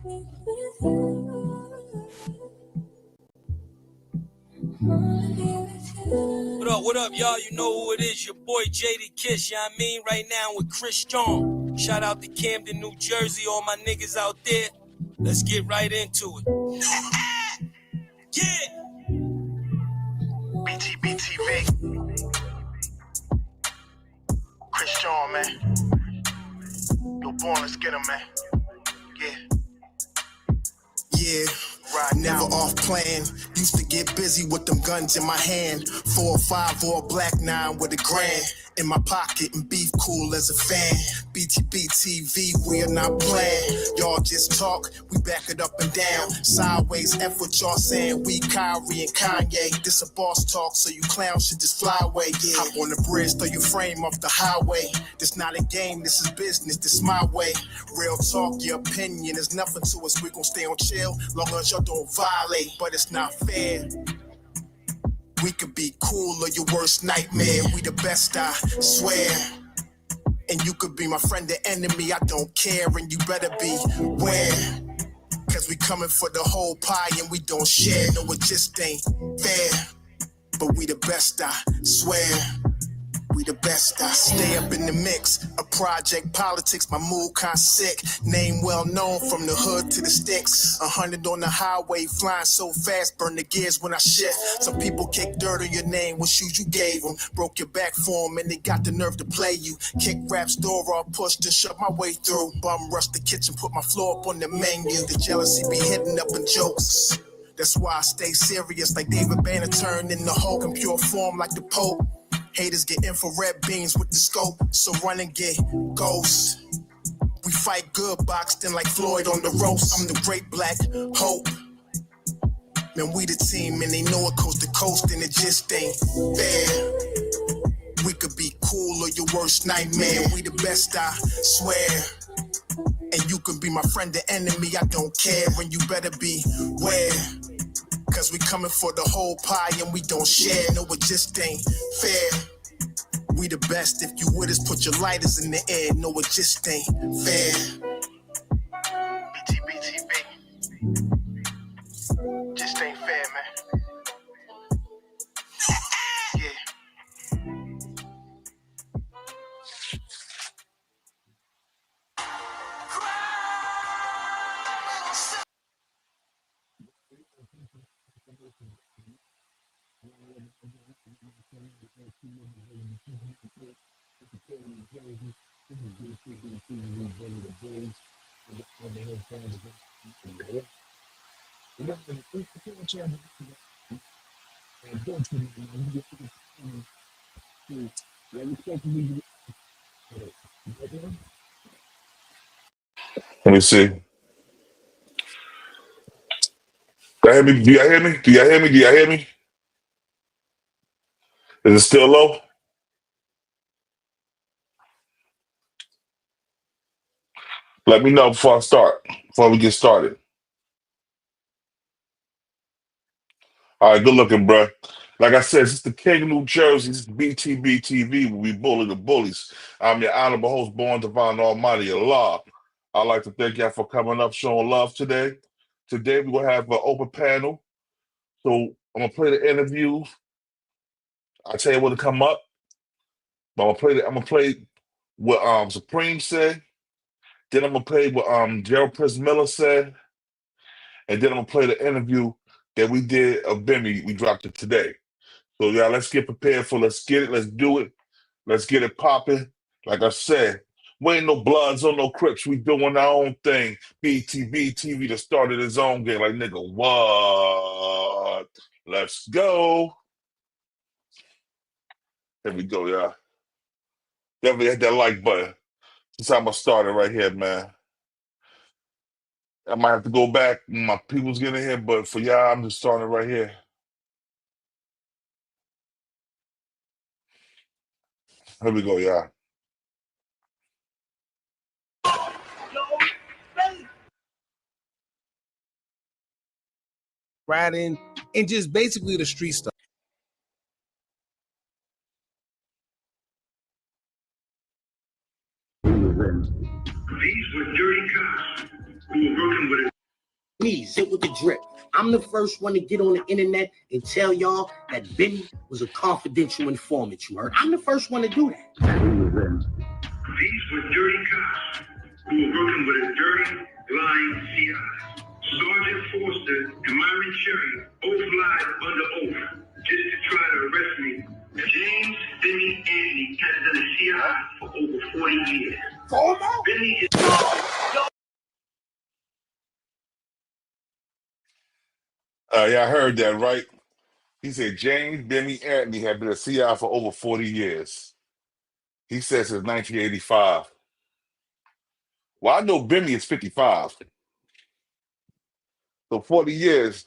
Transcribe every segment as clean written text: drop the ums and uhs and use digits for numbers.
What up, y'all? You know who it is, your boy JD Kiss, you know what I mean? Right now with Chris John. Shout out to Camden, New Jersey, all my niggas out there. Let's get right into it. Yeah! BTBTV. Chris John, man. Yo, born, let's get him, man. Yeah, right, never off plan. Used to get busy with them guns in my hand. 4 or 5 or a black 9 with a grand in my pocket and beef cool as a fan. BTBTV, we are not playing. Y'all just talk, we back it up and down. Sideways, F what y'all saying. We Kyrie and Kanye. This a boss talk, so you clowns should just fly away. Yeah, hop on the bridge, throw your frame off the highway. This not a game, this is business, this my way. Real talk, your opinion is nothing to us. We gon' stay on chill, long as y'all don't violate. But it's not fair. We could be cool or your worst nightmare. We the best, I swear. And you could be my friend or enemy, I don't care. And you better beware. Cause we coming for the whole pie and we don't share. No, it just ain't fair. But we the best, I swear. We the best, I stay up in the mix. A project politics, my mood kinda sick. Name well known from the hood to the sticks. 100 on the highway, flying so fast, burn the gears when I shift. Some people kick dirt on your name, what shoes you gave them. Broke your back for them and they got the nerve to play you. Kick raps door off, pushed and shut my way through. Bum rush the kitchen, put my floor up on the menu. The jealousy be hitting up in jokes. That's why I stay serious like David Banner turned in the Hulk in pure form like the Pope. Haters get infrared beams with the scope, so run and get ghosts. We fight good, boxed in like Floyd on the roast. I'm the great black hope. Man, we the team and they know it coast to coast and it just ain't fair. We could be cool or your worst nightmare. We the best, I swear. And you can be my friend or enemy, I don't care. And you better beware. Cause we coming for the whole pie and we don't share. No, it just ain't fair. We the best, if you with us, put your lighters in the air. No, it just ain't fair. BTBTV. Just ain't fair, man. Yeah. Let me see. Y'all hear me? Do y'all hear me? Do y'all hear me? Do y'all hear me? Is it still low? Let me know before I start, before we get started. All right, good looking, bro. Like I said, this is the King of New Jersey. This is BTBTV, where we bully the bullies. I'm your honorable host, born divine almighty Allah. I'd like to thank y'all for coming up, showing love today. Today, we will have an open panel. So I'm going to play the interview. I'll tell you what to come up. But I'm gonna play what Supreme said. Then I'm gonna play what Gerald Prince Miller said. And then I'm gonna play the interview that we did of Bimmy. We dropped it today. So y'all, let's get prepared for let's get it, let's do it, let's get it popping. Like I said, we ain't no Bloods or no Crips. We doing our own thing. BTB that started his own game. Like nigga, what? Let's go. Here we go, y'all. Definitely hit that like button. That's how I'm gonna start it right here, man. I might have to go back. My people's getting here, but for y'all, I'm just starting it right here. Here we go, y'all. Riding and just basically the street stuff. These were dirty cops who were working with Me, Zip with the Drip. I'm the first one to get on the internet and tell y'all that Bimmy was a confidential informant, you heard? I'm the first one to do that. These were dirty cops who were working with a dirty, lying CI. Sergeant Forster and Myron Cherry both lied under oath just to try to arrest me. James Bimmy Antney has been a CI for over 40 years. Bimmy is... Yeah, I heard that, right? He said James Bimmy Antney had been a CI for over 40 years. He said since 1985. Well, I know Bimmy is 55. So 40 years,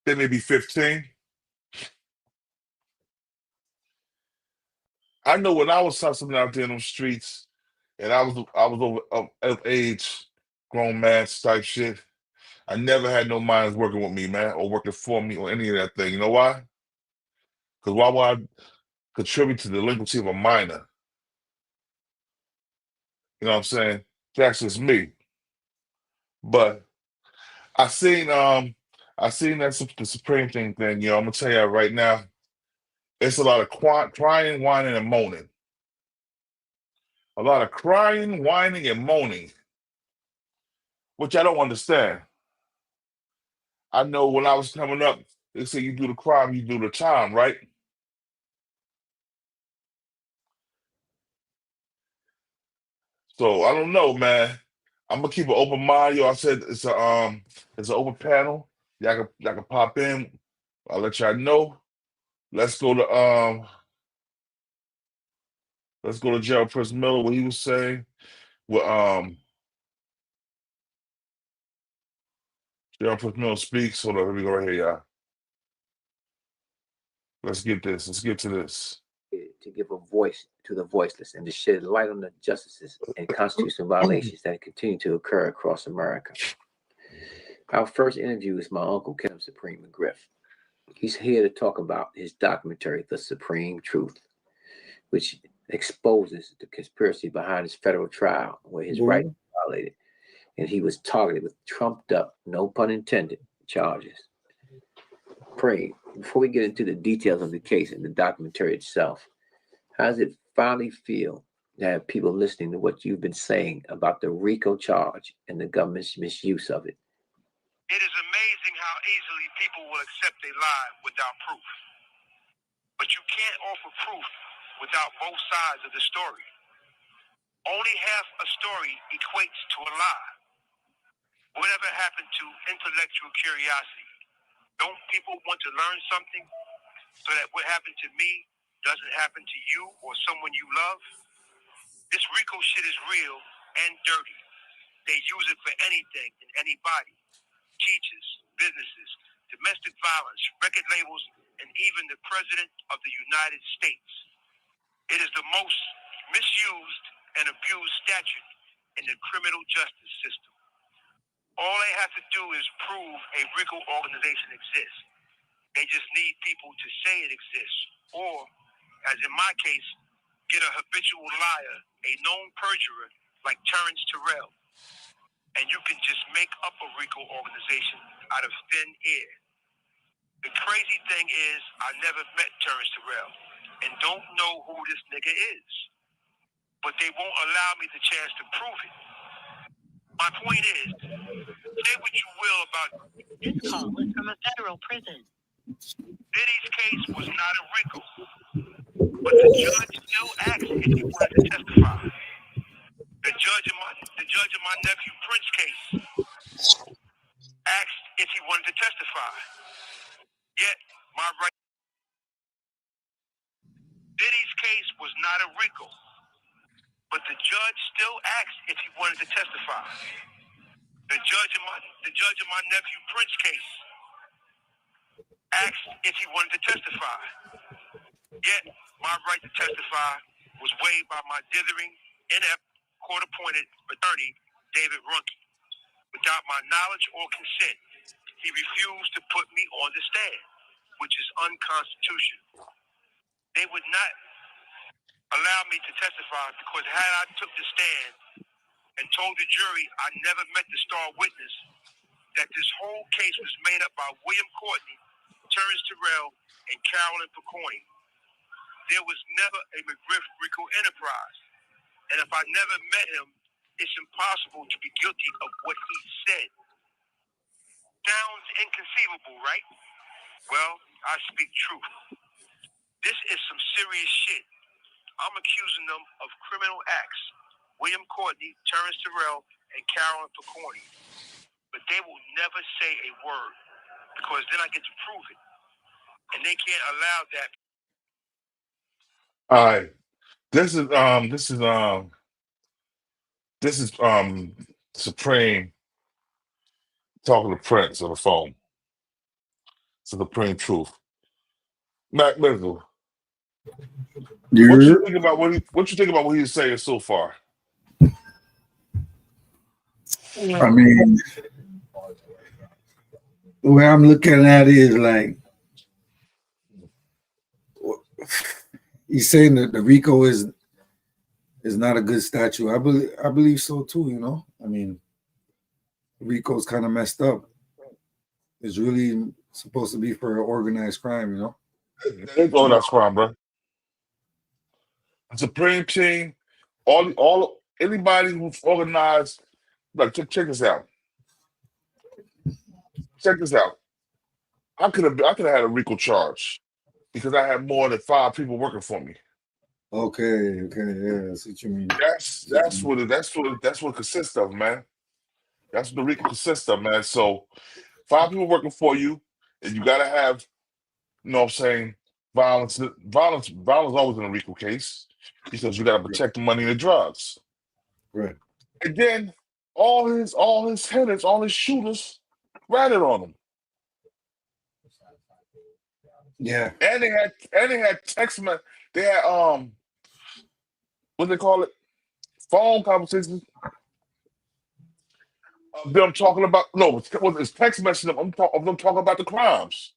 then maybe 15. I know when I was hustling out there in them streets, and I was over of age, grown man type shit. I never had no minds working with me, man, or working for me or any of that thing. You know why? Because why would I contribute to the delinquency of a minor? You know what I'm saying? That's just me. But I seen that the Supreme thing. You know, I'm gonna tell you right now, it's a lot of crying, whining, and moaning. A lot of crying, whining, and moaning, which I don't understand. I know when I was coming up, they say you do the crime, you do the time, right? So I don't know, man. I'm gonna keep an open mind, yo. I said it's an open panel. Y'all can pop in. I'll let y'all know. Let's go to Gerald Prince Miller, what he was saying. Well, Gerald Prince Miller speaks. Hold on, here we go right here, y'all. Let's get this. Let's get to this. To give a voice to the voiceless and to shed light on the injustices and constitutional violations that continue to occur across America. Our first interview is my uncle, Kevin Supreme McGriff. He's here to talk about his documentary, The Supreme Truth, which exposes the conspiracy behind his federal trial where his rights were violated and he was targeted with trumped up, no pun intended, charges. Pray, before we get into the details of the case and the documentary itself, how does it finally feel to have people listening to what you've been saying about the RICO charge and the government's misuse of it? It is amazing how easily people will accept a lie without proof. But you can't offer proof without both sides of the story. Only half a story equates to a lie. Whatever happened to intellectual curiosity? Don't people want to learn something so that what happened to me doesn't happen to you or someone you love? This RICO shit is real and dirty. They use it for anything and anybody. Teachers, businesses, domestic violence, record labels, and even the President of the United States. It is the most misused and abused statute in the criminal justice system. All they have to do is prove a RICO organization exists. They just need people to say it exists. Or, as in my case, get a habitual liar, a known perjurer like Terrence Terrell. And you can just make up a RICO organization out of thin air. The crazy thing is, I never met Terrence Terrell and don't know who this nigga is. But they won't allow me the chance to prove it. My point is, say what you will about this call is from a federal prison. Diddy's case was not a RICO, but the judge still asked if he wanted to testify. The judge of my nephew Prince's case asked if he wanted to testify. Yet my right. Diddy's case was not a RICO, but the judge still asked if he wanted to testify. The judge of my nephew Prince's case asked if he wanted to testify. Yet my right to testify was waived by my dithering, inept, court-appointed attorney, David Runke. Without my knowledge or consent, he refused to put me on the stand, which is unconstitutional. They would not allow me to testify because had I took the stand and told the jury I never met the star witness, that this whole case was made up by William Courtney, Terrence Terrell, and Carolyn Picorni. There was never a McGriff RICO enterprise. And if I never met him, it's impossible to be guilty of what he said. Sounds inconceivable, right? Well, I speak truth. This is some serious shit. I'm accusing them of criminal acts. William Courtney, Terrence Terrell, and Carolyn Picorni. But they will never say a word because then I get to prove it. And they can't allow that. All right. This is Supreme talking to Prince on the phone. It's the Supreme Truth. Mac Mizzle, what you think about what he's saying so far? I mean, the way I'm looking at it is like he's saying that the RICO is not a good statute. I believe so too. You know, I mean, RICO's kind of messed up. It's really supposed to be for organized crime. You know, It's organized crime, bro. The Supreme Team, anybody who's organized. Like, check this out. Check this out. I could have had a RICO charge because I had more than 5 people working for me. Okay, yeah, that's what you mean. That's what it consists of, man. That's what the RICO consists of, man. So 5 people working for you, and you gotta have, you know what I'm saying, violence always in a RICO case because you gotta protect the money and the drugs. Right. And then all his hitters, all his shooters ratted on him. Yeah. And they had text messages. They had what they call it? Phone conversations of them talking about it's text messaging of them talking about the crimes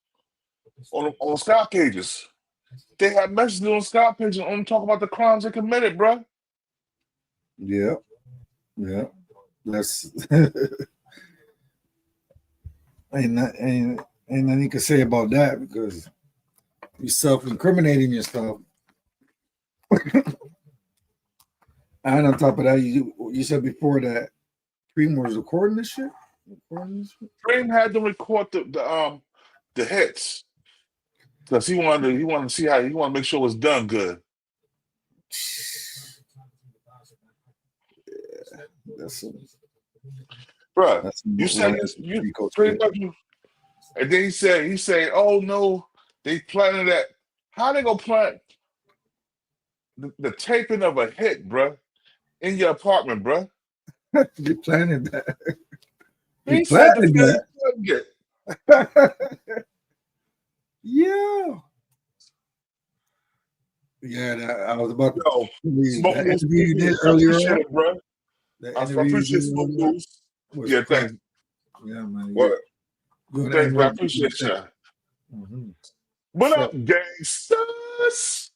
on Skype pages. They had messages on Skype pages on them talking about the crimes they committed, bro. Yeah. That's ain't nothing you can say about that because you're self-incriminating yourself. And on top of that, you said before that Preem was recording this shit. Preem had to record the hits because he wanted to see how he wanted to make sure it was done good. Yeah, that's bro. You said you pretty much. And then he said, "Oh no, they planning that. How they gonna plan the taping of a hit, bro, in your apartment, bro? They planning that. He said the that. Yeah, I was about to Smoke News you did earlier on, bro. I appreciate Smoke News. Yeah, thanks. Yeah, man. What? Thanks, bro. I appreciate you. Mm-hmm. What up, gangsters?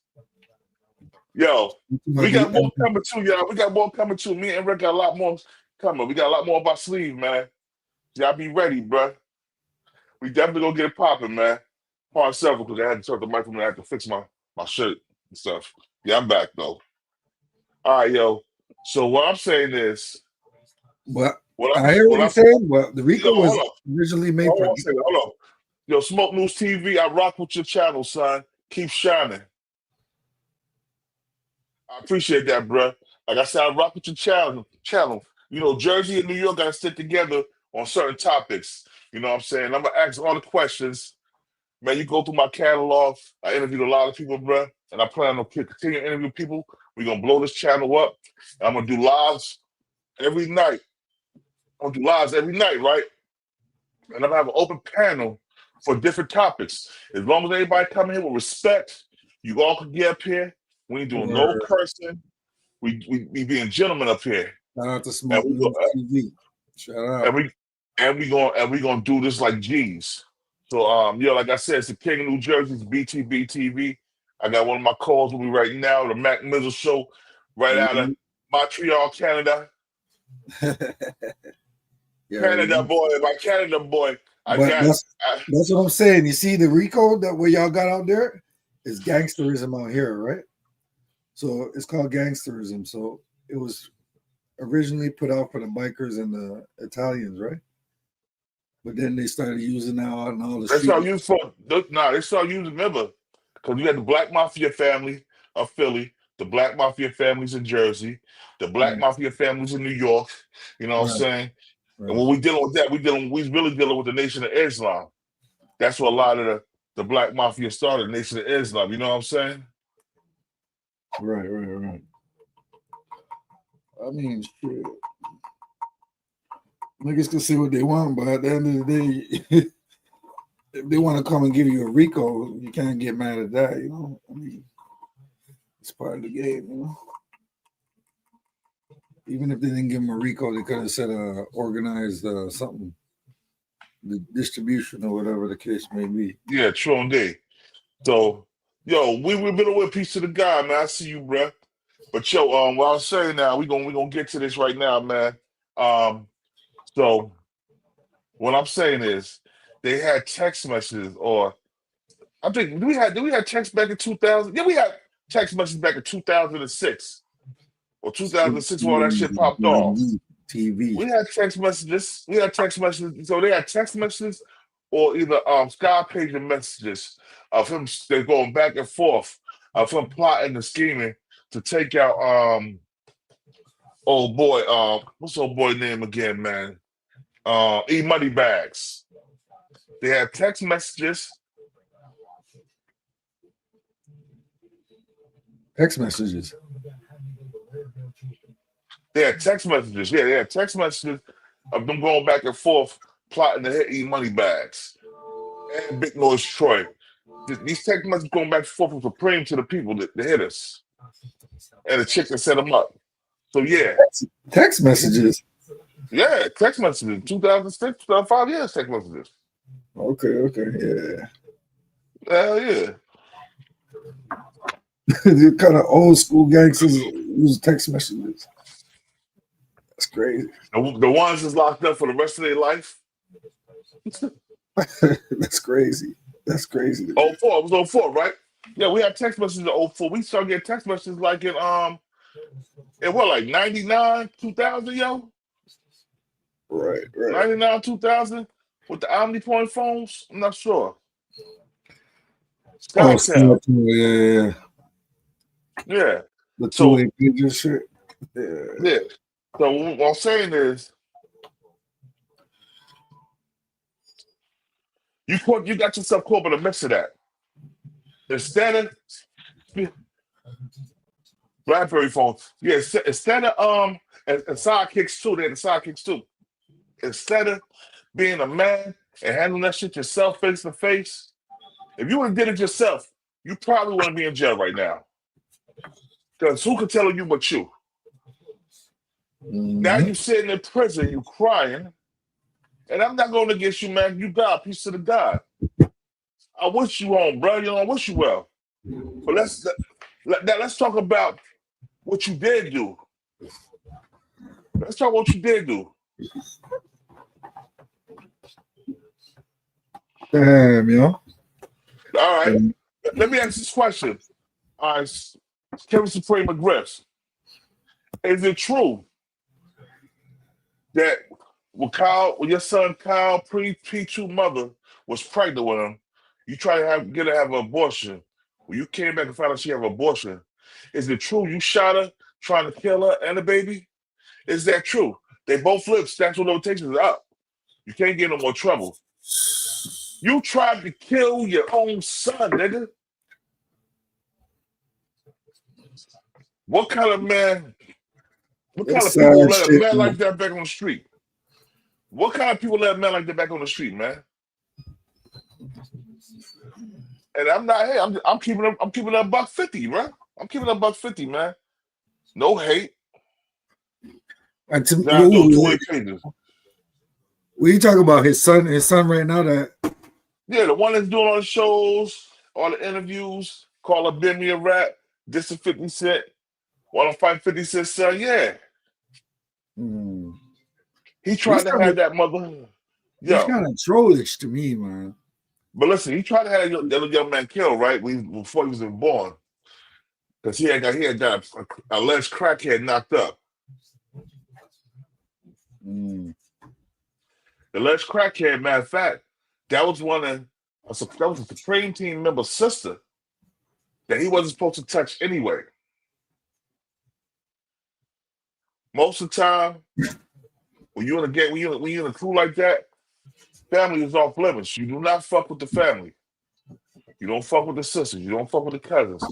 Yo, we got more coming too, y'all. We got more coming too. Me and Rick got a lot more coming. We got a lot more up our sleeve, man. Y'all be ready, bro. We definitely gonna get it popping, man. Part several because I had to turn the microphone. I had to fix my shirt and stuff. Yeah, I'm back though. All right, yo. So what I'm saying is, I hear what you're saying. Well, the RICO was originally made for. Hold on. Yo, Smoke News TV, I rock with your channel, son. Keep shining. I appreciate that, bro. Like I said, I rock with your channel. You know, Jersey and New York got to stick together on certain topics. You know what I'm saying? I'm going to ask all the questions. Man, you go through my catalog. I interviewed a lot of people, bro. And I plan on continue to interview people. We're going to blow this channel up. I'm going to do lives every night. I'm going to do lives every night, right? And I'm going to have an open panel for different topics. As long as everybody come here with respect, you all can get up here. We ain't doing no cursing. We being gentlemen up here. Shout out to Smoke News TV. Shout out. And we gonna do this like G's. So like I said, it's the King of New Jersey's BTBTV. I got one of my calls with me right now, the Mac Mizzle Show, right out of Montreal, Canada. Canada boy, my Canada boy. But that's what I'm saying. You see the RICO that where y'all got out there is gangsterism out here, right? So it's called gangsterism. So it was originally put out for the bikers and the Italians, right? But then they started using now and all the They street. started using they started using, remember, because you had the Black Mafia family of Philly, the Black Mafia families in Jersey, the Black Mafia families in New York. You know what I'm saying? And when we dealing with that, we really dealing with the Nation of Islam. That's what a lot of the Black Mafia started, the Nation of Islam. You know what I'm saying? Right. I mean, shit. Niggas can say what they want, but at the end of the day, if they want to come and give you a RICO, you can't get mad at that, you know? I mean, it's part of the game, you know? Even if they didn't give him a RICO, they could have said organized something, the distribution or whatever the case may be. Yeah, true indeed. So, yo, we've been away. Peace to the guy, man. I see you, bro. But yo, what I was saying now, we gonna get to this right now, man. So what I'm saying is, they had text messages, or I think do we have text back in 2000? Yeah, we had text messages back in 2006 or 2006 when all that shit popped off. TV. We had text messages. So they had text messages or either sky paging messages of him. They're going back and forth of him plotting and scheming to take out old boy, what's old boy name again, man? E Money Bags. They had text messages. Text messages. They had text messages. Yeah, they had text messages of them going back and forth plotting to hit E Money Bags and Big Noise Troy. These text messages going back and forth from Supreme to the people, the hitters, and the chick that set them up. So yeah, text messages. Yeah, text messages. 2006, 5 years text messages. Okay, yeah. Hell yeah. The kind of old school gangsters use text messages. That's crazy. The ones that's locked up for the rest of their life. That's crazy. It was 04, right? Yeah, we had text messages in 04. We started getting text messages like in what, like 99, 2000, yo? Right. 99, 2000 with the Omnipoint phones? I'm not sure. SkyTel. Yeah. The two-way picture shit. Yeah. So what I'm saying is, you got yourself caught in the mix of that. Instead of BlackBerry phones, yeah. Instead of and sidekicks too, they had the sidekicks too. Instead of being a man and handling that shit yourself face to face, if you would have did it yourself, you probably wouldn't be in jail right now. Because who could tell you but you? Now you sitting in prison, you crying, and I'm not going against you, man. You got peace to the God. I wish you home, bro. You know, I wish you well. But let's talk about what you did do. Let's talk about what you did do. Damn, yo. All right. Let me ask this question. All right, Kevin Supreme McGriff. Is it true that when your son Kyle P2 mother was pregnant with him, you tried to get her to have an abortion? When you came back and found out she had an abortion, is it true you shot her trying to kill her and the baby? Is that true? They both live. Statute of limitations are up. You can't get no more trouble. You tried to kill your own son, nigga. What kind of man? What kind of people let a man like that back on the street? What kind of people let a man like that back on the street, man? And I'm not. Hey, I'm keeping up. I'm keeping up $150, bro. I'm keeping up $150, man. No hate. What you talking about? His son right now that. Yeah, the one that's doing all the shows, all the interviews, call up Bimmy Antney, this is 50 Cent, want to fight 50 Cent, son, yeah. He tried to have that mother. He's kind of trollish to me, man. But listen, he tried to have the other young man killed, right? Before he was even born. Because he had got a alleged crackhead knocked up. The alleged crackhead, matter of fact, that was a Supreme Team member's sister that he wasn't supposed to touch anyway. Most of the time, when you're in a game, when you're in a crew like that, family is off limits. You do not fuck with the family. You don't fuck with the sisters. You don't fuck with the cousins,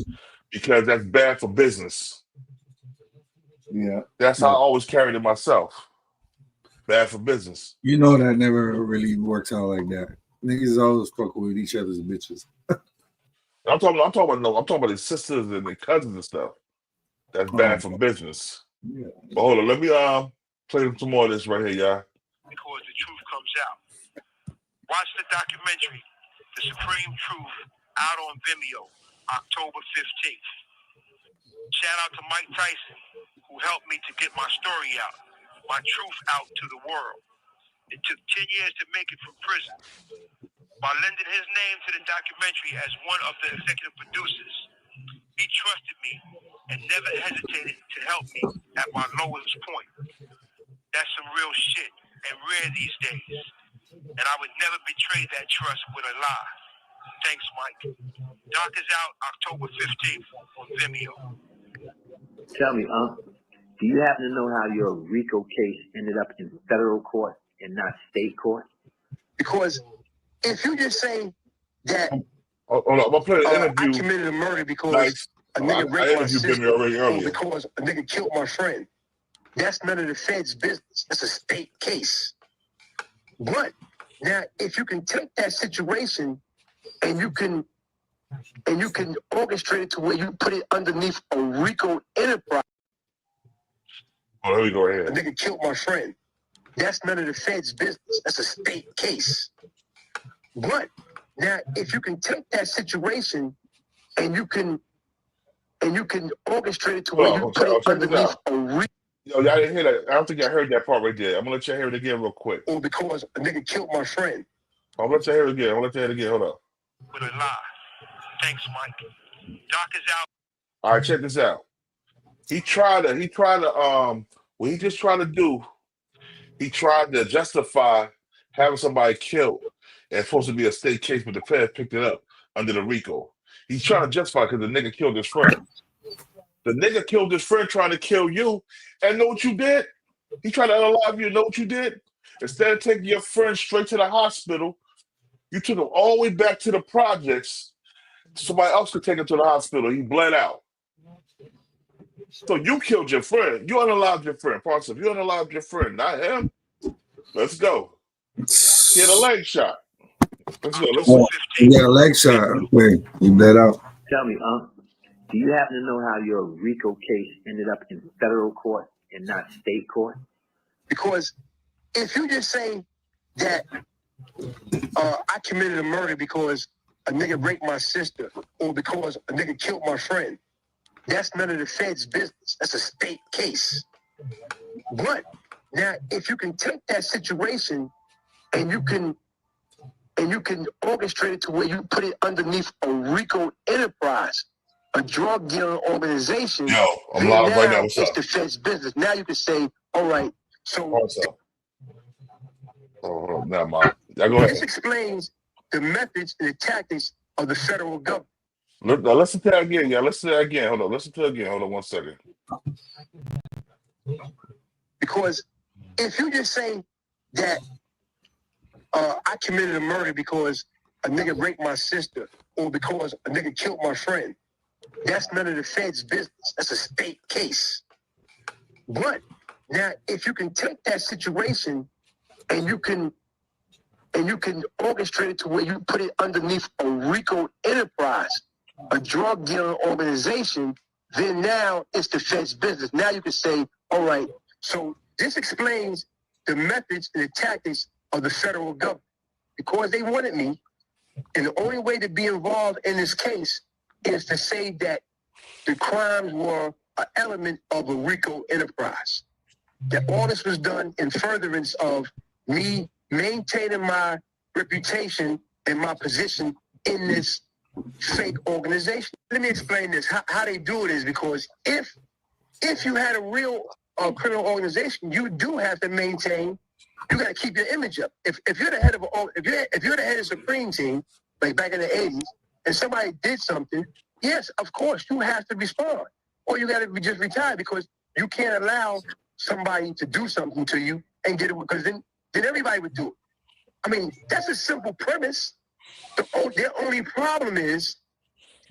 because that's bad for business. Yeah, that's how I always carried it myself. Bad for business. You know that never really works out like that. Niggas always fuck with each other's bitches. I'm talking about the sisters and the cousins and stuff. That's bad for business. Yeah. But hold on, let me play some more of this right here, y'all. Because the truth comes out. Watch the documentary, The Supreme Truth, out on Vimeo, October 15th. Shout out to Mike Tyson, who helped me to get my story out, my truth out to the world. It took 10 years to make it from prison. By lending his name to the documentary as one of the executive producers, he trusted me and never hesitated to help me at my lowest point. That's some real shit and rare these days. And I would never betray that trust with a lie. Thanks, Mike. Doc is out October 15th on Vimeo. Tell me, do you happen to know how your RICO case ended up in federal court and not state court? Because if you just say that I'm gonna play an interview. I committed a murder because a nigga raped my sister, or because a nigga killed my friend, that's none of the Fed's business. That's a state case. But now, if you can take that situation and you can orchestrate it to where you put it underneath a RICO enterprise. Oh, here we go. Ahead. A nigga killed my friend. That's none of the Fed's business. That's a state case. But now, if you can take that situation and you can orchestrate it to where you put it underneath a RICO. Yo, y'all didn't hear that. I don't think I heard that part right there. I'm gonna let you hear it again real quick. Or because a nigga killed my friend. I'll let you hear it again. Hold up. With a lie. Thanks, Mike. Doc is out. All right, check this out. He tried to what he just tried to do, he tried to justify having somebody killed. And it's supposed to be a state case, but the Fed picked it up under the RICO. He's trying to justify because the nigga killed his friend. The nigga killed his friend trying to kill you. And know what you did? He tried to unalive you. Know what you did? Instead of taking your friend straight to the hospital, you took him all the way back to the projects. Somebody else could take him to the hospital. He bled out. So you killed your friend. You unalived your friend. Parts of you unalived your friend, not him. Let's go. He had a leg shot. Let's go. You got a leg shot. Wait, you bled out. Tell me, do you happen to know how your RICO case ended up in federal court and not state court? Because if you just say that I committed a murder because a nigga raped my sister or because a nigga killed my friend, that's none of the Fed's business. That's a state case. But now, if you can take that situation and you can orchestrate it to where you put it underneath a RICO enterprise, a drug dealing organization. Yo, I'm live right now. What's up? It's the Fed's business. Now you can say, all right, so. What's up? Oh, never mind. Go ahead. This explains the methods and the tactics of the federal government. Now listen to that again, y'all. Listen to that again. Hold on. Listen to it again. Hold on 1 second. Because if you just say that I committed a murder because a nigga raped my sister or because a nigga killed my friend, that's none of the Fed's business. That's a state case. But now, if you can take that situation and you can orchestrate it to where you put it underneath a RICO enterprise, a drug dealing organization, then now it's the Fed's business. Now you can say, all right, so this explains the methods and the tactics of the federal government. Because they wanted me, and the only way to be involved in this case is to say that the crimes were an element of a RICO enterprise. that all this was done in furtherance of me maintaining my reputation and my position in this fake organization. Let me explain this. How they do it is because if you had a real criminal organization, you do have to maintain. You got to keep your image up. If you're the head of if you're the head of Supreme Team, like back in the 80s, and somebody did something, yes, of course, you have to respond. Or you got to just retire because you can't allow somebody to do something to you and get it, because then everybody would do it. I mean, that's a simple premise. Their only problem is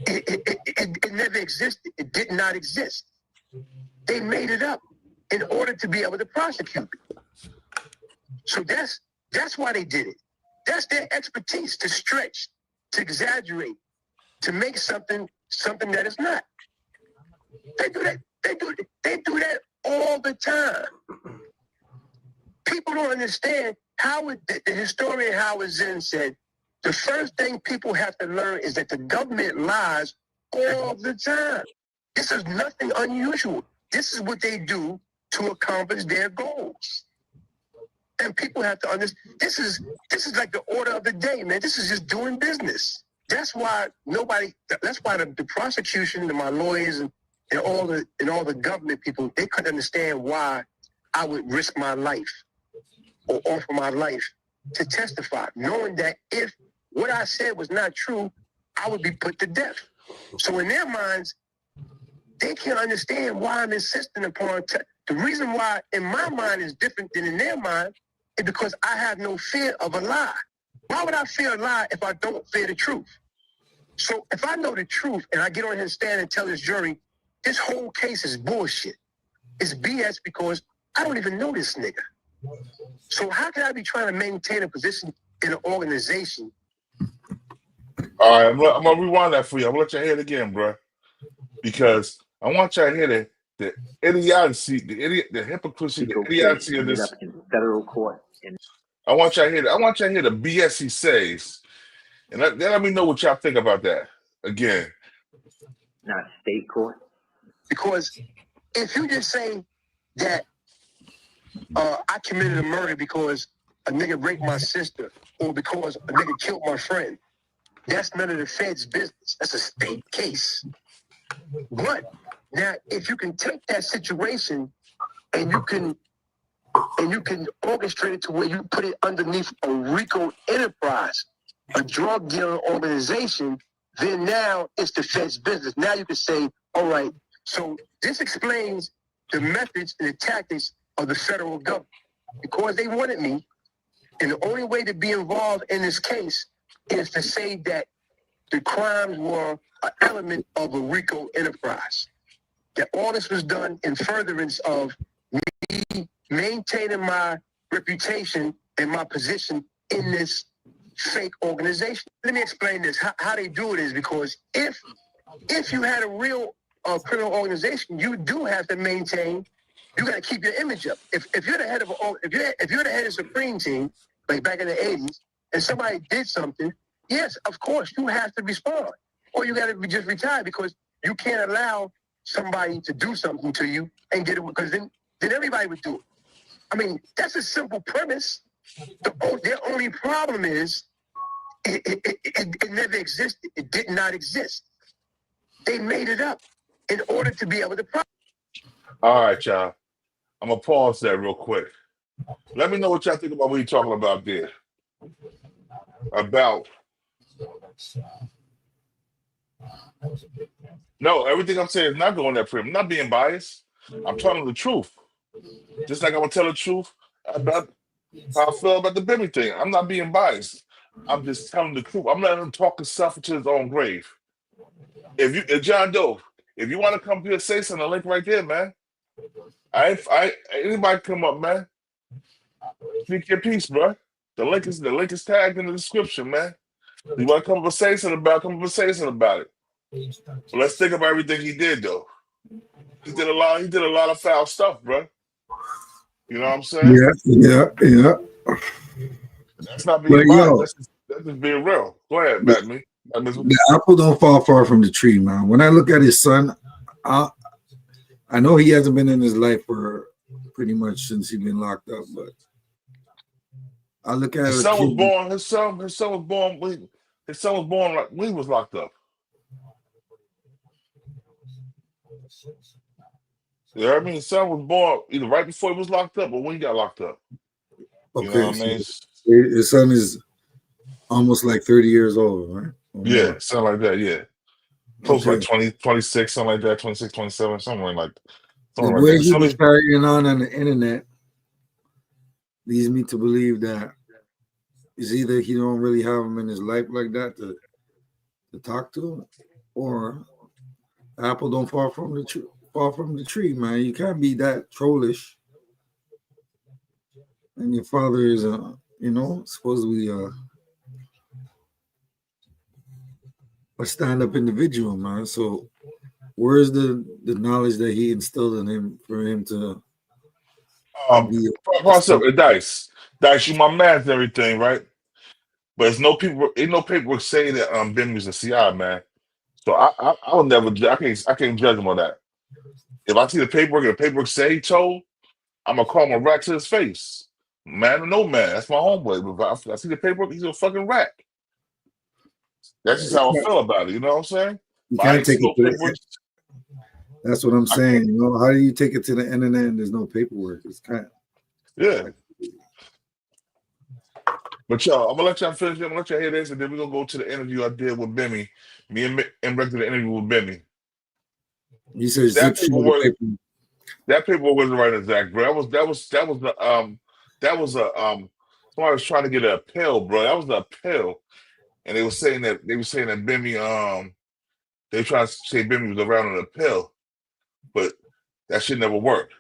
it never existed. It did not exist. They made it up in order to be able to prosecute it. So that's why they did it. That's their expertise, to stretch, to exaggerate, to make something that is not. They do that. They do that all the time. People don't understand how the historian Howard Zinn said, the first thing people have to learn is that the government lies all the time. This is nothing unusual. This is what they do to accomplish their goals. And people have to understand, this is like the order of the day, man. This is just doing business. That's why the prosecution and my lawyers and all the government people, they couldn't understand why I would risk my life or offer my life to testify, knowing that if what I said was not true, I would be put to death. So in their minds, they can't understand why I'm insisting upon the reason why in my mind is different than in their mind is because I have no fear of a lie. Why would I fear a lie if I don't fear the truth? So if I know the truth and I get on his stand and tell this jury, this whole case is bullshit. It's BS because I don't even know this nigga. So how can I be trying to maintain a position in an organization? All right, I'm gonna rewind that for you. I'm gonna let you hear it again, bro, because I want you to hear the idiocy, the hypocrisy, the idiocy of this in federal court. I want you to hear. I want you to hear the BS he says, and let me know what y'all think about that. Again, not state court. Because if you just say that I committed a murder because a nigga raped my sister or because a nigga killed my friend, that's none of the Fed's business. That's a state case. But now, if you can take that situation and you can orchestrate it to where you put it underneath a RICO enterprise, a drug dealing organization, then now it's the Fed's business. Now you can say, all right, so this explains the methods and the tactics of the federal government. Because they wanted me, and the only way to be involved in this case is to say that the crimes were an element of a RICO enterprise. That all this was done in furtherance of me maintaining my reputation and my position in this fake organization. Let me explain this. How they do it is because if you had a real criminal organization, you do have to maintain. You got to keep your image up. If you're the head of if you're the head of Supreme Team, like back in the 80s, and somebody did something, yes, of course, you have to respond. Or you got to just retire because you can't allow somebody to do something to you and get it, because then everybody would do it. I mean, that's a simple premise. Their only problem is it never existed. It did not exist. They made it up in order to be able to. All right, y'all. I'm gonna pause that real quick. Let me know what y'all think about what you're talking about there. About no, everything I'm saying is not going that frame. I'm not being biased. I'm telling the truth. Just like I'm gonna tell the truth about how I feel about the Bimmy thing. I'm not being biased. I'm just telling the truth. I'm letting him talk himself to his own grave. If John Doe, if you want to come here, say something, the link right there, man. Anybody come up, man. Speak your piece, bro. The link is tagged in the description, man. You want to come up and say something about it, come up and say something about it. But let's think about everything he did, though. He did a lot of foul stuff, bro. You know what I'm saying? Yeah. That's not being biased. That's just being real. Go ahead, Batman. The apple don't fall far from the tree, man. When I look at his son, I know he hasn't been in his life for pretty much since he's been locked up. But I look at His a son was kid. born. His son was born. His son was born like when he was locked up. You know what I mean? His son was born either right before he was locked up or when he got locked up. You know Okay, what I mean? so his son is almost like 30 years old, right? Or Yeah, more. something like that. Yeah, close to Okay. like 20, 26, something like that. 26, 27, somewhere like The something like way that. he was carrying on the internet leads me to believe that it's either he don't really have him in his life like that to talk to him, or apple don't fall from the tree, man. You can't be that trollish. And your father is supposedly a stand-up individual, man. So where's the knowledge that he instilled in him for him to be Dice, you my man and everything, right? But it's no people, ain't no paperwork saying that Bimmy was a CI, man. So I will never, I can't judge him on that. If I see the paperwork and the paperwork say he told, I'm gonna call him a rat to his face. Man or no man, that's my homeboy. But if I see the paperwork, he's a fucking rat. That's just how I feel about it. You know what I'm saying? You But I can't ain't take see no it to paperwork. That's what I'm saying. You know, how do you take it to the internet and there's no paperwork? It's kind of But y'all, I'm gonna let y'all finish. I'm gonna let y'all hear this, and then we're gonna go to the interview I did with Bimmy. Me and MReck did the interview with Bimmy. You said zip that paperwork wasn't right on Zach, bro. That was somebody was trying to get an appeal, bro. That was the appeal. And they were saying that Bimmy, they were trying to say Bimmy was around on the appeal, but that shit never worked.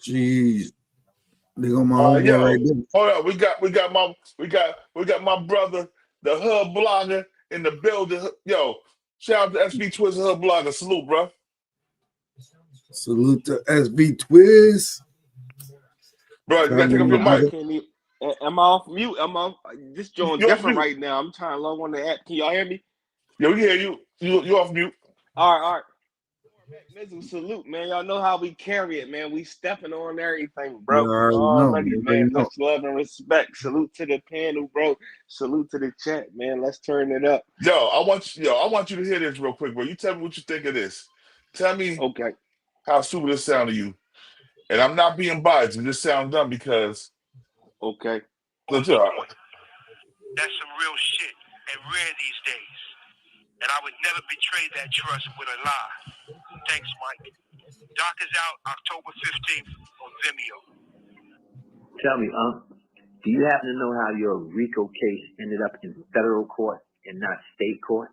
Jeez, they got my homeboy right there. Hold up, we got my brother, the hood blogger in the building. Yo, shout out to SB Twist hood blogger. Salute, bro. Salute to SB Twist. Bro, you gotta take up your mic. Am I off mute? Am I this joint different right now? I'm trying to log on the app. Can y'all hear me? Yeah, we hear you. You off mute. All right. Mizzle, salute, man. Y'all know how we carry it, man. We stepping on everything, bro. You already know. Man. Much love and respect. Salute to the panel, bro. Salute to the chat, man. Let's turn it up. Yo, I want you to hear this real quick, bro. You tell me what you think of this. Tell me how super this sound to you. And I'm not being biased. This sounds dumb because That's some real shit and rare these days. And I would never betray that trust with a lie. Thanks, Mike. Doc is out October 15th on Vimeo. Tell me, do you happen to know how your RICO case ended up in federal court and not state court?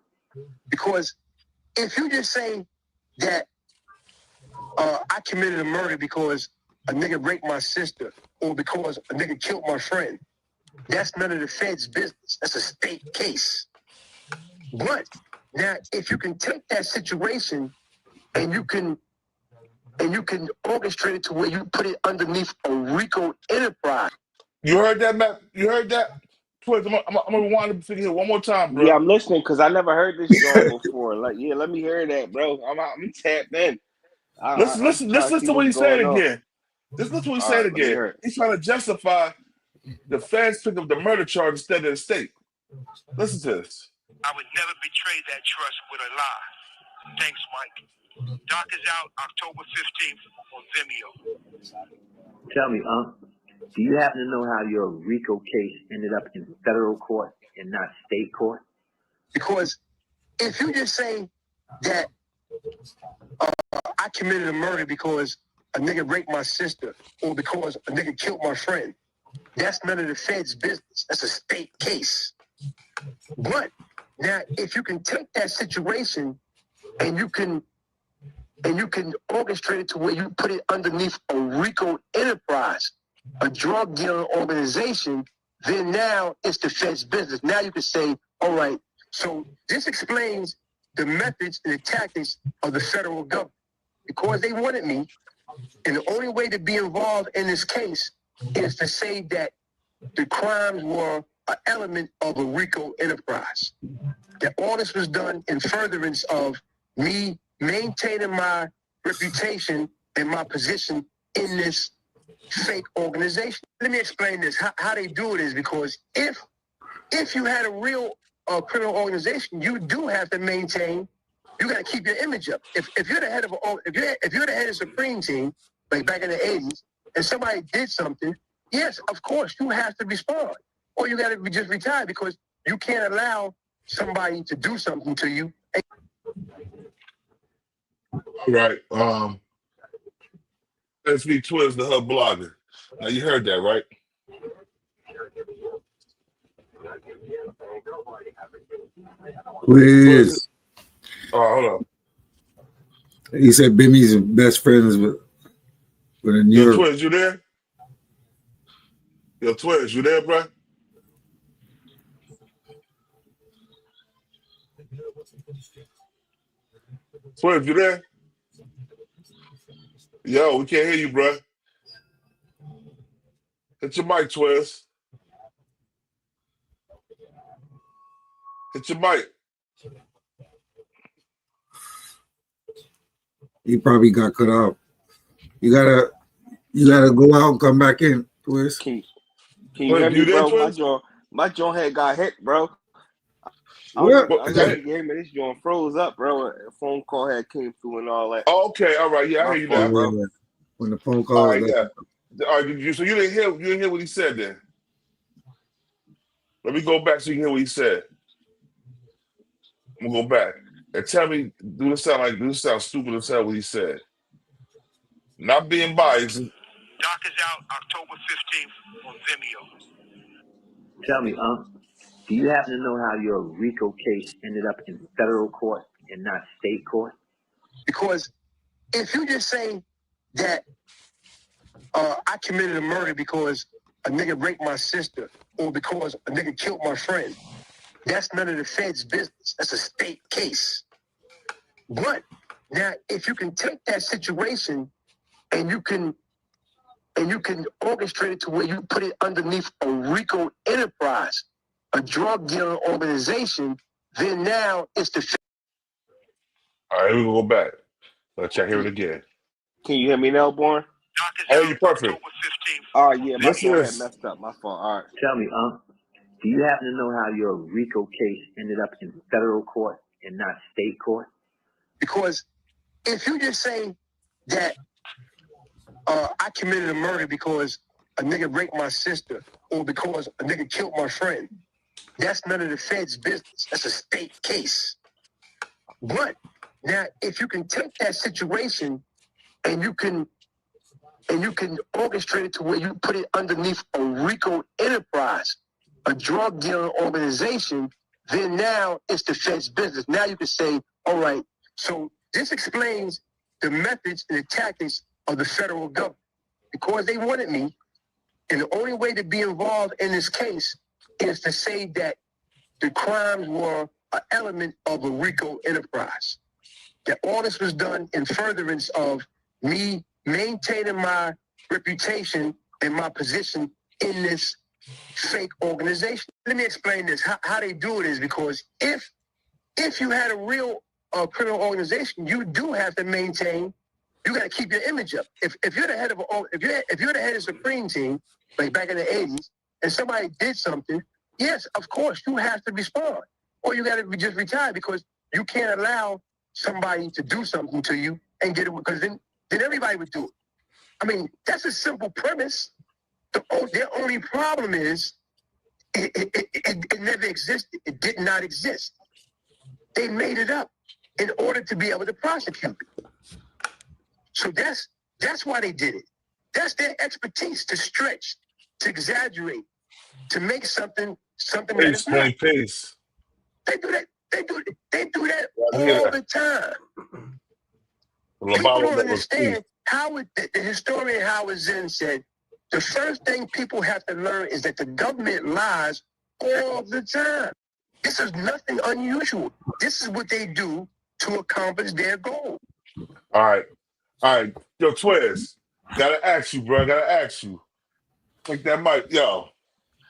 Because if you just say that I committed a murder because a nigga raped my sister or because a nigga killed my friend, that's none of the Fed's business. That's a state case. But now, if you can take that situation and you can orchestrate it to where you put it underneath a RICO enterprise. You heard that, Matt? You heard that? Twist, I'm gonna rewind the figure here one more time, bro. Yeah, I'm listening because I never heard this joint before. Like, yeah, let me hear that, bro. I'm tapped in. Listen to what he's saying again. Just listen to what he's saying again. He's trying to justify the feds pick up the murder charge instead of the state. Listen to this. I would never betray that trust with a lie. Thanks, Mike. Doc is out October 15th on Vimeo. Tell me, do you happen to know how your RICO case ended up in federal court and not state court? Because if you just say that I committed a murder because a nigga raped my sister or because a nigga killed my friend, that's none of the Fed's business. That's a state case. But now, if you can take that situation and you can orchestrate it to where you put it underneath a RICO enterprise, a drug dealing organization, then now it's the Fed's business. Now you can say, all right, so this explains the methods and the tactics of the federal government. Because they wanted me, and the only way to be involved in this case is to say that the crimes were an element of a RICO enterprise. That all this was done in furtherance of me maintaining my reputation and my position in this fake organization. Let me explain this. How they do it is because if you had a real criminal organization, you do have to maintain. You got to keep your image up. If you're the head of if you're the head of Supreme Team, like back in the 80s, and somebody did something, yes, of course, you have to respond. Or you got to just retire because you can't allow somebody to do something to you. Right. SV Twiz, the Hub blogger. Now you heard that, right? Twiz. Oh, hold on. He said Bimmy's best friends with a New York. Yo, Twiz, you there? Yo, Twiz, you there, bro? Twiz, you there? Yo, we can't hear you, bro. Hit your mic, Twiz. Hit your mic. He probably got cut out. You gotta go out and come back in, Twiz. Can you hear me, bro? My joint had got hit, bro. I got hear me. This joint froze up, bro. A phone call had came through and all that. Oh, okay, all right, yeah, I hear you now, bro. When the phone call, all right, yeah. All right, so you didn't hear what he said then. Let me go back so you can hear what he said. I'm gonna go back and tell me. Do this sound stupid as hell? What he said? Not being biased. Doc is out October 15th on Vimeo. Tell me, do you happen to know how your RICO case ended up in federal court and not state court? Because if you just say that I committed a murder because a nigga raped my sister or because a nigga killed my friend, that's none of the Fed's business. That's a state case. But now, if you can take that situation and you can orchestrate it to where you put it underneath a RICO enterprise, a drug dealing organization, then now it's the Fed. All right, we're gonna go back. Let's check it again. Can you hear me now, Born? Hey, you perfect. Oh yeah, my phone had messed up. My phone. All right. Tell me, do you happen to know how your RICO case ended up in federal court and not state court? Because if you just say that I committed a murder because a nigga raped my sister or because a nigga killed my friend, that's none of the Fed's business. That's a state case. But now, if you can take that situation and you can orchestrate it to where you put it underneath a RICO enterprise, a drug dealing organization, then now it's the Fed's business. Now you can say, all right, so this explains the methods and the tactics of the federal government. Because they wanted me, and the only way to be involved in this case is to say that the crimes were an element of a RICO enterprise. That all this was done in furtherance of me maintaining my reputation and my position in this fake organization. Let me explain this. How they do it is because if you had a real criminal organization, you do have to maintain. You got to keep your image up. If you're the head of if you're the head of Supreme Team, like back in the 80s, and somebody did something, yes, of course, you have to respond. Or you got to just retire because you can't allow somebody to do something to you and get it, because then everybody would do it. I mean, that's a simple premise. Their only problem is it never existed. It did not exist. They made it up in order to be able to prosecute it. So that's why they did it. That's their expertise, to stretch, to exaggerate, to make something that is not. Peace. They do that. They do that all the time. People don't understand how the historian Howard Zinn said, the first thing people have to learn is that the government lies all the time. This is nothing unusual. This is what they do to accomplish their goal. All right. Yo, Twiz, gotta ask you, bro. Take that mic. Yo.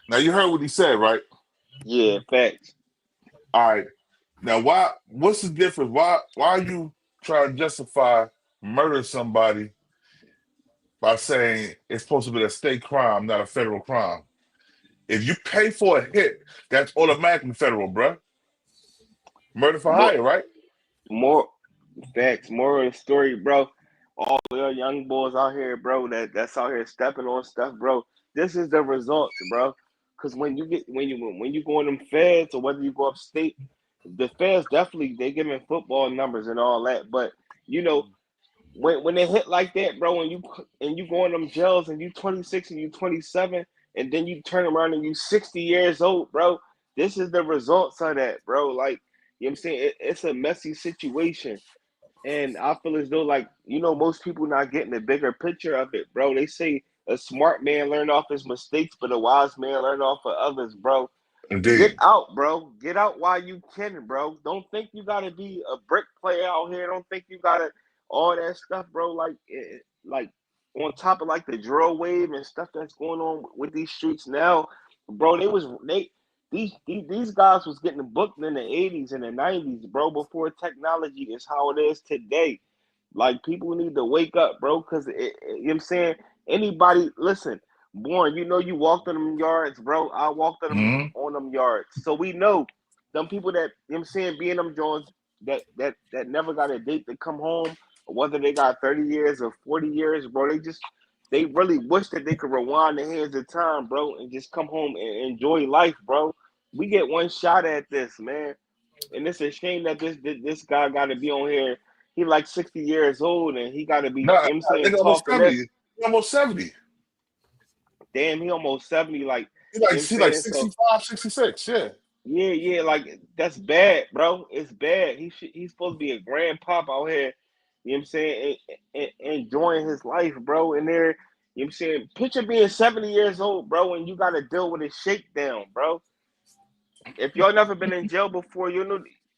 Now you heard what he said, right? Yeah, facts. All right. Now, what's the difference? Why are you trying to justify murdering somebody by saying it's supposed to be a state crime, not a federal crime? If you pay for a hit, that's automatically federal, bruh. Murder for More, hire, right? more facts, more of the story, bro. All the young boys out here, bro, that's out here stepping on stuff, bro. This is the results, bro. Because when you go in them feds or whether you go upstate, the feds definitely they giving football numbers and all that. But you know, when they hit like that, bro, and you go in them jails and you 26 and you 27, and then you turn around and you 60 years old, bro. This is the results of that, bro. Like, you know what I'm saying? It's a messy situation. And I feel as though, like, most people not getting the bigger picture of it, bro. They say a smart man learn off his mistakes, but a wise man learn off of others, bro. Get Indeed. out, bro. Get out while you can, bro. Don't think you gotta be a brick player out here. Don't think you gotta all that stuff, bro. Like on top of like the drill wave and stuff that's going on with these streets now, bro. These guys was getting booked in the 80s and the 90s, bro. Before technology is how it is today. Like, people need to wake up, bro, because, you know what I'm saying? Anybody, listen, Born, you walked on them yards, bro. I walked on them yards. So we know them people that, you know what I'm saying, be in them joints that never got a date to come home, or whether they got 30 years or 40 years, bro, they really wish that they could rewind the hands of time, bro, and just come home and enjoy life, bro. We get one shot at this, man. And it's a shame that this guy got to be on here. He like 60 years old and he got to be, you know Nah, what I'm saying, nigga almost talking 70. this. He almost 70. Damn, he almost 70, like, He you know what like I'm he like saying? So, 65, 66, yeah. yeah, like, that's bad, bro. It's bad. He's supposed to be a grandpop out here, you know what I'm saying, and enjoying his life, bro. And there, you know what I'm saying, picture being 70 years old, bro, and you got to deal with a shakedown, bro. If y'all never been in jail before,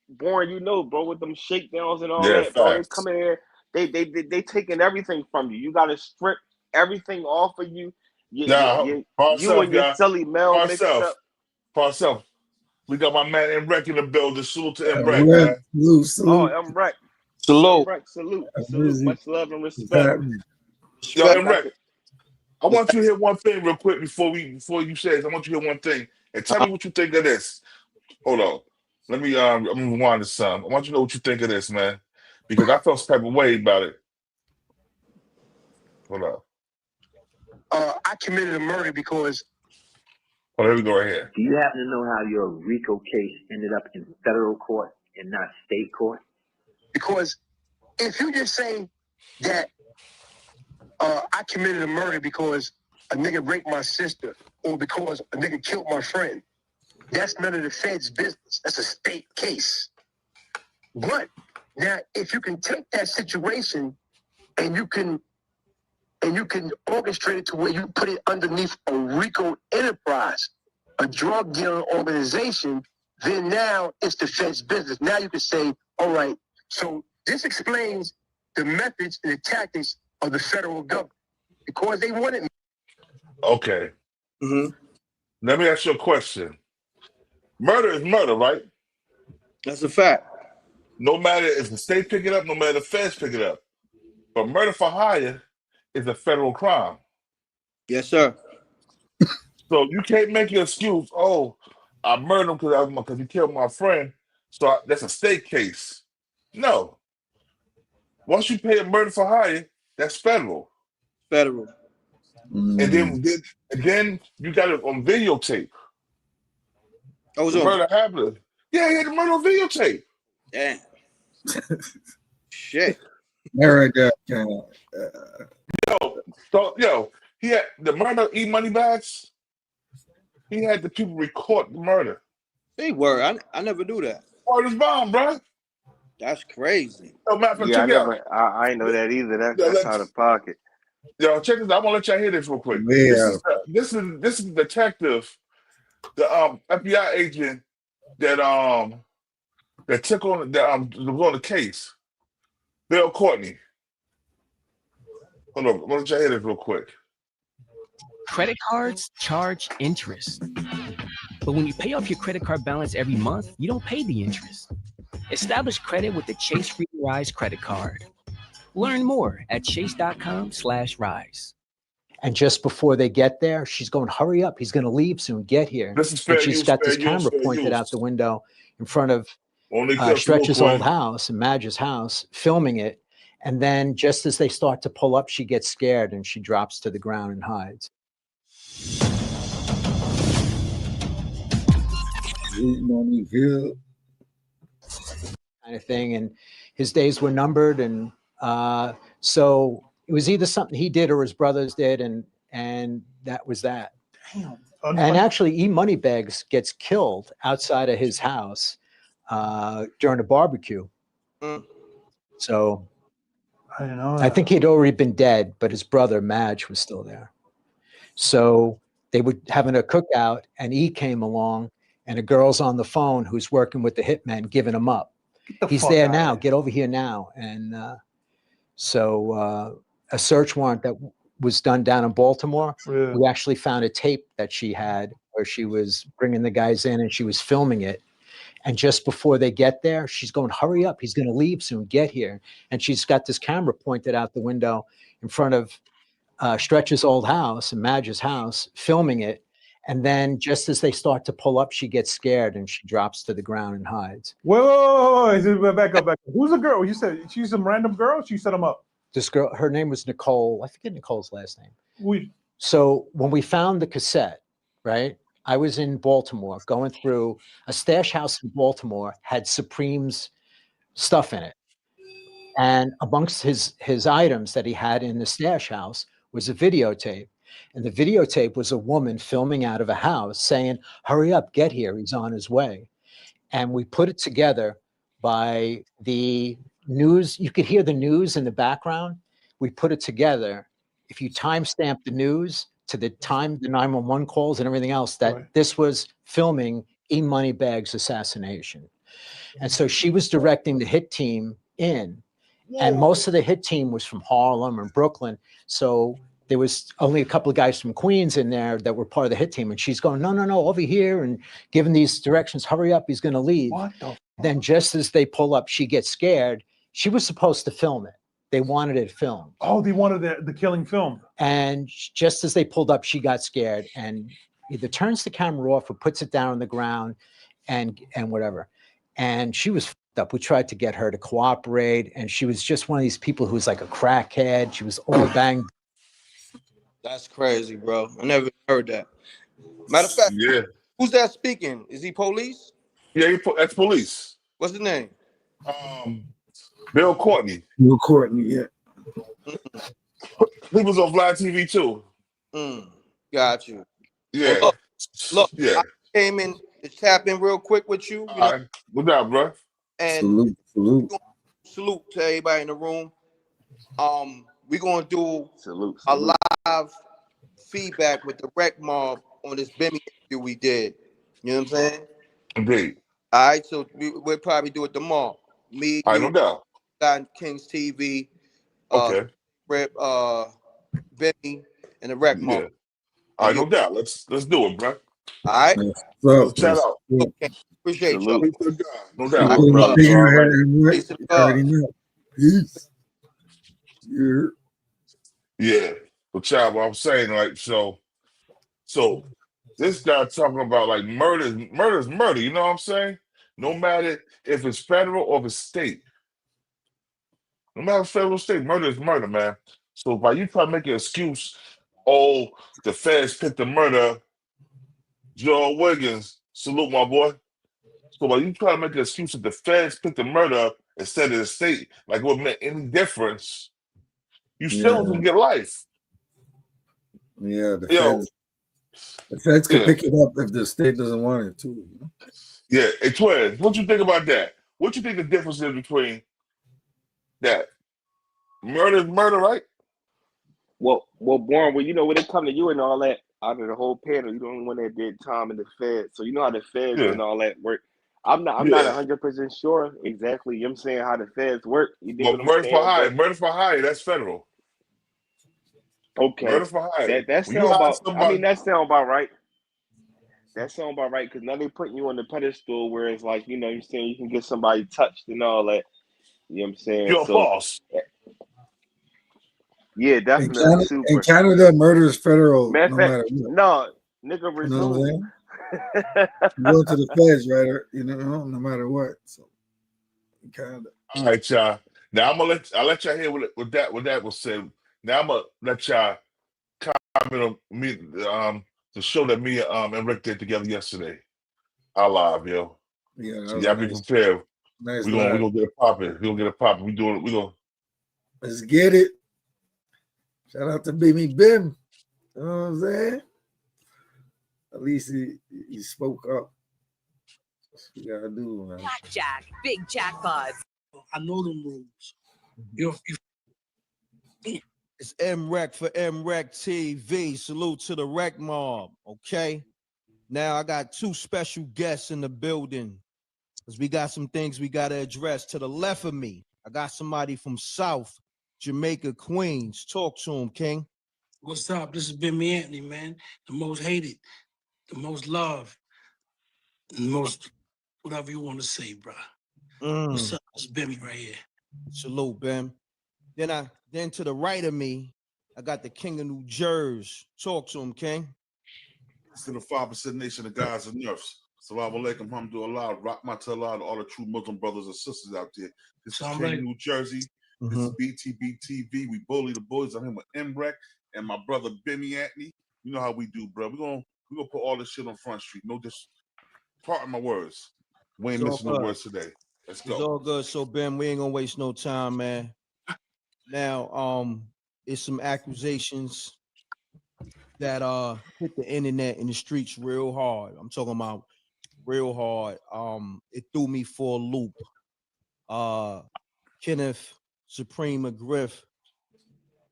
Born, bro, with them shakedowns and all Yeah, that, bro. They facts. come in here, they taking everything from you. You gotta strip everything off of you. Nah, for You ourselves, and your y'all. silly Mel For mixed up. ourselves. For ourselves. We got my man MReck in the building. Salute to MReck, Red, man. Oh, salute. MReck. Salute. MReck, salute. Busy. Much love and What's respect. happening? Yo, Respect. MReck, I want you to hear one thing real quick before you say this. I want you to hear one thing and tell me what you think of this. Hold on. Let me I'm gonna rewind this some. I want you to know what you think of this, man. Because I felt some type of way about it. Hold on. I committed a murder because. Oh, here we go right here. Do you happen to know how your RICO case ended up in federal court and not state court? Because if you just say that I committed a murder because a nigga raped my sister or because a nigga killed my friend, that's none of the Fed's business. That's a state case. But now, if you can take that situation and you can orchestrate it to where you put it underneath a RICO enterprise, a drug dealing organization, then now it's the Fed's business. Now you can say, all right, so this explains the methods and the tactics of the federal government because they wanted me. Okay. Mm-hmm. Let me ask you a question. Murder is murder, right? That's a fact. No matter if the state pick it up, no matter the feds pick it up. But murder for hire is a federal crime. Yes, sir. So you can't make your excuse, oh, I murdered him because he killed my friend. So that's a state case. No. Once you pay a murder for hire, that's federal. Federal. And then you got it on videotape. Oh, The murder happened. Yeah, he had the murder on videotape. Damn. Shit. Eric, Yo, he had the murder, E-Money bags. He had the people record the murder. Hey, word. I never do that. Word is bomb, bro. That's crazy. Yo, matter of fact, Yeah, check it out. I ain't know that either. That's out of pocket. Yo, check this out. I want to let y'all hear this real quick. Yeah. This is the detective, the FBI agent that took on was on the case. Bill Courtney. Hold on, I want to let y'all hear this real quick. Credit cards charge interest. But when you pay off your credit card balance every month, you don't pay the interest. Establish credit with the Chase Freedom Rise credit card. Learn more at chase.com/rise. And just before they get there, she's going, hurry up. He's going to leave soon. Get here. This is And fair she's use, got fair this use, camera fair pointed use. out the window in front of Only kills Stretch's Luke, old man. house and Madge's house, filming it. And then just as they start to pull up, she gets scared and she drops to the ground and hides. Kind of thing. And his days were numbered. And so it was either something he did or his brothers did. And that was that. Damn. And actually, E. Moneybags gets killed outside of his house during a barbecue. So I didn't know that. I think he'd already been dead, but his brother Madge was still there. So they were having a cookout, and E came along, and a girl's on the phone who's working with the hitman, giving him up. He's there now. Get over here now. And so a search warrant that was done down in Baltimore, we actually found a tape that she had where she was bringing the guys in and she was filming it. And just before they get there, she's going, hurry up. He's going to leave soon. Get here. And she's got this camera pointed out the window in front of Stretch's old house and Madge's house, filming it. And then just as they start to pull up, she gets scared and she drops to the ground and hides. Whoa, back up. Who's the girl? You said she's some random girl? She set him up. This girl, her name was Nicole. I forget Nicole's last name. So when we found the cassette, right, I was in Baltimore going through a stash house in Baltimore, had Supreme's stuff in it. And amongst his items that he had in the stash house was a videotape. And the videotape was a woman filming out of a house saying, hurry up, get here. He's on his way. And we put it together by the news. You could hear the news in the background. We put it together. If you timestamp the news to the time, the 911 calls and everything else, that this was filming E. Moneybags' assassination. And so she was directing the hit team in. And most of the hit team was from Harlem and Brooklyn. So there was only a couple of guys from Queens in there that were part of the hit team. And she's going, no, over here, and giving these directions, hurry up, he's going to leave. Then just as they pull up, she gets scared. She was supposed to film it. They wanted it filmed. Oh, they wanted the killing filmed. And just as they pulled up, she got scared and either turns the camera off or puts it down on the ground and whatever. And she was fucked up. We tried to get her to cooperate. And she was just one of these people who was like a crackhead. She was all banged. That's crazy, bro. I never heard that. Matter of fact, who's that speaking? Is he police? Yeah, that's police. What's the name? Bill Courtney. Bill Courtney, yeah. He was on Vlad TV too. Got you. Yeah. Well, look, yeah. I came in to tap in real quick with you. All right. What's up, bro? And salute to everybody in the room. We're gonna do a live feedback with the Rec Mob on this Bimmy interview we did. You know what I'm saying? Indeed. All right, so we'll probably do it tomorrow. Me, I no doubt. on King's TV. Okay. Bimmy and the Rec Mob. Yeah. All right, no doubt. Let's do it, bro. All right. Shout out. Okay. Appreciate you. No doubt. Peace. Yeah. But child, what I'm saying, like, so this guy talking about like murder is murder, you know what I'm saying? No matter if it's federal or if it's state. No matter if federal or state, murder is murder, man. So by you try to make an excuse, oh, the feds picked the murder, Joe Wiggins, salute my boy. So while you try to make an excuse that the feds picked the murder instead of the state, like it would make any difference, you still can get life. Yeah, the feds can pick it up if the state doesn't want it too. You know? Yeah, hey Twins, what you think about that? What you think the difference is between that? Murder is murder, right? Well, Born, when when it come to you and all that, out of the whole panel, you're the only one that did time in the Feds. So you know how the Feds and all that work. I'm not 100% sure exactly, you know what I'm saying, how the Feds work. Well, murder for hire, that's federal. Okay. Murder for hire. That sound about that sound about right. That sound about right, because now they putting you on the pedestal where it's like, you know what I'm saying, you can get somebody touched and all that. You know what I'm saying? You're a So, boss. yeah, definitely In super. Canada, murder is federal Matter of no fact, matter what. no, nigga, You know what I'm resume. saying? You go to the feds, right? Or, you know, no matter what. So in Canada. All right, y'all. Now I'll let y'all hear what that was said. Now I'm gonna let y'all comment on me the show that me and Rick did together yesterday. Our live, yo. Yeah, that So was y'all a be nice prepared. nice We live. gonna get it popping. We gonna get it popping. We gonna Let's get it. Shout out to Bimmy Bim. You know what I'm saying? At least he spoke up. That's what you gotta do, man. Blackjack, big jackpots. I know them rules. It's MReck for MReck TV. Salute to the Rec Mob. Okay. Now I got two special guests in the building because we got some things we got to address. To the left of me, I got somebody from South Jamaica, Queens. Talk to him, King. What's up? This is Bimmy Antney, man. The most hated, the most loved, the most whatever you want to say, bro. What's up? It's Bimmy right here. Salute, Bim. Then to the right of me, I got the King of New Jersey. Talk to him, King. to the 5% nation of guys and nerfs. Salaam alaikum, hamdulillah, rahmatullah, to all the true Muslim brothers and sisters out there. This is King, New Jersey. This is BTBTV. We bully the boys. I'm here with MReck and my brother Bimmy Antney. You know how we do, bro. We're gonna put all this shit on Front Street. No, just pardon my words. We ain't missing no words today. Let's go. It's all good. So, Bim, we ain't gonna waste no time, man. Now, it's some accusations that hit the internet and the streets real hard. I'm talking about real hard. It threw me for a loop. Kenneth Supreme McGriff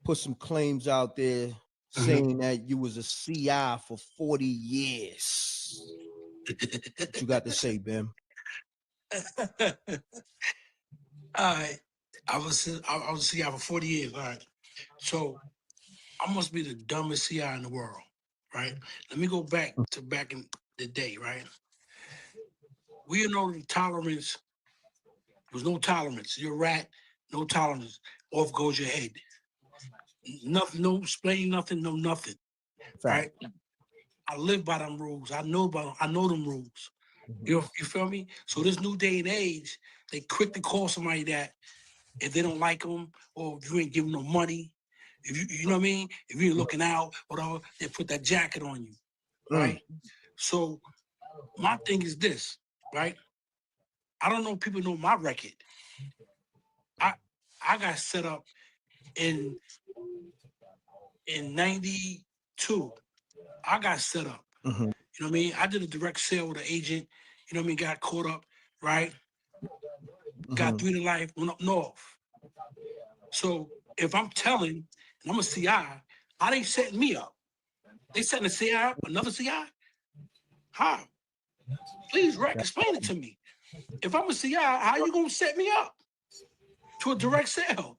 put some claims out there saying that you was a CI for 40 years. What you got to say, Bim? All right. I was a CI for 40 years. All right. So I must be the dumbest CI in the world, right? Let me go back in the day, right? We know the tolerance. There was no tolerance. You're a rat, no tolerance. Off goes your head. Nothing, no explaining nothing, no nothing. Right? I live by them rules. I know them rules. You feel me? So this new day and age, they quick to call somebody that if they don't like them or if you ain't giving them money, if you know what I mean? If you're looking out, whatever, they put that jacket on you, right? So my thing is this, right? I don't know if people know my record. I got set up in 92. I got set up. You know what I mean? I did a direct sale with an agent, you know what I mean? Got caught up, right? Got 3 to life, went up north. So if I'm telling, and I'm a CI, how they setting me up? They setting a CI up, another CI? How? Please, Rick, explain it to me. If I'm a CI, how you gonna set me up to a direct sale?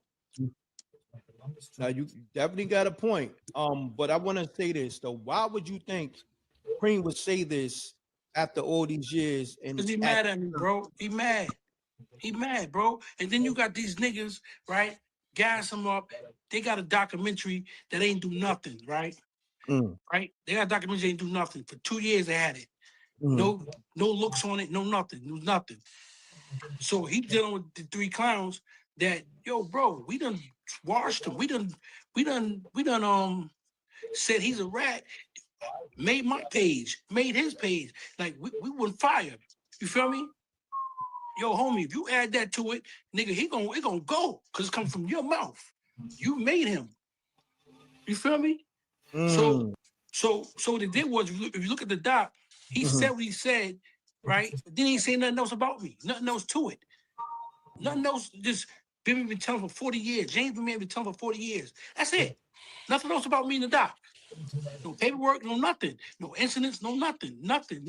Now you definitely got a point. But I want to say this though. Why would you think Cream would say this after all these years? And Because he mad at me, bro. He mad. He mad, bro. And then you got these niggas, right? Gas them up. They got a documentary that ain't do nothing, right? Right? They got a documentary that ain't do nothing. For 2 years they had it. No looks on it, no nothing. So he dealing with the 3 clowns that, yo, bro, we done washed him. We done said he's a rat, made my page, made his page. Like we wouldn't fire. You feel me? Yo, homie, if you add that to it, nigga, it gonna go because it's coming from your mouth. You made him. You feel me? So what they did was, if you look at the doc, he said what he said, right? But then he ain't say nothing else about me. Nothing else to it. Nothing else. Just Bimmy been telling for 40 years. James Bimmy been telling for 40 years. That's it. Nothing else about me in the doc. No paperwork, no nothing. No incidents, no nothing. Nothing.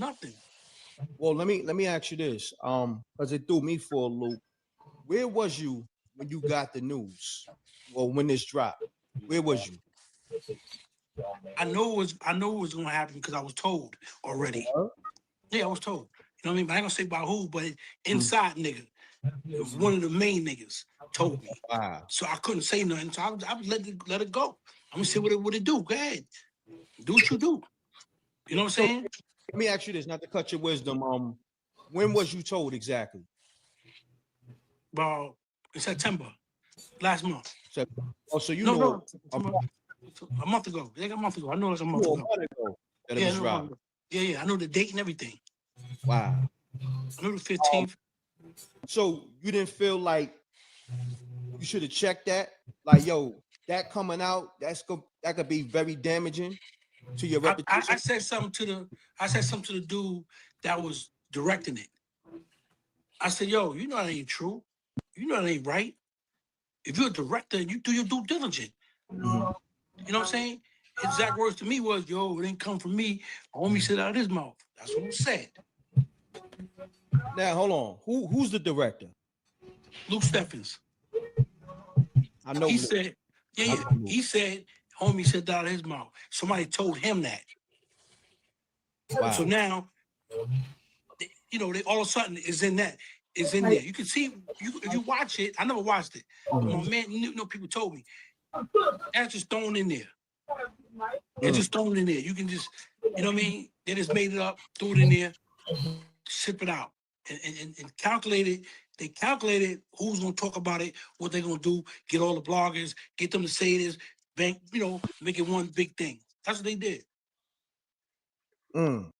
well, let me ask you this. Because it threw me for a loop. Where was you when you got the news? Well, when this dropped, where was you? I know it was gonna happen because I was told already. Yeah, I was told. You know what I mean? But I ain't gonna say by who, but inside nigga, one of the main niggas told me. Wow. So I couldn't say nothing. So I was let it go. I'm gonna see what it do. Go ahead. Do what you do. You know what I'm saying? Let me ask you this, not to cut your wisdom. When was you told exactly? About in September, last month. Oh, so you No, know a month ago. Like a month ago. I know it's a month ago. That it was dropped. Yeah. I know the date and everything. Wow. I know the 15th. So you didn't feel like you should have checked that? Like, yo, that coming out, that could be very damaging to your reputation. I said something to the dude that was directing it. I said, yo, you know that ain't true. You know that ain't right. If you're a director, you do your due diligence. You know what I'm saying? Exact words to me was, yo, it didn't come from me. Homie said out of his mouth. That's what he said. Now, hold on. Who's the director? Luke Steffens. I know. He said, he said, homie said that out of his mouth. Somebody told him that. Wow. So now, they all of a sudden is in there. You can see, if you watch it, I never watched it. But my man, people told me, that's just thrown in there. It's just thrown in there. You can just, you know what I mean? They just made it up, threw it in there, ship it out. And calculated, they calculated who's gonna talk about it, what they're gonna do, get all the bloggers, get them to say this, bank, make it one big thing. That's what they did. All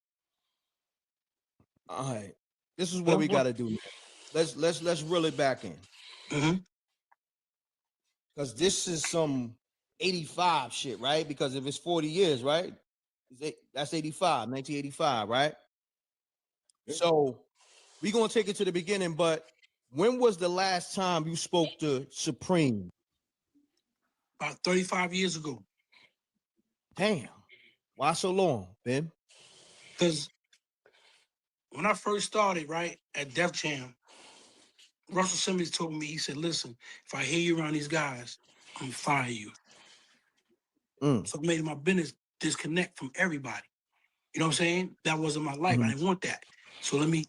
right. This is what we gotta do now. Let's reel it back in. Because this is some 85 shit, right? Because if it's 40 years, right? That's 85, 1985, right? So we're gonna take it to the beginning, but when was the last time you spoke to Supreme? About 35 years ago. Damn. Why so long, Ben? Because when I first started, right, at Def Jam, Russell Simmons told me, he said, listen, if I hear you around these guys, I'm gonna fire you. So it made my business disconnect from everybody. You know what I'm saying? That wasn't my life. I didn't want that. So let me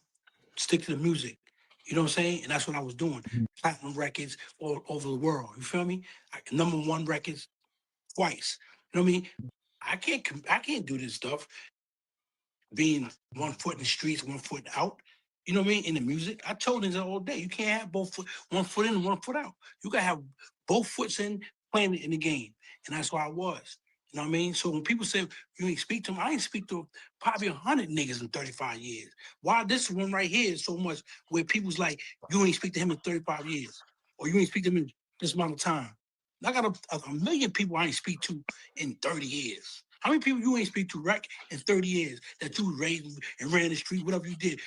stick to the music. You know what I'm saying? And that's what I was doing. Platinum records all over the world. You feel me? #1 records twice. You know what I mean? I can't do this stuff being 1 foot in the streets, 1 foot out. You know what I mean? In the music. I told them all day, you can't have both foot, 1 foot in and 1 foot out. You gotta have both foots in playing in the game. And that's why I was. You know what I mean? So when people say you ain't speak to them, I ain't speak to probably 100 niggas in 35 years. Why this one right here is so much where people's like, you ain't speak to him in 35 years. Or you ain't speak to him in this amount of time. I got a million people I ain't speak to in 30 years. How many people you ain't speak to, Reck, in 30 years that you raised and ran the street, whatever you did?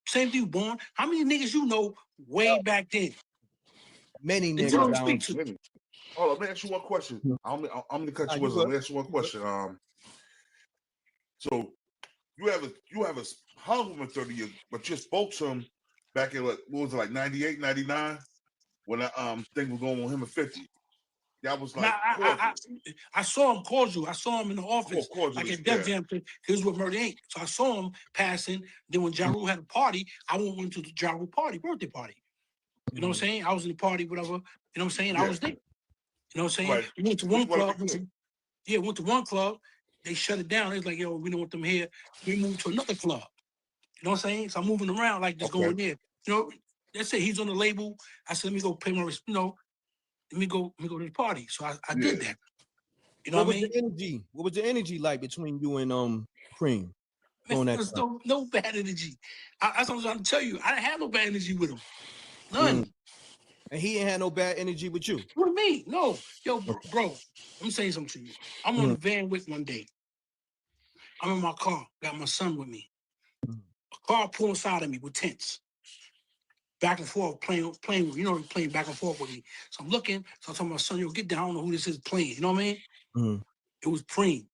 Same thing, Born. How many niggas you know way back then? Many niggas. Hold on, let me ask you one question. I'm gonna cut you. Let me ask you one question. So you have hung with him in 30 years, but you spoke to him back in what was it, like 98, 99, when that thing was going on him at 50. That was like I saw him cordial. I saw him in the office, like at Def Jam. Here's what Murder Ain't. So I saw him passing. Then when Ja Rule had a party, I went to the Ja Rule birthday party. You know what I'm saying? I was in the party, whatever. You know what I'm saying? I was there. You know what I'm saying? We went to one club. Went to one club. They shut it down. They was like, yo, we don't want them here. We moved to another club. You know what I'm saying? So I'm moving around like just going there. You know, that's it. He's on the label. I said, let me go pay my, let me go to the party. So I did that. You know what I mean? What was the energy like between you and Cream? Man, there's no bad energy. That's what I'm trying to tell you. I didn't have no bad energy with him. None. And he ain't had no bad energy with you. What do you mean? No. Yo, bro, let me say something to you. I'm on the Van Wick one day. I'm in my car, got my son with me. A car pulled inside of me with tents. Back and forth, playing, playing back and forth with me. So I'm looking, so I'm telling my son, yo, get down, I don't know who this is playing. You know what I mean? It was Preem.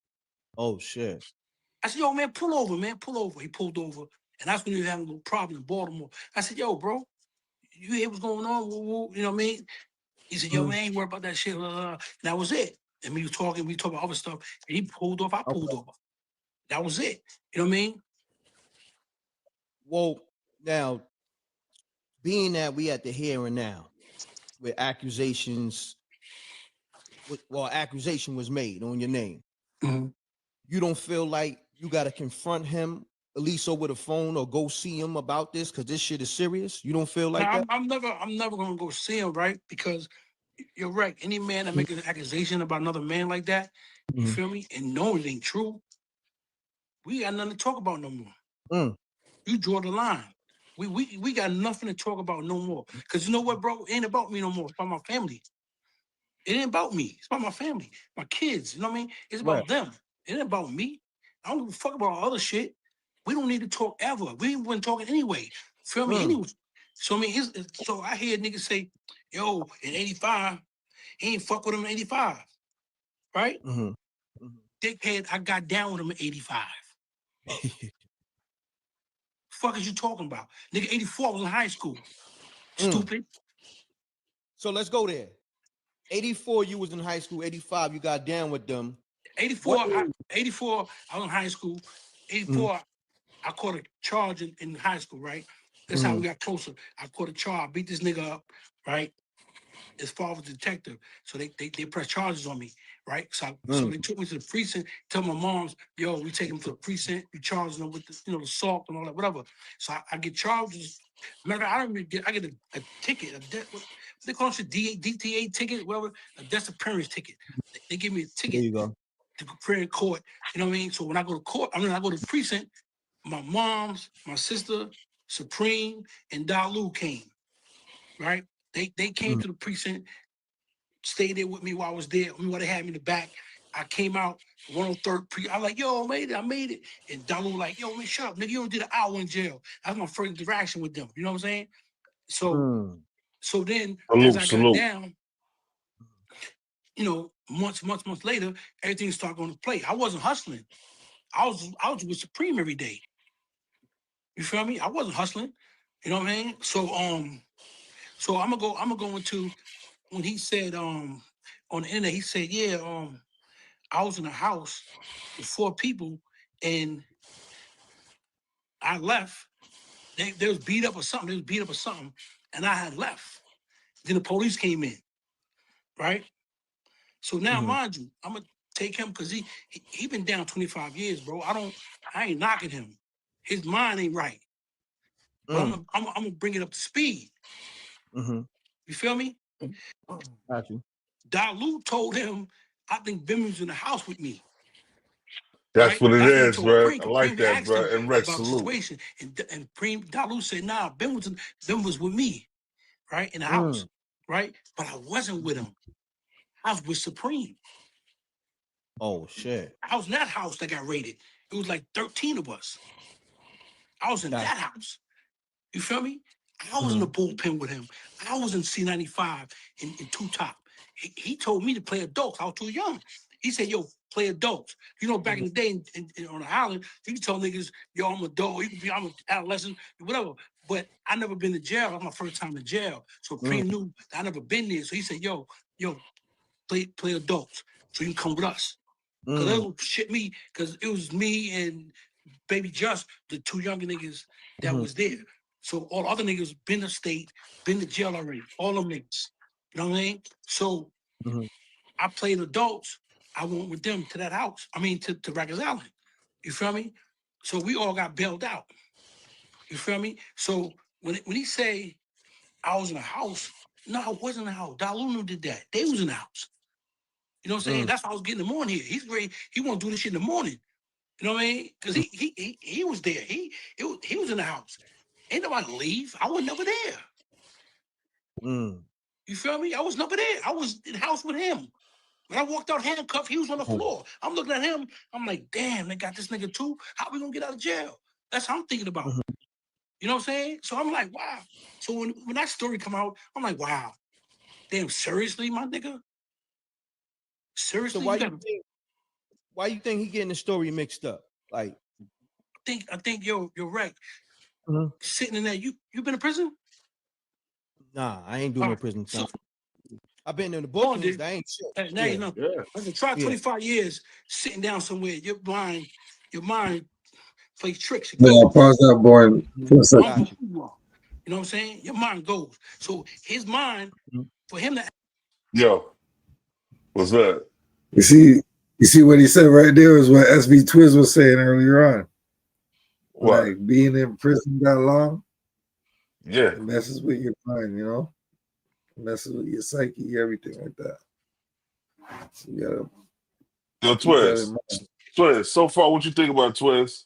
Oh, shit. I said, yo, man, pull over, man, pull over. He pulled over, and that's when he was having a little problem in Baltimore. I said, yo, bro, you hear what's going on? You know what I mean? He said, yo, man, I ain't worried about that shit. And that was it. and we talked about other stuff, and he pulled off, I pulled off. That was it. You know what I mean? Well, now, being that we at the here and now, where accusations, accusation was made on your name, you don't feel like you got to confront him, at least over the phone, or go see him about this, because this shit is serious? You don't feel like that? I'm never gonna go see him, right? Because you're right. Any man that makes an accusation about another man like that, you feel me, and know it ain't true, we got nothing to talk about no more. You draw the line. We got nothing to talk about no more. Because you know what, bro? It ain't about me no more. It's about my family. It ain't about me. It's about my family, my kids. You know what I mean? It's about them. It ain't about me. I don't give a fuck about all other shit. We don't need to talk ever. We ain't been talking anyway. Feel me? Anyway. So I mean, so I hear niggas say, yo, in 85, he ain't fuck with him in 85. Right? Dickhead, I got down with him in 85. Fuck is you talking about? Nigga, 84 I was in high school. Stupid. So let's go there. 84, you was in high school. 85, you got down with them. 84, I was in high school. 84, I caught a charge in high school, right? That's how we got closer. I caught a charge, beat this nigga up, right? His father was a detective, so they pressed charges on me, right? So they took me to the precinct, tell my moms, yo, we take him to the precinct, we charging them with the, the assault and all that, whatever. So I get charges. Remember, I get a ticket, what they call it, DTA ticket, whatever, a disappearance ticket. They give me a ticket. There you go. To appear in court. You know what I mean? So when I go to court, I go to the precinct, my mom's, my sister, Supreme, and Dalu came, right? They came to the precinct, stayed there with me while I was there. While they had me in the back. I came out, 103rd precinct. I was like, yo, I made it. And Dalu like, yo, man, shut up, nigga, you don't did an hour in jail. That was my first interaction with them. You know what I'm saying? So then, as I got down, months later, everything started going to play. I wasn't hustling. I was with Supreme every day. You feel me? I wasn't hustling. You know what I mean? So I'm gonna go into when he said on the internet, he said, yeah, I was in a house with 4 people and I left. They was beat up or something. And I had left. Then the police came in. Right? So now, mind you, I'm gonna take him because he been down 25 years, bro. I ain't knocking him. His mind ain't right. But I'm gonna bring it up to speed. You feel me? Got you. Dalu told him, I think Bimmy was in the house with me. That's what it is, bro. I Supreme like that, asked him bro. MReck, about the salute. situation. And Dalu said, nah, Bim was with me, right? In the house, right? But I wasn't with him. I was with Supreme. Oh, shit. I was in that house that got raided. It was like 13 of us. I was in that house. You feel me? I was in the bullpen with him. I was in C95 in Two Top. He told me to play adults. I was too young. He said, yo, play adults. You know, back in the day on the island, you can tell niggas, yo, I'm an adult. I'm an adolescent, whatever. But I never been to jail. That was my first time in jail. So Supreme knew I never been there. So he said, yo, play adults. So you can come with us. Because they would shit me, because it was me and Baby Just, the 2 younger niggas that was there. So all the other niggas been to state, been to jail already. All them niggas. You know what I mean? So I played adults. I went with them to that house. I mean, to Rikers Island. You feel me? So we all got bailed out. You feel me? So when he say I was in a house, no, I wasn't in the house. Dalunu did that. They was in the house. You know what I'm saying? That's why I was getting the morning here. He's ready. He want to do this shit in the morning. You know what I mean? Because he was there. He was in the house. Ain't nobody leave. I was never there. You feel me? I was never there. I was in the house with him. When I walked out handcuffed, he was on the floor. I'm looking at him. I'm like, damn, they got this nigga too. How we gonna get out of jail? That's how I'm thinking about. You know what I'm saying? So I'm like, wow. So when that story come out, I'm like, wow. Damn, seriously, my nigga? Seriously? So why you think he getting the story mixed up? Like, I think you're right. Sitting in there, you been in prison? Nah, I ain't doing no prison time. I've been in the Come on, bookings. dude. That ain't shit. Now you know. Yeah. Listen, try 25 years sitting down somewhere. Your mind plays tricks. It Yeah, goes. pause that, boy, for a I don't know second. who you are. You know what I'm saying? Your mind goes. So his mind, for him to Yo, what's that? You see what he said right there is what SB Twiz was saying earlier on. What? Like being in prison that long, Yeah. it messes with your mind, you know? It messes with your psyche, everything like that. So you gotta Yo, keep that in Twiz. mind. Twiz, so far, what you think about Twiz?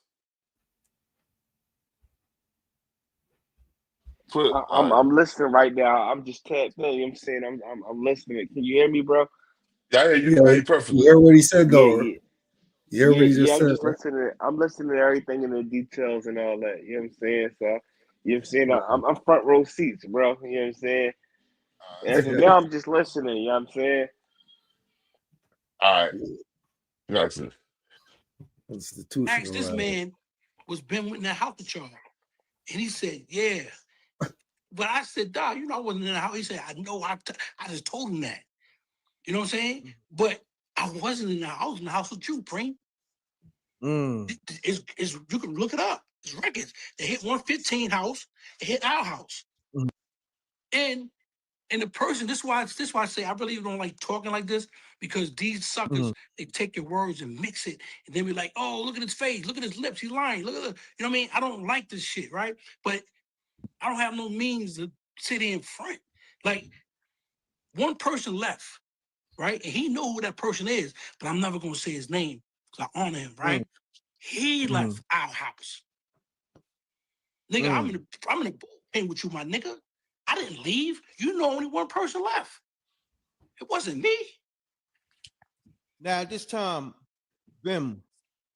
Twiz, I'm listening right now. I'm just tapped in. You know what I'm saying? I'm listening. Can you hear me, bro? yeah, I hear you. I hear Yeah, you perfectly. you heard what he said Yeah, though. yeah. You heard what he Yeah, just I'm said, just right? listening. I'm listening to everything in the details and all that. You know what I'm saying? So, you know what I'm saying? I'm front row seats, bro. You know what I'm saying? As of now, I'm just listening. You know what I'm saying? All right. Gotcha. asked this Institutional. man was been in the house with y'all. And he said, yeah. But I said, dog, you know I wasn't in the house. He said, I know. I just told him that. You know what I'm saying? But I wasn't in the house. In the house with you, Preem. It's you can look it up. It's records. They hit 115 house. They hit our house. And the person, this is why I say I really don't like talking like this, because these suckers, they take your words and mix it, and then be like, oh, look at his face, look at his lips, he's lying. Look at you know what I mean? I don't like this shit, right? But I don't have no means to sit in front. Like, one person left, right? And he know who that person is, but I'm never gonna say his name because I honor him, right? He left our house. Nigga, I'm in the bullpen with you, my nigga. I didn't leave. You know only one person left. It wasn't me. Now at this time, Bim,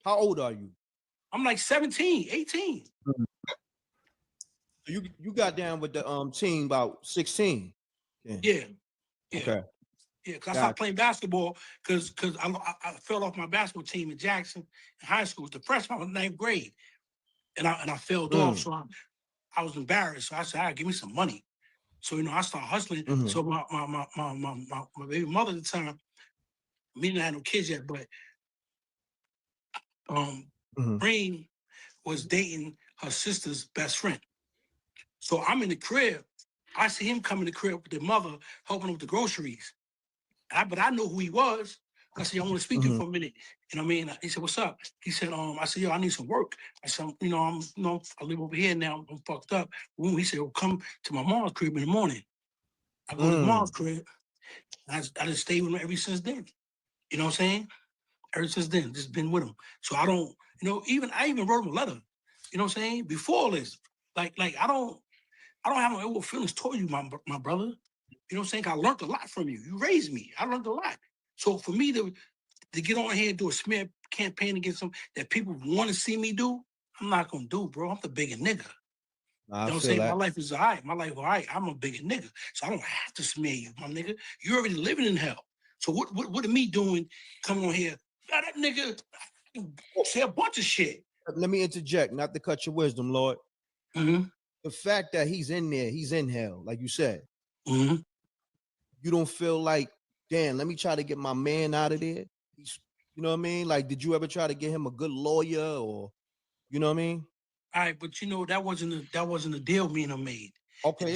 how old are you? I'm like 17, 18. You got down with the team about 16. Yeah. Okay. Yeah, because I stopped playing basketball because I fell off my basketball team in Jackson in high school. It was the freshman, I was in 9th grade. And I failed off. So I was embarrassed. So I said, all right, give me some money. So, I started hustling. So my baby mother at the time, me and I had no kids yet, but Green was dating her sister's best friend. So I'm in the crib. I see him come in the crib with the mother, helping him with the groceries. But I know who he was. I said, I want to speak to you for a minute. You know what I mean? He said, what's up? He said, I said, yo, I need some work. I said, I live over here now. I'm fucked up. He said, well, come to my mom's crib in the morning. I go to his mom's crib. I just stayed with him ever since then. You know what I'm saying? Ever since then, just been with him. So I don't, I even wrote him a letter. You know what I'm saying? Before this, like I don't have no ill feelings toward you, my brother. You know what I'm saying? I learned a lot from you. You raised me. I learned a lot. So for me to get on here and do a smear campaign against them that people want to see me do, I'm not gonna do, bro. I'm the bigger nigga. You know what I'm saying? My life is all right. My life all right. I'm a bigger nigga. So I don't have to smear you, my nigga. You're already living in hell. So what are me doing coming on here? That nigga say a bunch of shit. Let me interject, not to cut your wisdom, Lord. The fact that he's in there, he's in hell, like you said. You don't feel like, damn, let me try to get my man out of there. You know what I mean? Like, did you ever try to get him a good lawyer, or you know what I mean? All right, but that wasn't a deal me and him made. Okay. The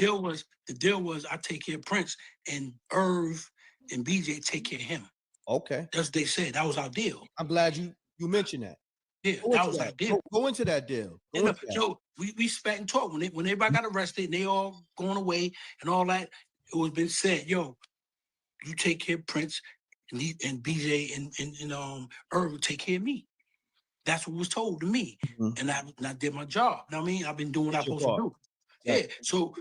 deal was I take care of Prince and Irv and BJ take care of him. Okay. That's what they said. That was our deal. I'm glad you mentioned that. Yeah, that was our deal. Go into that deal. We spat and talked when everybody got arrested and they all going away and all that. It was been said, yo, you take care of Prince and BJ and Irv will take care of me. That's what was told to me, and I did my job. You know what I mean? I've been doing what I'm supposed to do. Yeah. So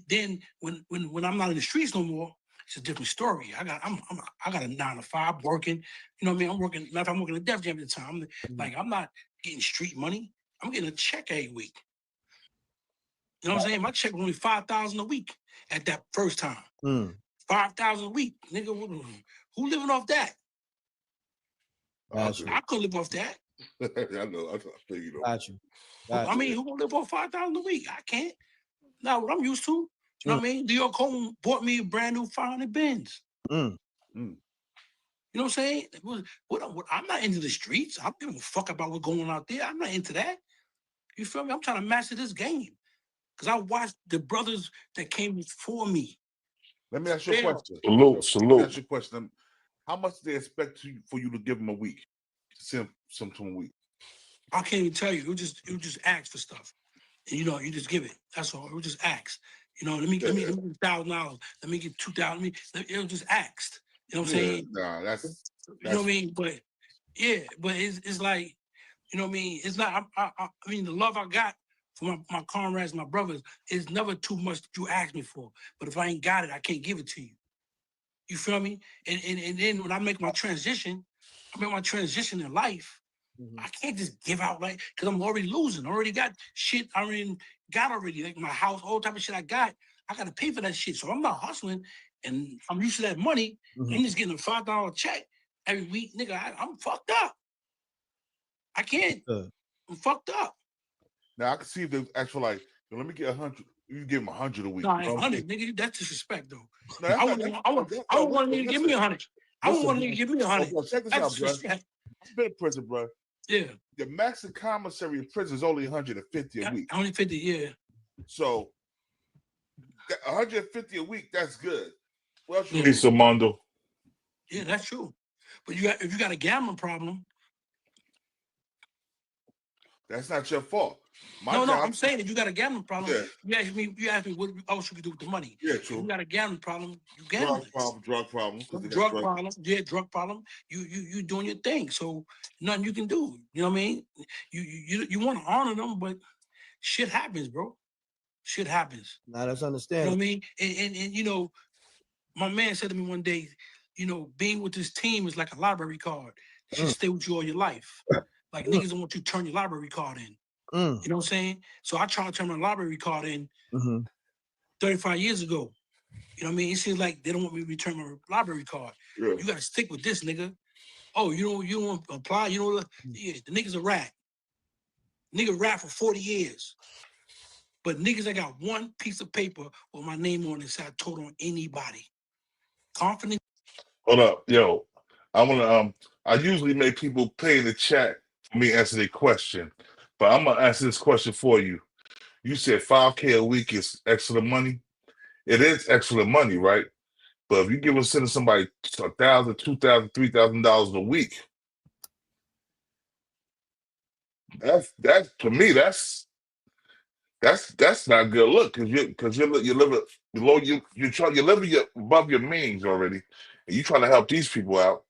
then when I'm not in the streets no more, it's a different story. I got a 9 to 5 working. You know what I mean? I'm working. I'm working at Def Jam at the time. I'm not getting street money. I'm getting a check every week. You know what I'm saying? My check was only $5,000 a week at that first time. 5,000 a week, nigga. Who living off that? I couldn't live off that. I know. I figured. Got you. I mean, who gonna live off $5,000 a week? I can't. Not what I'm used to. You know what I mean? Leo Coleman bought me a brand new 500 Benz. You know what I'm saying? I'm not into the streets. I don't give a fuck about what's going on out there. I'm not into that. You feel me? I'm trying to master this game. Because I watched the brothers that came before me. Let me ask you a question. Salute. Let me ask you a question. How much do they expect for you to give them a week? Send some to a week. I can't even tell you. You just ask for stuff. And, you just give it. That's all. It was just ask. Let me get $1,000. Let me get $2,000. It was just asked. You know what I'm saying? Nah, that's you know what I mean? But yeah, but it's like, you know what I mean? It's not. I mean, the love I got for my comrades, my brothers, is never too much that you ask me for. But if I ain't got it, I can't give it to you. You feel me? And then when I make my transition, in life. I can't just give out because I'm already losing. I already got shit. Like my house, all type of shit I got to pay for that shit. So I'm not hustling, and I'm used to that money. I'm just getting a $5 check every week, nigga. I'm fucked up. I can't. I'm fucked up. Now I can see if they actually let me get 100. You give them 100 a week. No, 100, nigga. That's disrespect, though. No, I don't want nigga to give me 100. I don't want nigga to give me 100. Well, check this out, bro. I've been in prison, bro. Yeah. The maximum commissary in prison is only 150 a week. Only 50, yeah. So 150 a week, that's good. Well, Peace, Armando. Yeah, that's true. But if you got a gambling problem, that's not your fault. No, I'm saying if you got a gambling problem, you ask me what else you can do with the money. Yeah, true. If you got a gambling problem, you gamble. Drug problem. Drug problem. You doing your thing. So nothing you can do. You know what I mean? You want to honor them, but shit happens, bro. Shit happens. Now that's You understandable. know what I mean? And my man said to me one day, being with this team is like a library card. It should stay with you all your life. Like niggas don't want you to turn your library card in. You know what I'm saying? So I tried to turn my library card in 35 years ago. You know what I mean? It seems like they don't want me to return my library card. Yeah. You got to stick with this, nigga. Oh, you don't want to apply? Yeah, the nigga's a rat. Nigga rat for 40 years. But niggas that got one piece of paper with my name on it said I told on anybody. Confident. Hold up, yo. I usually make people pay in the chat for me to answer their question. But I'm gonna answer this question for you. You said $5K a week is excellent money. It is excellent money, right? But if you sending somebody $1,000, $2,000, $3,000 a week, that's to me that's not good look because you're living below you're living above your means already, and you trying to help these people out.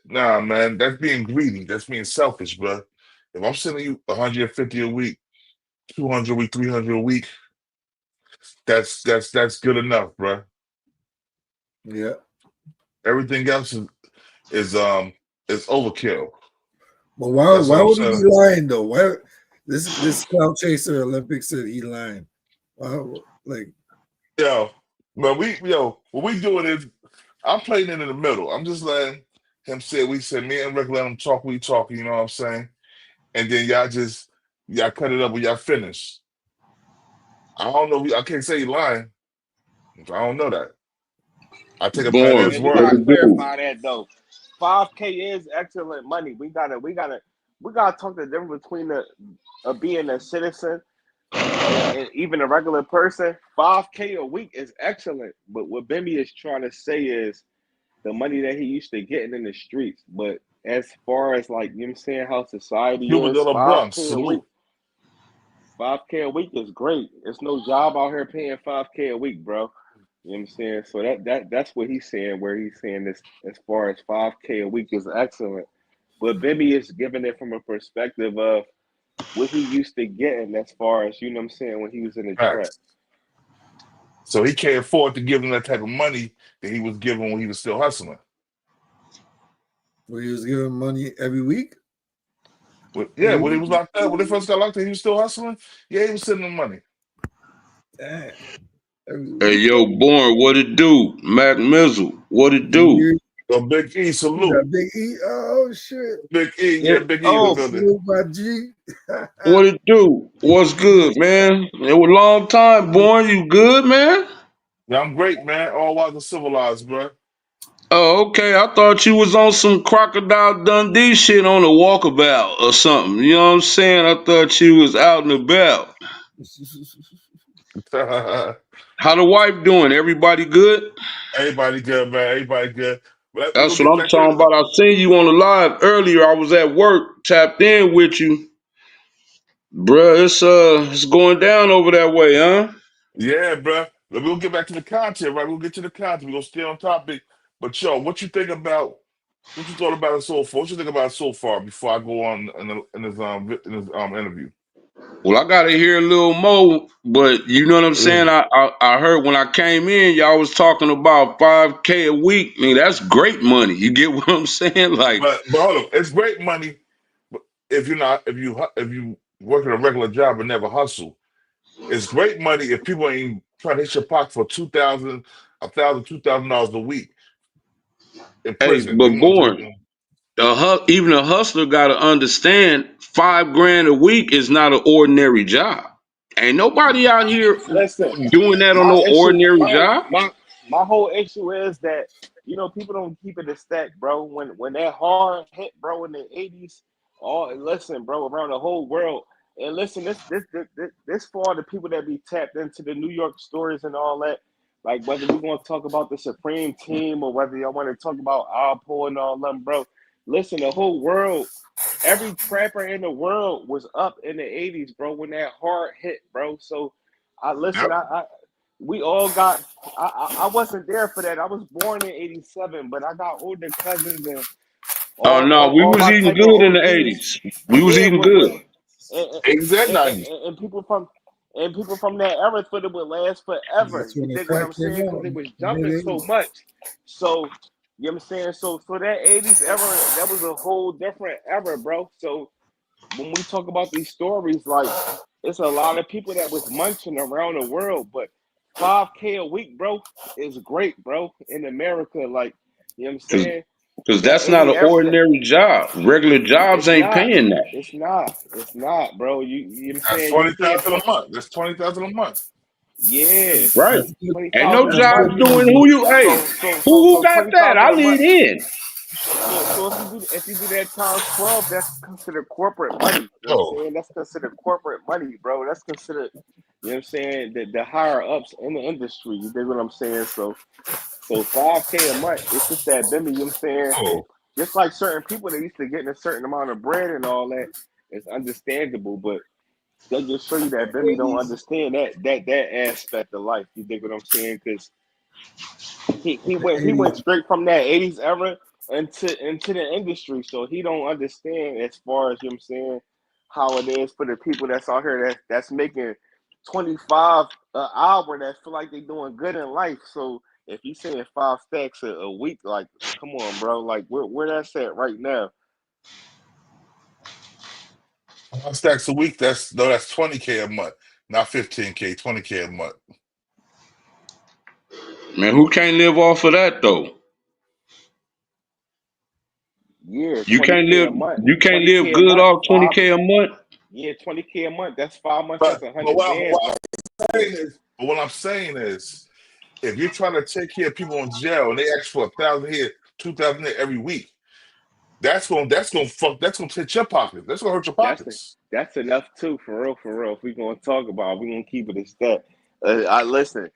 Nah, man, that's being greedy. That's being selfish, bro. If I'm sending you 150 a week, 200 a week, 300 a week, that's good enough, bro. Yeah. Everything else is overkill. But why would he be lying though? Why this cloud chaser Olympics said he lying? Wow, like what we doing is I'm playing it in the middle. I'm just letting him say we said me and Rick let him talk, we talking, you know what I'm saying? And then y'all cut it up when y'all finish. I don't know. I can't say he lying. I don't know that. I take a pat at his word. We gotta clarify that though. 5K is excellent money. We gotta talk the difference between being a citizen and even a regular person. 5K a week is excellent. But what Bimmy is trying to say is the money that he used to getting in the streets. But as far as like, you know what I'm saying, how society is, 5K a week is great. It's no job out here paying 5K a week, bro. You know what I'm saying? So that's what he's saying, where he's saying this as far as 5K a week is excellent. But Bimmy is giving it from a perspective of what he used to getting as far as, you know what I'm saying, when he was in the trap. So he can't afford to give him that type of money that he was given when he was still hustling. Where he was giving money every week? When he was locked up, when they first got locked up, he was still hustling? Yeah, he was sending them money. Damn. Hey, yo, Born, what it do? Mac Mizzle, what it do? Yo, Big E, salute. Big E, oh shit. Big E, yeah, Big E in the building. My G. What it do? What's good, man? It was a long time, Born. You good, man? Yeah, I'm great, man. All wise and civilized, bro. Oh, okay. I thought you was on some Crocodile Dundee shit on a walkabout or something. You know what I'm saying? I thought you was out and about. How the wife doing? Everybody good? Everybody good, man. Everybody good. But we That's gonna what get I'm back to talking about. I seen you on the live earlier. I was at work, tapped in with you. Bruh, it's going down over that way, huh? yeah, bro. But we'll get back to the content, right? We'll get to the content. We're gonna stay on topic. But yo, what you think about what you thought about it so far? What you think about it so far before I go on in this interview? Well, I gotta hear a little more, but you know what I'm saying? I heard when I came in, y'all was talking about 5K a week. I mean, that's great money. You get what I'm saying? Like, But hold on, it's great money. But if you work in a regular job and never hustle, it's great money if people ain't trying to hit your pocket for $2,000, $1,000, $2,000 a week in hey, prison. They but want born, to. even a hustler gotta understand 5 grand a week is not an ordinary job. Ain't nobody out here Listen, doing that on my no issue, ordinary job. my whole issue is that people don't keep it a stack, bro. When that hard hit, bro, in the '80s, listen, bro, around the whole world, and listen, this for all the people that be tapped into the New York stories and all that. Like whether we gonna talk about the Supreme Team or whether y'all want to talk about Alpo and all them, bro. Listen, the whole world. Every trapper in the world was up in the '80s, bro, when that hard hit, bro. So I listen, I we all got I wasn't there for that. I was born in '87, but I got older cousins and Oh no, we all was my eating type of good in the OGs. '80s. We was Yeah, eating good. and, 80s and 90s. and people from that era thought it would last forever. That's You when the dig what crack I'm came saying? Because out. it was Mid jumping so 80s. much. So you know what I'm saying? So for that '80s era, that was a whole different era, bro. So when we talk about these stories, like it's a lot of people that was munching around the world, but 5K a week, bro, is great, bro, in America. Like, you know what I'm saying? Because That that's not 80 an ordinary job. Regular jobs it's ain't not. paying that. It's not. It's not, bro. You know what I'm That's saying? You can't 20,000 put a month. That's 20,000 a month. yeah, Right. That's good. Ain't no 20,000 a That's month. jobs good doing money. who you hey, who So got that? 20,000 I a need month. in. So if you do that times 12, that's considered corporate money. You know what I'm Oh, saying? That's considered corporate money, bro. That's considered, you know what I'm saying, the higher ups in the industry. You dig what I'm saying? So 5K a month, it's just that Bimmy, you know what I'm saying? oh. Just like certain people that used to getting a certain amount of bread and all that, it's understandable, but they just show you that Bimmy don't understand that aspect of life. You dig what I'm saying? Because he went straight from that '80s era into the industry, so he don't understand as far as you know what I'm saying how it is for the people that's out here that's making 25 an hour that feel like they doing good in life. So if you saying 5 stacks a week, like come on, bro, like where that's at right now? 5 stacks a week, that's 20K a month, not 15K, 20K a month. Man, who can't live off of that though? Yeah, You can't 20K live a month, you can't live 20K a good month, off five. 20K a month. Yeah, 20K a month. That's 5 months. That's But a but hundred what, bands right there. what I'm saying is, if you're trying to take care of people in jail and they ask for 1,000 here, 2,000 there every week, that's gonna hit your pockets. That's gonna hurt your pockets. That's enough too, for real, for real. If we gonna talk about, we gonna keep it a stat. I listen,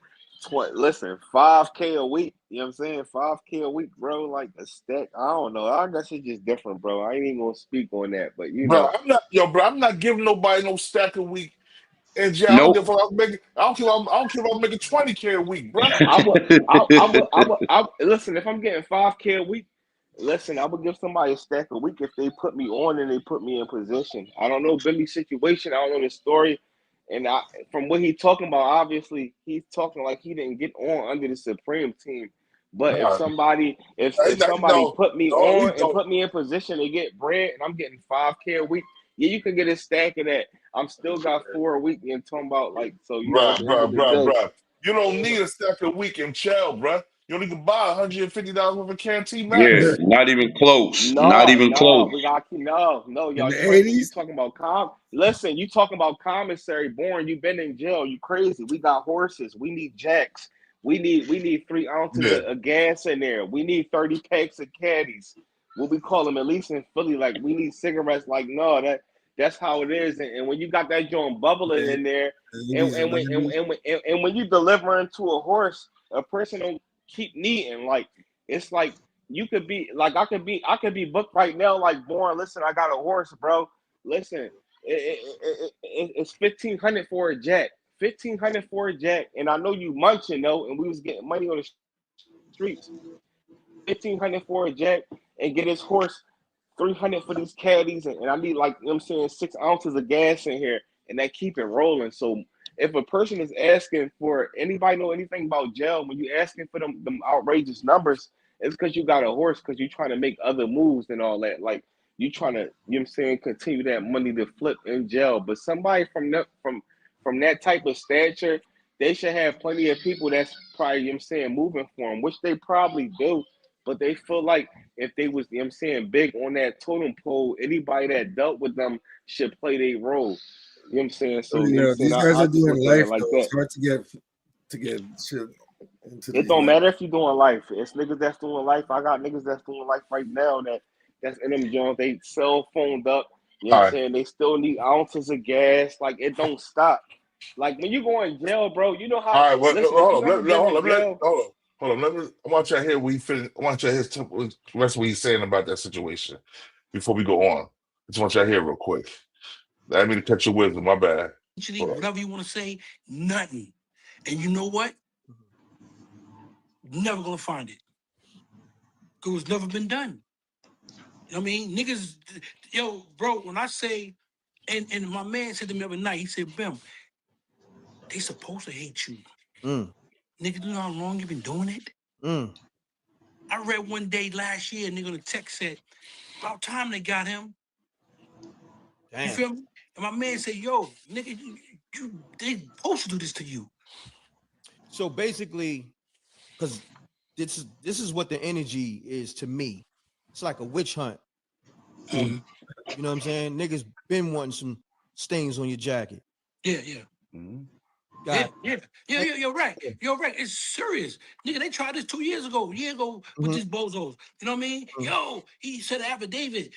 listen, 5K a week. You know what I'm saying? 5K a week, bro. Like a stack. I don't know. I guess it's just different, bro. I ain't even gonna speak on that, but Bro, I'm not giving nobody no stack a week in jail. I don't Nope. give a fuck. I don't care if I'm making 20K a week, bro. I would listen. If I'm getting 5K a week, listen, I would give somebody a stack a week if they put me on and they put me in position. I don't know Billy's situation. I don't know the story, and from what he's talking about, obviously he's talking like he didn't get on under the Supreme Team. But if Nah, somebody if somebody no, put me no, he on and don't. put me in position to get bread, and I'm getting 5K a week, yeah, you can get a stack of that. I'm still got 4 a week and talking about like so. At the end of the day. Bruh. You don't need a stack a week in jail, bruh. You only can buy $150 worth of Canteen Yeah, Max. not even close. Not No, even no, close. we got no, In y'all the tripping. You 80s, talking about Listen, you talking about commissary. Born, you been in jail. You crazy. We got horses. We need jacks. We need 3 ounces Yeah. of gas in there. We need 30 packs of caddies. What we call them, at least in Philly, like we need cigarettes. Like no, that's how it is. And when you got that joint bubbling in there, and when you delivering to a horse, a person don't keep needing. Like it's like you could be like I could be booked right now. Like Born, listen, I got a horse, bro. Listen, it's 1,500 for a jack. 1,500 for a jack, and I know you munching though, and we was getting money on the streets. 1,500 for a jack, and get his horse 300 for these caddies, and I need like, you know what I'm saying, 6 ounces of gas in here, and that keep it rolling. So if a person is asking for, anybody know anything about jail, when you asking for them outrageous numbers, it's because you got a horse, because you trying to make other moves and all that. Like you trying to, you know what I'm saying, continue that money to flip in jail. But somebody from that type of stature, they should have plenty of people that's probably, you know what I'm saying, moving for them, which they probably do. But they feel like if they was, you know what I'm saying, big on that totem pole, anybody that dealt with them should play their role. You know what I'm saying? So, you know what I'm Yeah, saying? these guys I are just doing look at it life like though. that. It's hard to get shit into It these don't life. matter if you're doing life. It's niggas that's doing life. I got niggas that's doing life right now that's in them joints. They cell phoned up. You know All what I'm right. saying? They still need ounces of gas. Like it don't stop. Like when you go in jail, bro, you know how, All right. Well, listen, if you ever been hold to on. jail, Hold on. I want you to hear I want you to hear the rest of what he's saying about that situation before we go on. I just want you to hear real quick. I didn't mean to cut your wisdom. My bad. Hold on. Whatever you want to say, nothing. And you know what? Never gonna find it. Because it's never been done. I mean, niggas, yo, bro, when I say, and my man said to me the other night, he said, Bim, they supposed to hate you. Nigga, do you know how long you been doing it? I read one day last year, nigga, the text said, about time they got him. Damn. You feel me? And my man said, yo, nigga, they supposed to do this to you. So basically, because this is what the energy is to me. It's like a witch hunt. You know what I'm saying? Niggas been wanting some stains on your jacket. Yeah. Got Yeah, you're right. You're right. It's serious. Nigga, they tried this 2 years ago, with these bozos. You know what I mean? Yo, he said affidavit.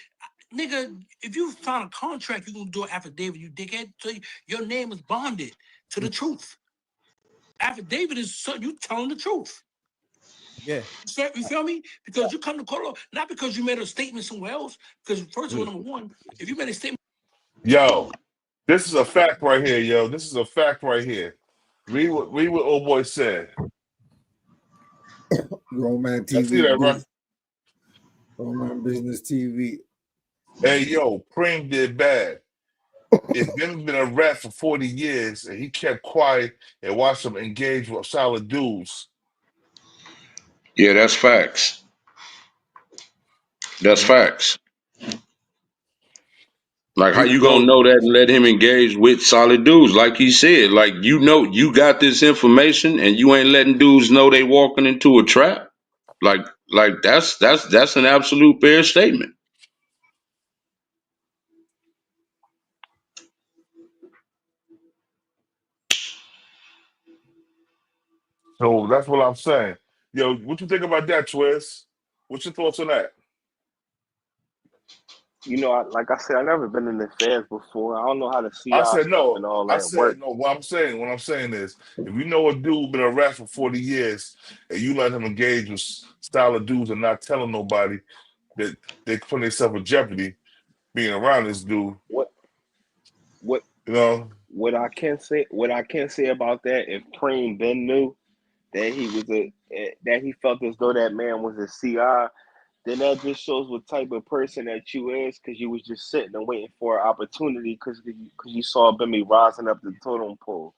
Nigga, if you sign a contract, you're gonna do an affidavit, you dickhead. So your name is bonded to the truth. Affidavit is so you telling the truth. Yeah. You feel me? Because you come to court, not because you made a statement somewhere else. Because first of all, number one, if you made a statement. Yo, this is a fact right here, yo. This is a fact right here. Read what old boy said. Roman I see that, right? Roman Business TV. Hey, yo, Preem did bad. If Bimmy been a rat for 40 years and he kept quiet and watched him engage with solid dudes. Yeah, that's facts. That's facts. Like how you gonna know that and let him engage with solid dudes? Like he said, like you know you got this information and you ain't letting dudes know they walking into a trap. Like that's an absolute fair statement. So that's what I'm saying. Yo, what you think about that, Twiz? What's your thoughts on that? you know, like I said, I never been in the feds before. I don't know how the CI I said stuff no. and all I that said work. no. What I'm saying is, if you know a dude been a rat for 40 years and you let him engage with solid dudes and not telling nobody that they put themselves in jeopardy being around this dude, What you know? what I can say about that, if Preem Ben knew that he was that he felt as though that man was a CI, then that just shows what type of person that you is, because you was just sitting and waiting for an opportunity because you saw Bimmy rising up the totem pole.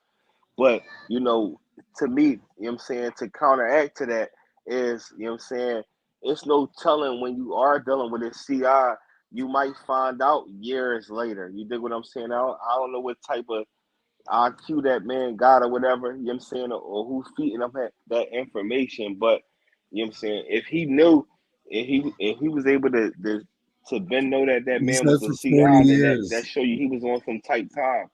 But, you know, to me, you know what I'm saying, to counteract to that is, you know what I'm saying, it's no telling when you are dealing with a CI, you might find out years later. You dig what I'm saying? I don't know what type of IQ that man got or whatever, you know what I'm saying, or who's feeding him that information. But, you know what I'm saying, if he knew, if he was able to Ben know that He man said was a for 40 CI, then that years. show you he was on some tight time.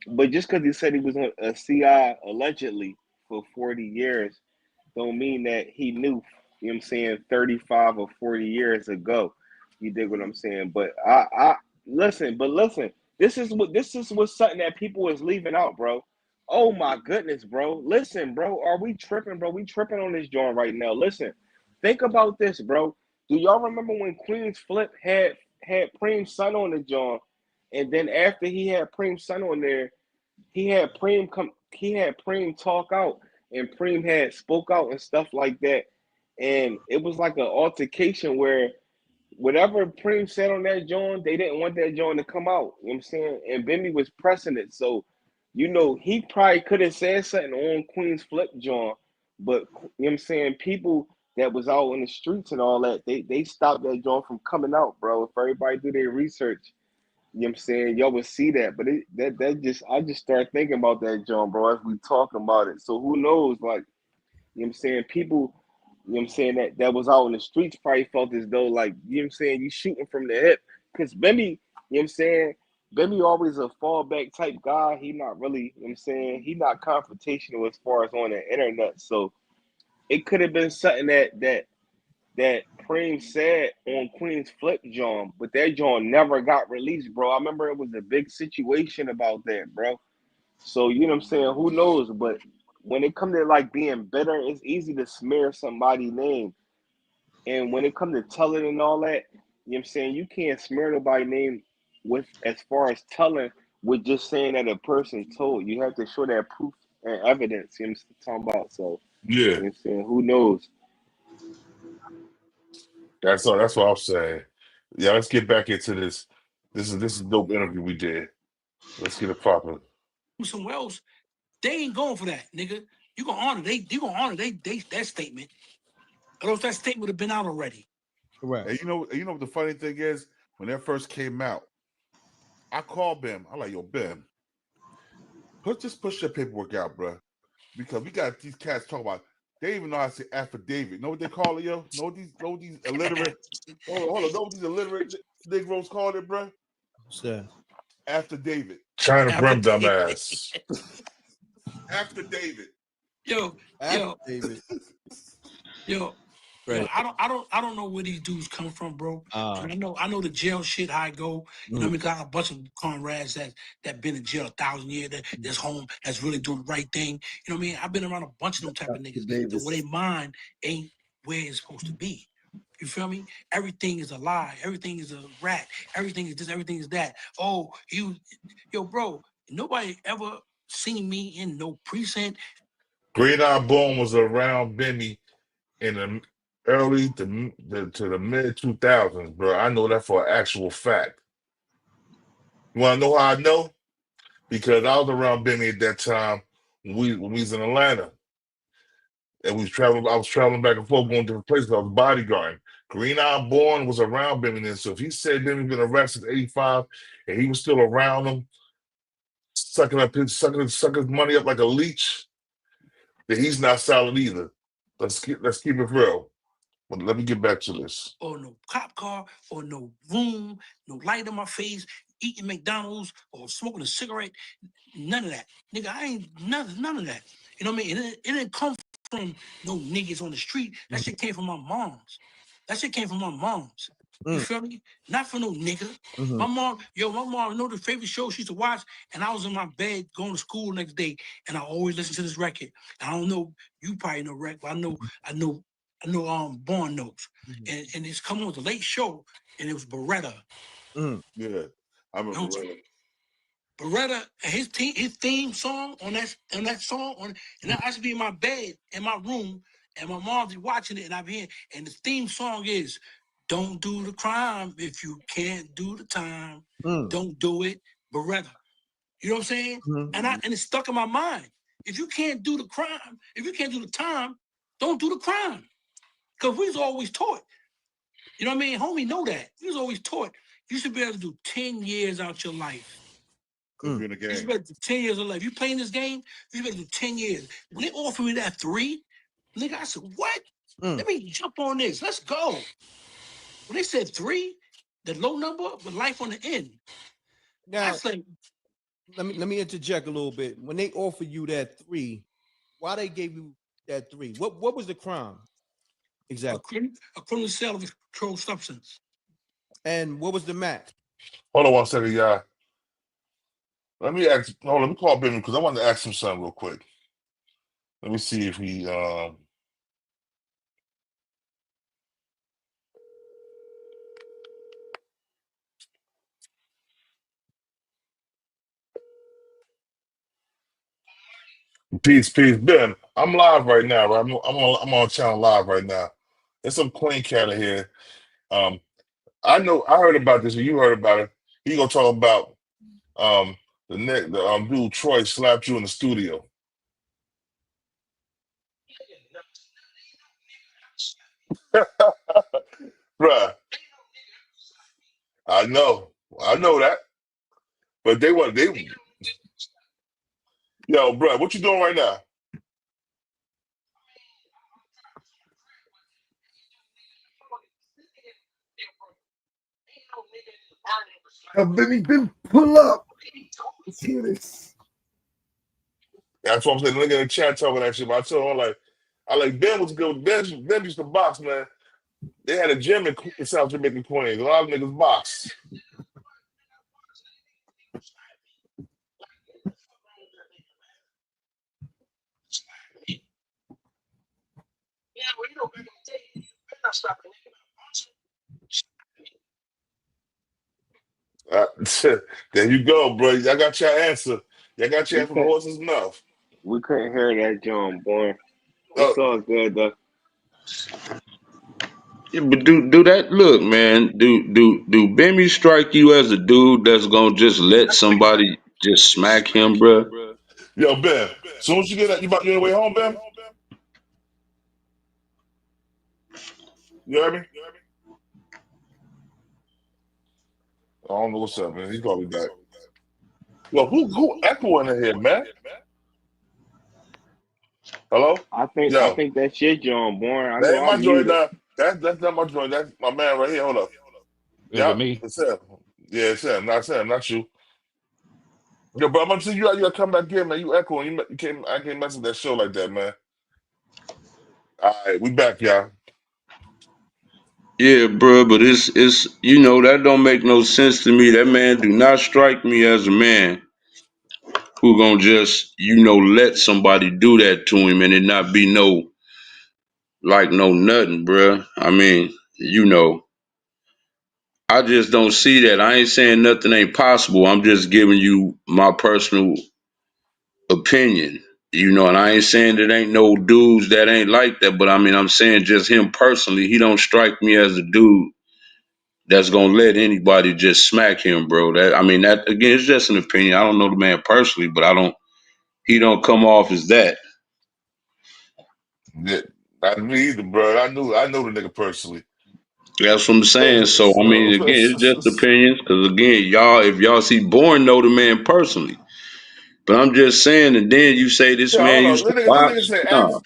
But just because he said he was a CI allegedly, for 40 years don't mean that he knew, you know what I'm saying, 35 or 40 years ago. You dig what I'm saying? But I listen, this is what something that people is leaving out, bro. Oh my goodness, bro. Listen, bro, are we tripping, bro? We tripping on this joint right now. Listen, think about this, bro. Do y'all remember when Queen's Flip had Preem's son on the joint, and then after he had Preem's son on there, he had Preem talk out, and Preem had spoke out and stuff like that, and it was like an altercation where whatever Preem said on that joint, they didn't want that joint to come out. You know what I'm saying? And Bimmy was pressing it, so he probably could have said something on Queen's Flip joint, but you know what I'm saying, people that was out in the streets and all that, they stopped that joint from coming out, bro. If everybody do their research, you know what I'm saying, y'all would see that. But I just started thinking about that, John, bro, as we talking about it. So who knows, like, you know what I'm saying, people, you know what I'm saying, that was out in the streets probably felt as though, like, you know what I'm saying, you shooting from the hip. Because Bimmy, you know what I'm saying, Bimmy always a fallback type guy. He not really, you know what I'm saying, he not confrontational as far as on the internet. So it could have been something that Preem said on Queen's Flip John, but that John never got released, bro. I remember it was a big situation about that, bro. So you know what I'm saying? Who knows? But when it comes to like being bitter, it's easy to smear somebody's name. And when it comes to telling and all that, you know what I'm saying, you can't smear nobody's name with as far as telling with just saying that a person told. You have to show that proof and evidence, you know what I'm talking about. So Yeah, you know what I'm saying, who knows? that's all. That's what I'm saying. Yeah, let's get back into this. This is a dope interview we did. Let's get it popping. Somewhere else, they ain't going for that, nigga. You gonna honor that statement. Or else that statement would have been out already. Correct. And you know what the funny thing is? When that first came out, I called Bim. I'm like, yo, Bim, just push your paperwork out, bro. Because we got these cats talking about, they even know how to say affidavit. Know what they call it, yo? Know what these illiterate, hold on, know what these illiterate Negroes call it, bro? What's that? Affidavit. China Brim dumbass. Affidavit. Yo, David. Yo, Right. I don't know where these dudes come from, bro. And I know the jail shit, how I go. You know, I mean, got a bunch of comrades that been in jail 1,000 years, that's home, that's really doing the right thing. You know what I mean? I've been around a bunch of them type of niggas that where their mind ain't where it's supposed to be. You feel me? Everything is a lie. Everything is a rat. Everything is this. Everything is that. Oh, yo, bro. Nobody ever seen me in no precinct. Great Eye Bone was around Bimmy in the early to the mid 2000s, bro. I know that for an actual fact. You want to know how I know? Because I was around Bimmy at that time when we was in Atlanta. And I was traveling back and forth, going to different places. I was bodyguarding. Green Eye Born was around Bimmy then. So if he said Bimmy's been arrested in 85 and he was still around him, sucking his money up like a leech, then he's not solid either. Let's keep it real. But let me get back to this. Or no cop car, or no room, no light in my face, eating McDonald's or smoking a cigarette. None of that. Nigga, I ain't none of that. You know what I mean? It didn't come from no niggas on the street. That shit came from my mom's. You feel me? Not for no nigga. My mom, know the favorite show she used to watch, and I was in my bed going to school next day, and I always listen to this record. And I don't know, you probably know Rec, but I know Born knows. And it's coming with the late show, and it was Beretta. Yeah, I remember Beretta, his theme song on that song, and I used to be in my bed in my room, and my mom's watching it, and I'm here, and the theme song is, "Don't do the crime if you can't do the time. Don't do it, Beretta." You know what I'm saying? And it's stuck in my mind. If you can't do the crime, if you can't do the time, don't do the crime. Because we was always taught. You know what I mean? Homie know that. We was always taught you should be able to do 10 years out your life. You're in the game. You should be able to do 10 years of life. You playing this game, you should be able to do 10 years. When they offered me that 3, nigga, I said, what? Let me jump on this. Let's go. When they said 3, the low number with life on the end. Now, I said, let me interject a little bit. When they offer you that 3, Why they gave you that 3? What was the crime? Exactly. A criminal sale of a controlled substance. And what was the max? Hold on 1 second, y'all. Let me call Bimmy because I want to ask him something real quick. Let me see if he Peace, Ben. I'm live right now, right? I'm on channel live right now. There's some clean cat in here. I heard about this, and you heard about it. He gonna talk about the dude Troy slapped you in the studio. Bruh. I know that. But yo, bruh, what you doing right now? Bimmy, pull up. Let's hear this. That's what I'm saying. Look at the chat talking that shit. But I told him Ben was good. Ben used to box, man. They had a gym in South Jamaica, Queens. A lot of niggas box. There you go, bro. Y'all got your answer. Y'all got your answer from the horse's mouth. We couldn't hear that, John, boy. It's all good, though. Yeah, but do that. Look, man. Do Bimmy strike you as a dude that's gonna just let somebody just smack him, bro? Yo, Ben. Soon as you get that, you on your way home, Ben? You heard me? I don't know what's up, man. He's probably back. Yo, who echoing in here, man? Hello? I think that's your John, boy. I That know ain't I my joint. muted. That's not my joint. That's my man right here. Hold up. Is it me? It's him. Yeah, it's him. Not you. Yo, bro, I'm gonna see you. You gotta come back in, man. You echoing. I can't mess with that show like that, man. All right, we back, y'all. Yeah, bro, but it's that don't make no sense to me. That man do not strike me as a man who gonna just let somebody do that to him and it not be no nothing, bro. I mean, I just don't see that. I ain't saying nothing ain't possible. I'm just giving you my personal opinion. And I ain't saying that ain't no dudes that ain't like that, but I mean, I'm saying just him personally, he don't strike me as a dude that's gonna let anybody just smack him, bro. That again, it's just an opinion. I don't know the man personally, but he don't come off as that. Yeah, not me either, bro. I know the nigga personally. That's what I'm saying. So I mean, again, it's just opinions. Because again, if y'all see Born know the man personally, but I'm just saying. And then you say this Yeah, man hold on. used to This nigga box. said Nah.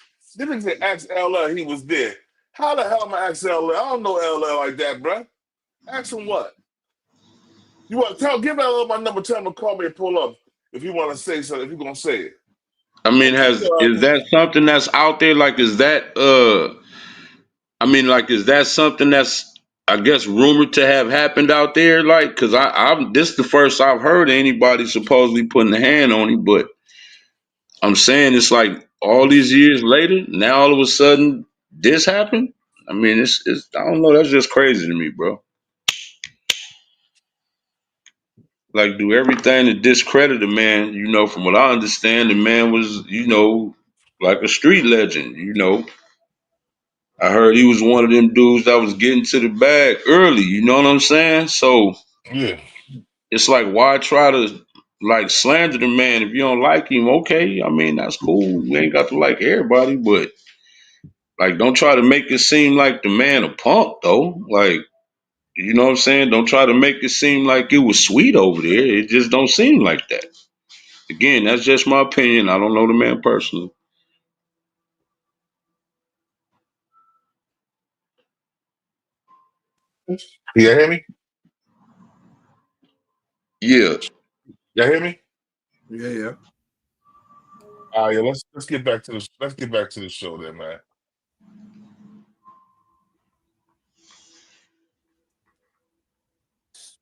ask LL he was there. How the hell am I ask LL? I don't know LL like that, bro. Ask him what? You want to give LL my number, tell him to call me and pull up if you want to say something, if you're gonna say it. I mean, is that something that's out there? Like, is that is that something that's, I guess, rumored to have happened out there? Like, because this is the first I've heard of anybody supposedly putting a hand on him. But I'm saying it's like all these years later, now all of a sudden this happened. I mean, it's I don't know. That's just crazy to me, bro. Like, do everything to discredit a man. From what I understand, the man was, like a street legend. I heard he was one of them dudes that was getting to the bag early. You know what I'm saying? So yeah, it's like, why try to slander the man if you don't like him? Okay, I mean that's cool. We ain't got to like everybody, but don't try to make it seem like the man a punk though. Like, you know what I'm saying? Don't try to make it seem like it was sweet over there. It just don't seem like that. Again, that's just my opinion. I don't know the man personally. You hear me? Yeah. Y'all hear me? Yeah. All right, let's get back to the show then, man.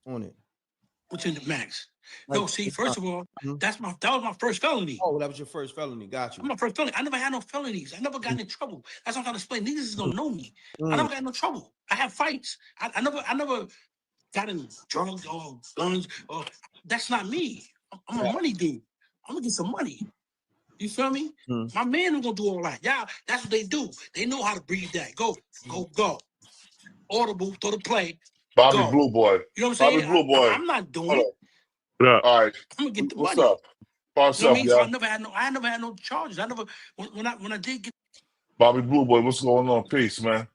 On it. What's in the max? No, see, first of all, that was my first felony. Oh, that was your first felony. Got you. My first felony. I never had no felonies. I never got in trouble. That's what I'm trying to explain. Niggas just don't know me. I never got in no trouble. I have fights. I never got in drugs or guns. Or that's not me. I'm a money dude. I'm gonna get some money. You feel me? My man is gonna do all that. Yeah, that's what they do. They know how to breathe that. Go. Audible, throw the play. Bobby go. Blue Boy. You know what I'm Bobby saying? Blue Boy. I'm not doing Hold it. up. All right. I'm gonna get the What's money. up? What's You know up, what I mean? So y'all? I never had no charges. I never when I did get Bobby Blue Boy, what's going on? Peace, man.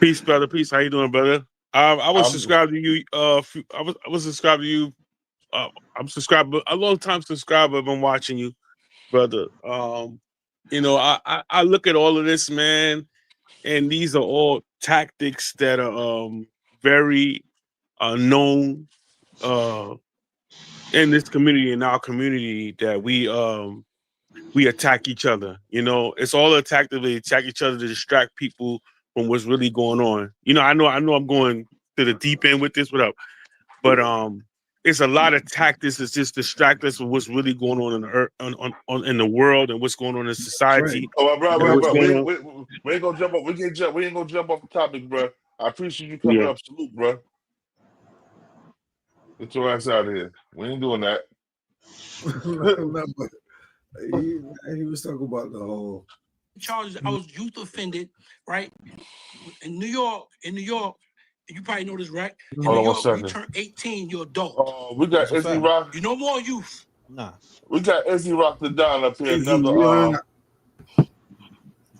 Peace, brother. Peace. How you doing, brother? I was I'm- subscribed to you. I was subscribed to you. I'm subscribed, a long time subscriber. I've been watching you, brother. You know, I look at all of this, man, and these are all tactics that are very known in this community, in our community, that we attack each other. You know, it's all a tactic to attack each other to distract people from what's really going on. You know, I know I'm going to the deep end with this, but it's a lot of tactics that just distract us from what's really going on in the earth, in the world, and what's going on in society. Oh, bro, and we ain't gonna jump up. We ain't gonna jump off the topic, bro. I appreciate you coming up. Salute, bro. Get your ass out of here. We ain't doing that. He was talking about the whole charges. I was youth offended, right? In New York, you probably know this, right? In Hold New on 1 York, second. you turn 18, you're adult. Oh, we got Izzy Rock. You no more youth. Nah. We got Izzy Rock the Don up here. Another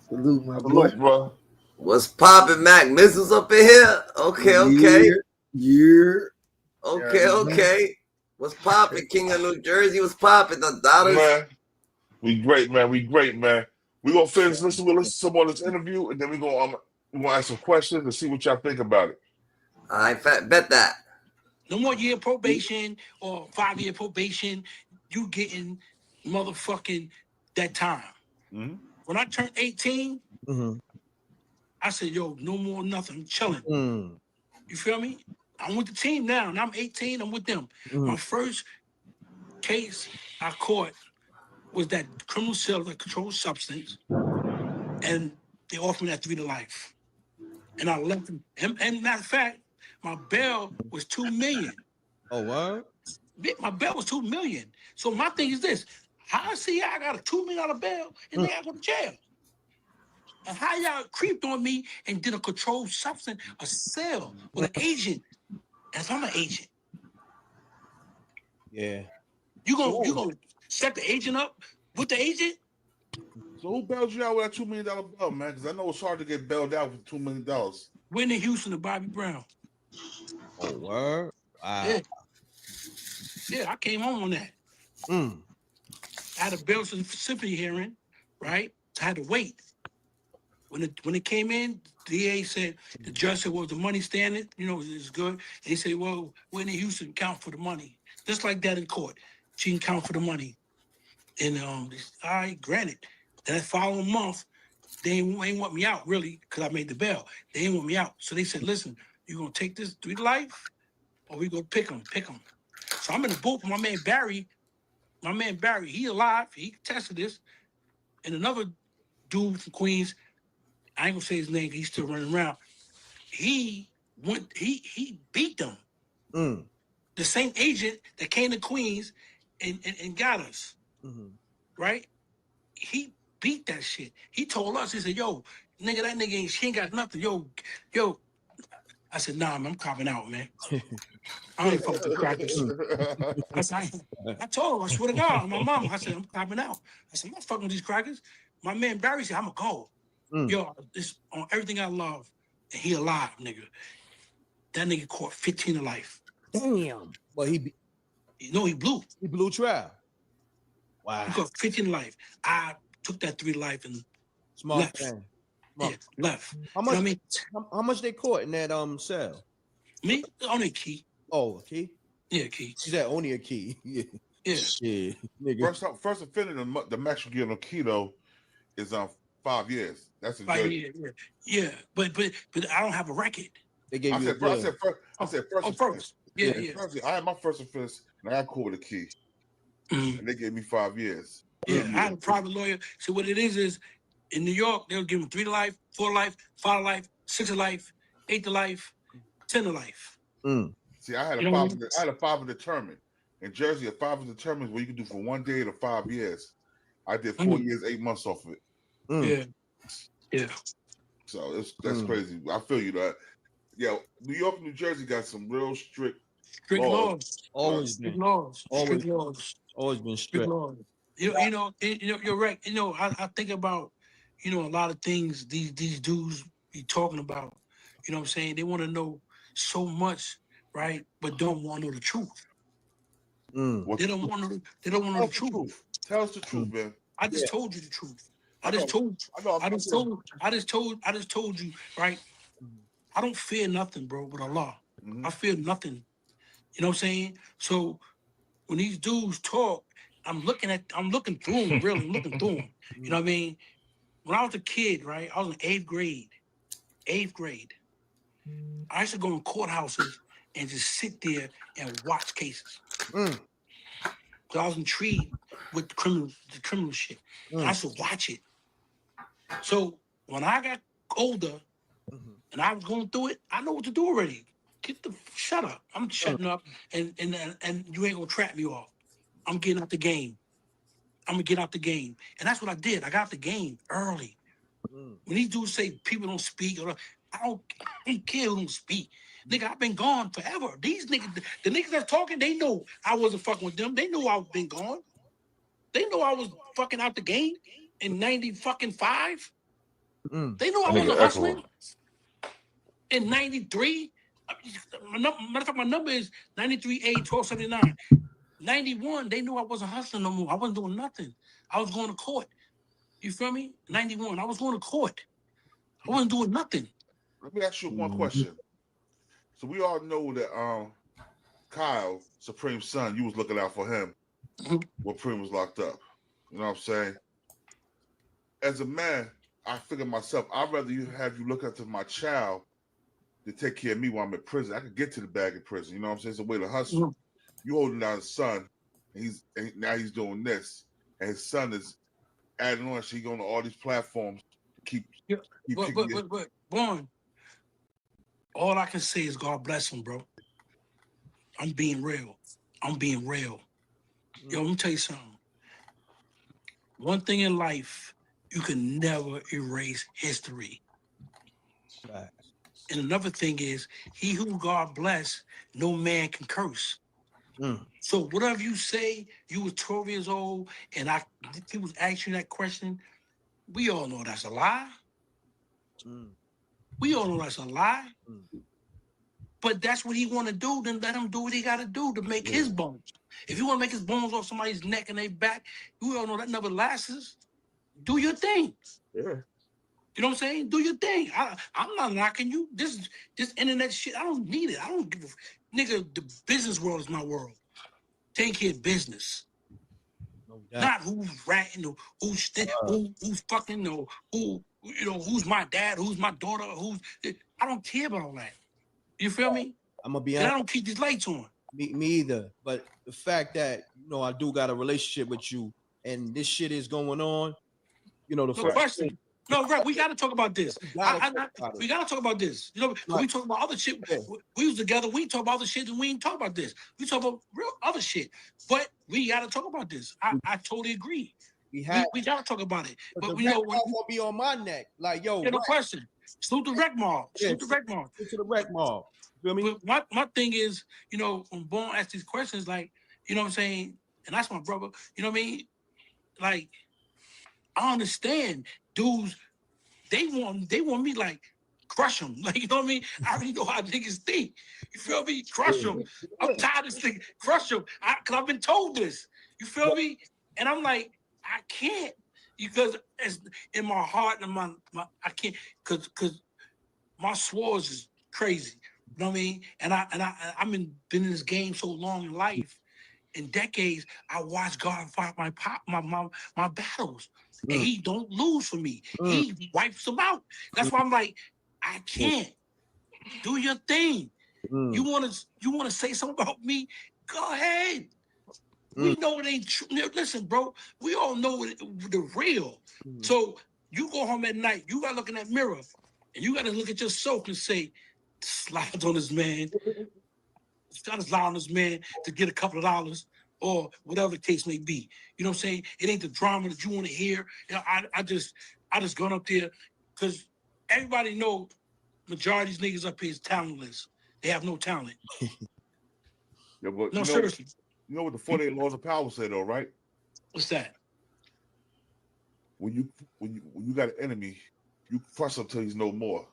salute, my boy. Salute, bro. What's poppin', Mac? Missiles up in here? Okay. Okay. What's poppin', King of New Jersey? What's poppin', the dollars? Man, we great, man. We gonna finish listen to some more of this interview, and then we gonna ask some questions and see what y'all think about it. I bet that. No more year probation or 5-year probation. You getting motherfucking that time. When I turned 18, I said, yo, no more nothing. I'm chilling. You feel me? I'm with the team now. And I'm 18. I'm with them. My first case I caught was that criminal sale of a controlled substance. And they offered me that 3 to life. And I left them. And matter of fact, my bail was $2 million. Oh, what? My bail was $2 million. So my thing is this: how I see I got a $2 million bail and they got to go to jail. And how y'all creeped on me and did a controlled substance, a sale with an agent. And if I'm an agent, yeah, you gonna set the agent up with the agent? So who bailed you out with that $2 million bail, man? Because I know it's hard to get bailed out for $2 million. Whitney Houston and Bobby Brown. Oh, word? Wow. Yeah, I came home on that. I had a bail certificate hearing, right? So I had to wait. When it came in, the DA said, the judge said, well, the money standing, is good. And he said, well, Whitney Houston count for the money. Just like that in court. She can count for the money. And all right, granted. Then that following month, they ain't want me out, really, because I made the bail. They ain't want me out. So they said, listen, you going to take this 3 to life, or we going to pick them. So I'm in the booth with my man Barry. He alive. He tested this. And another dude from Queens, I ain't gonna say his name, he's still running around. He beat them. The same agent that came to Queens and got us. Right? He beat that shit. He told us, he said, yo, nigga, that nigga he ain't got nothing. Yo. I said, nah, man, I'm copping out, man. I ain't fucking crackers. I told him, I swear to God, my mama, I said, I'm copping out. I said, I'm not fucking with these crackers. My man Barry said, I'm gonna go. Yo, this on everything I love, and he alive, nigga. That nigga caught 15 to life. Damn. Well, he blew. He blew trial. Wow. He caught 15 to life. I took that 3 to life and left. Yeah, left. How much? How much they caught in that cell? Me? Only a key. Oh, a key? Yeah, a key. She said only a key. Yeah. Shit, nigga. First offender, the max you get on keto is 5 years. That's in Jersey. Yeah. But I don't have a record. They gave I you said first. I said first. First. Yeah. I had my first offense, and I got caught with a key, and they gave me 5 years. Yeah, I had a private lawyer. So what it is in New York, they'll give them 3 to life, 4 to life, 5 to life, 6 to life, 8 to life, 10 to life. See, I had a 5 determined. In Jersey, a 5 is determined what you can do from 1 day to 5 years. I did 4 years, 8 months off of it. Yeah. So that's crazy. I feel you that. Yeah, New York and New Jersey got some real strict laws. Always strict been. laws. Always, Strict laws. Always been Strict strict. laws. You're right. I think about, a lot of things these dudes be talking about. You know what I'm saying? They want to know so much, right? But don't want to know the truth. They don't want to. They don't want to know the truth. Tell us the truth, man. I just told you the truth. I just told you, right? I don't fear nothing, bro, but Allah. I fear nothing. You know what I'm saying? So when these dudes talk, I'm looking through them, really. I'm looking through them. You know what I mean? When I was a kid, right? I was in 8th grade. 8th grade. I used to go in courthouses and just sit there and watch cases. Because I was intrigued with the criminal shit. And I used to watch it. So when I got older and I was going through it, I know what to do already. Shut up. I'm shutting up and you ain't gonna trap me off. I'm getting out the game. I'm gonna get out the game. And that's what I did. I got out the game early. When these dudes say people don't speak, I don't care who don't speak. Nigga, I've been gone forever. These niggas, the niggas that's talking, they know I wasn't fucking with them. They knew I've been gone. They know I was fucking out the game in 95. They knew I wasn't hustling in 93. Matter of fact, my number is 93A1279. 91, they knew I wasn't hustling no more. I wasn't doing nothing. I was going to court. You feel me? 91, I was going to court. I wasn't doing nothing. Let me ask you one question. So we all know that Kyle, Supreme's son, you was looking out for him when Supreme was locked up. You know what I'm saying? As a man, I figure myself, I'd rather have you look after my child to take care of me while I'm in prison. I could get to the bag in prison. You know what I'm saying? It's a way to hustle. You holding down his son, and now he's doing this, and his son is adding on. She going to all these platforms to keep But Born, all I can say is God bless him, bro. I'm being real. Yo, let me tell you something. One thing in life, you can never erase history. Right. And another thing is, he who God bless, no man can curse. So whatever you say, you was 12 years old, and people ask you that question, we all know that's a lie. We all know that's a lie. But that's what he want to do, then let him do what he got to do to make his bones. If you want to make his bones off somebody's neck and their back, we all know that never lasts. Do your thing. Yeah. You know what I'm saying? Do your thing. I'm not knocking you. This internet shit, I don't need it. I don't give a... Nigga, the business world is my world. Take care of business. Not who's ratting or who's fucking or who's my dad, who's my daughter, I don't care about all that. You feel me? I'm gonna be honest. honest. I don't keep these lights on. Me either. But the fact that I do got a relationship with you, and this shit is going on. No question. No, right. We got to talk about this. We got to talk about this. We talk about other shit. We was together. We talk about other shit, and we ain't talk about this. We talk about real other shit. But we got to talk about this. I totally agree. We got to talk about it. But we won't be on my neck. Like, yo, no question. Salute the Rec Mob. Salute the Rec Mob. Salute to the Rec Mob. You feel me? But my thing is, when Bone asks these questions, like, you know what I'm saying, and that's my brother. You know what I mean? Like, I understand dudes. They want me like crush them. Like, you know what I mean? I already know how niggas think. You feel me? Crush them. I'm tired of this thing. Crush them. Because I've been told this. You feel me? And I'm like, I can't. Because it's in my heart and my I can't. Because my swords is crazy. You know what I mean? And I've been in this game so long in life. in decades, I watched God fight my battles. And he don't lose for me. He wipes them out. That's why I'm like, I can't. Do your thing. You wanna say something about me? Go ahead. We know it ain't true. Listen, bro, we all know the real. So you go home at night, you gotta look in that mirror, and you gotta look at yourself and say, slide on this man. Try to lie on this man to get a couple of dollars or whatever the case may be. You know what I'm saying? It ain't the drama that you want to hear. You know, I just gone up there because everybody know majority of these niggas up here is talentless. They have no talent. Yeah, but No, seriously. You know what the 48 laws of power say though, right? What's that? When you got an enemy, you crush him till he's no more.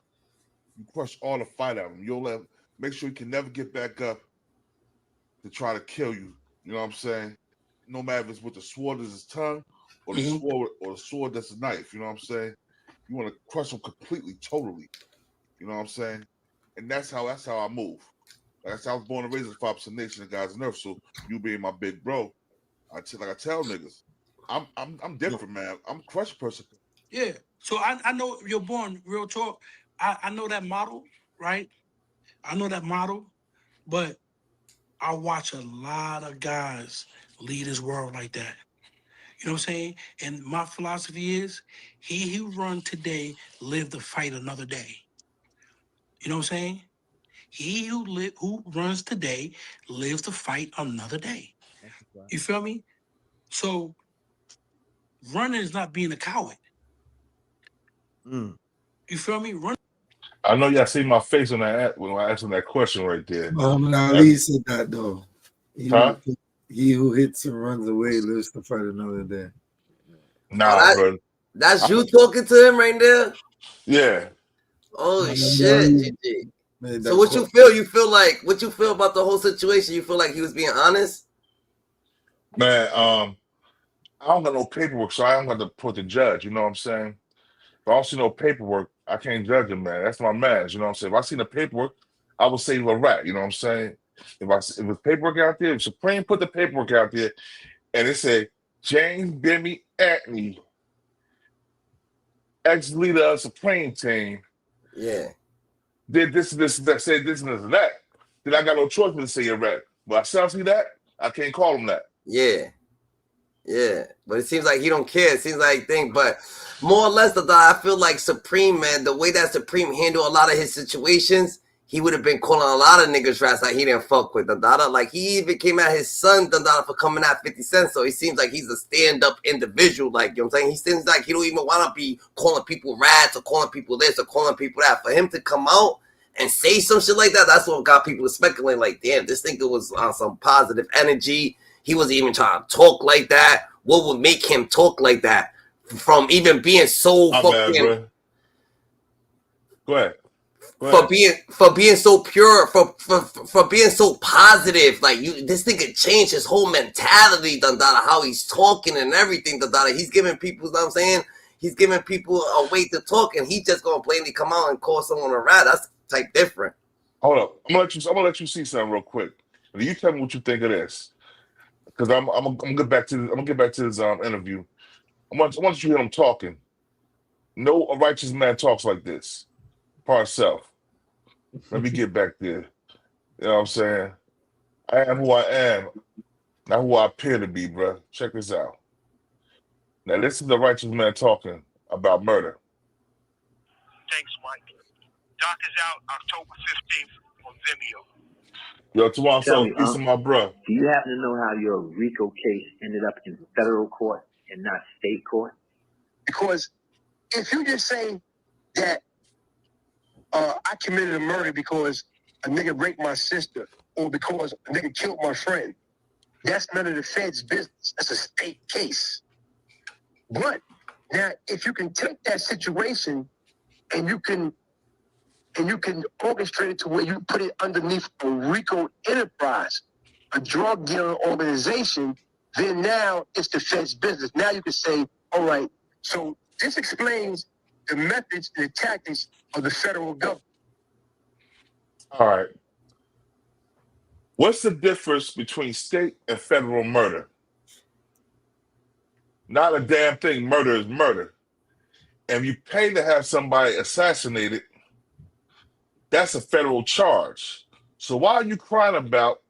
You crush all the fight out of him. You'll make sure he can never get back up to try to kill you. You know what I'm saying? No matter if it's with the sword as his tongue or the sword that's a knife. You know what I'm saying? You want to crush him completely, totally. You know what I'm saying? And that's how I move. Like I said, I was born and raised in 5% Nation of God's Nerf. So you being my big bro, I tell niggas, I'm different, man. I'm a crush person. Yeah. So I know you're born, real talk. I know that model, right? I know that model, but I watch a lot of guys lead this world like that. You know what I'm saying? And my philosophy is, he who run today, live to fight another day. You know what I'm saying? He who runs today, lives to fight another day. You feel me? So running is not being a coward. You feel me? Run. I know y'all see my face on that when I asked him that question right there. Muhammad Ali said that though. He who hits and runs away lives to fight another day. Nah, bro. That's you talking to him right there? Yeah. Holy shit, GG. So what you feel? What you feel about the whole situation? You feel like he was being honest? Man, I don't got no paperwork, so I don't got to put the judge. You know what I'm saying? If I don't see no paperwork, I can't judge him, man. That's my man. You know what I'm saying? If I see the paperwork, I will say a rat. You know what I'm saying? If there's paperwork out there, if Supreme put the paperwork out there, and it said James Bimmy Antney, ex-leader of Supreme team, did this, that, said this, and that, then I got no choice but to say a rat. But I still see that, I can't call him that. Yeah, but it seems like he don't care. It seems like but more or less, I feel like Supreme, man, the way that Supreme handled a lot of his situations, he would have been calling a lot of niggas rats like he didn't fuck with Dada. Like he even came at his son Dada for coming at 50 Cent. So he seems like he's a stand-up individual. Like, you know what I'm saying? He seems like he don't even want to be calling people rats or calling people this or calling people that. For him to come out and say some shit like that, that's what got people speculating. Like, damn, this nigga was on some positive energy. He wasn't even trying to talk like that. What would make him talk like that? From even being so fucking. Go ahead. For being so pure, for being so positive, like this nigga changed his whole mentality, how he's talking and everything, he's giving people, you know what I'm saying? He's giving people a way to talk, and he just gonna plainly come out and call someone a rat. That's type different. Hold up, I'm gonna let you see something real quick. And you tell me what you think of this, because I'm gonna get back to this interview. I want you to hear him talking. No righteous man talks like this. Par self. Let me get back there. You know what I'm saying? I am who I am, not who I appear to be, bro. Check this out. Now listen to the righteous man talking about murder. Thanks, Mike. Doc is out October 15th on Vimeo. Yo, Toronto, peace to my bro. Do you happen to know how your RICO case ended up in federal court and not state court? Because if you just say that I committed a murder because a nigga raped my sister or because a nigga killed my friend, that's none of the Fed's business. That's a state case. But now, if you can take that situation and you can orchestrate it to where you put it underneath a RICO enterprise, a drug dealing organization, then now it's the Fed's business. Now you can say, all right, so this explains the methods and the tactics of the federal government. All right. What's the difference between state and federal murder? Not a damn thing. Murder is murder. And if you pay to have somebody assassinated, that's a federal charge. So why are you crying about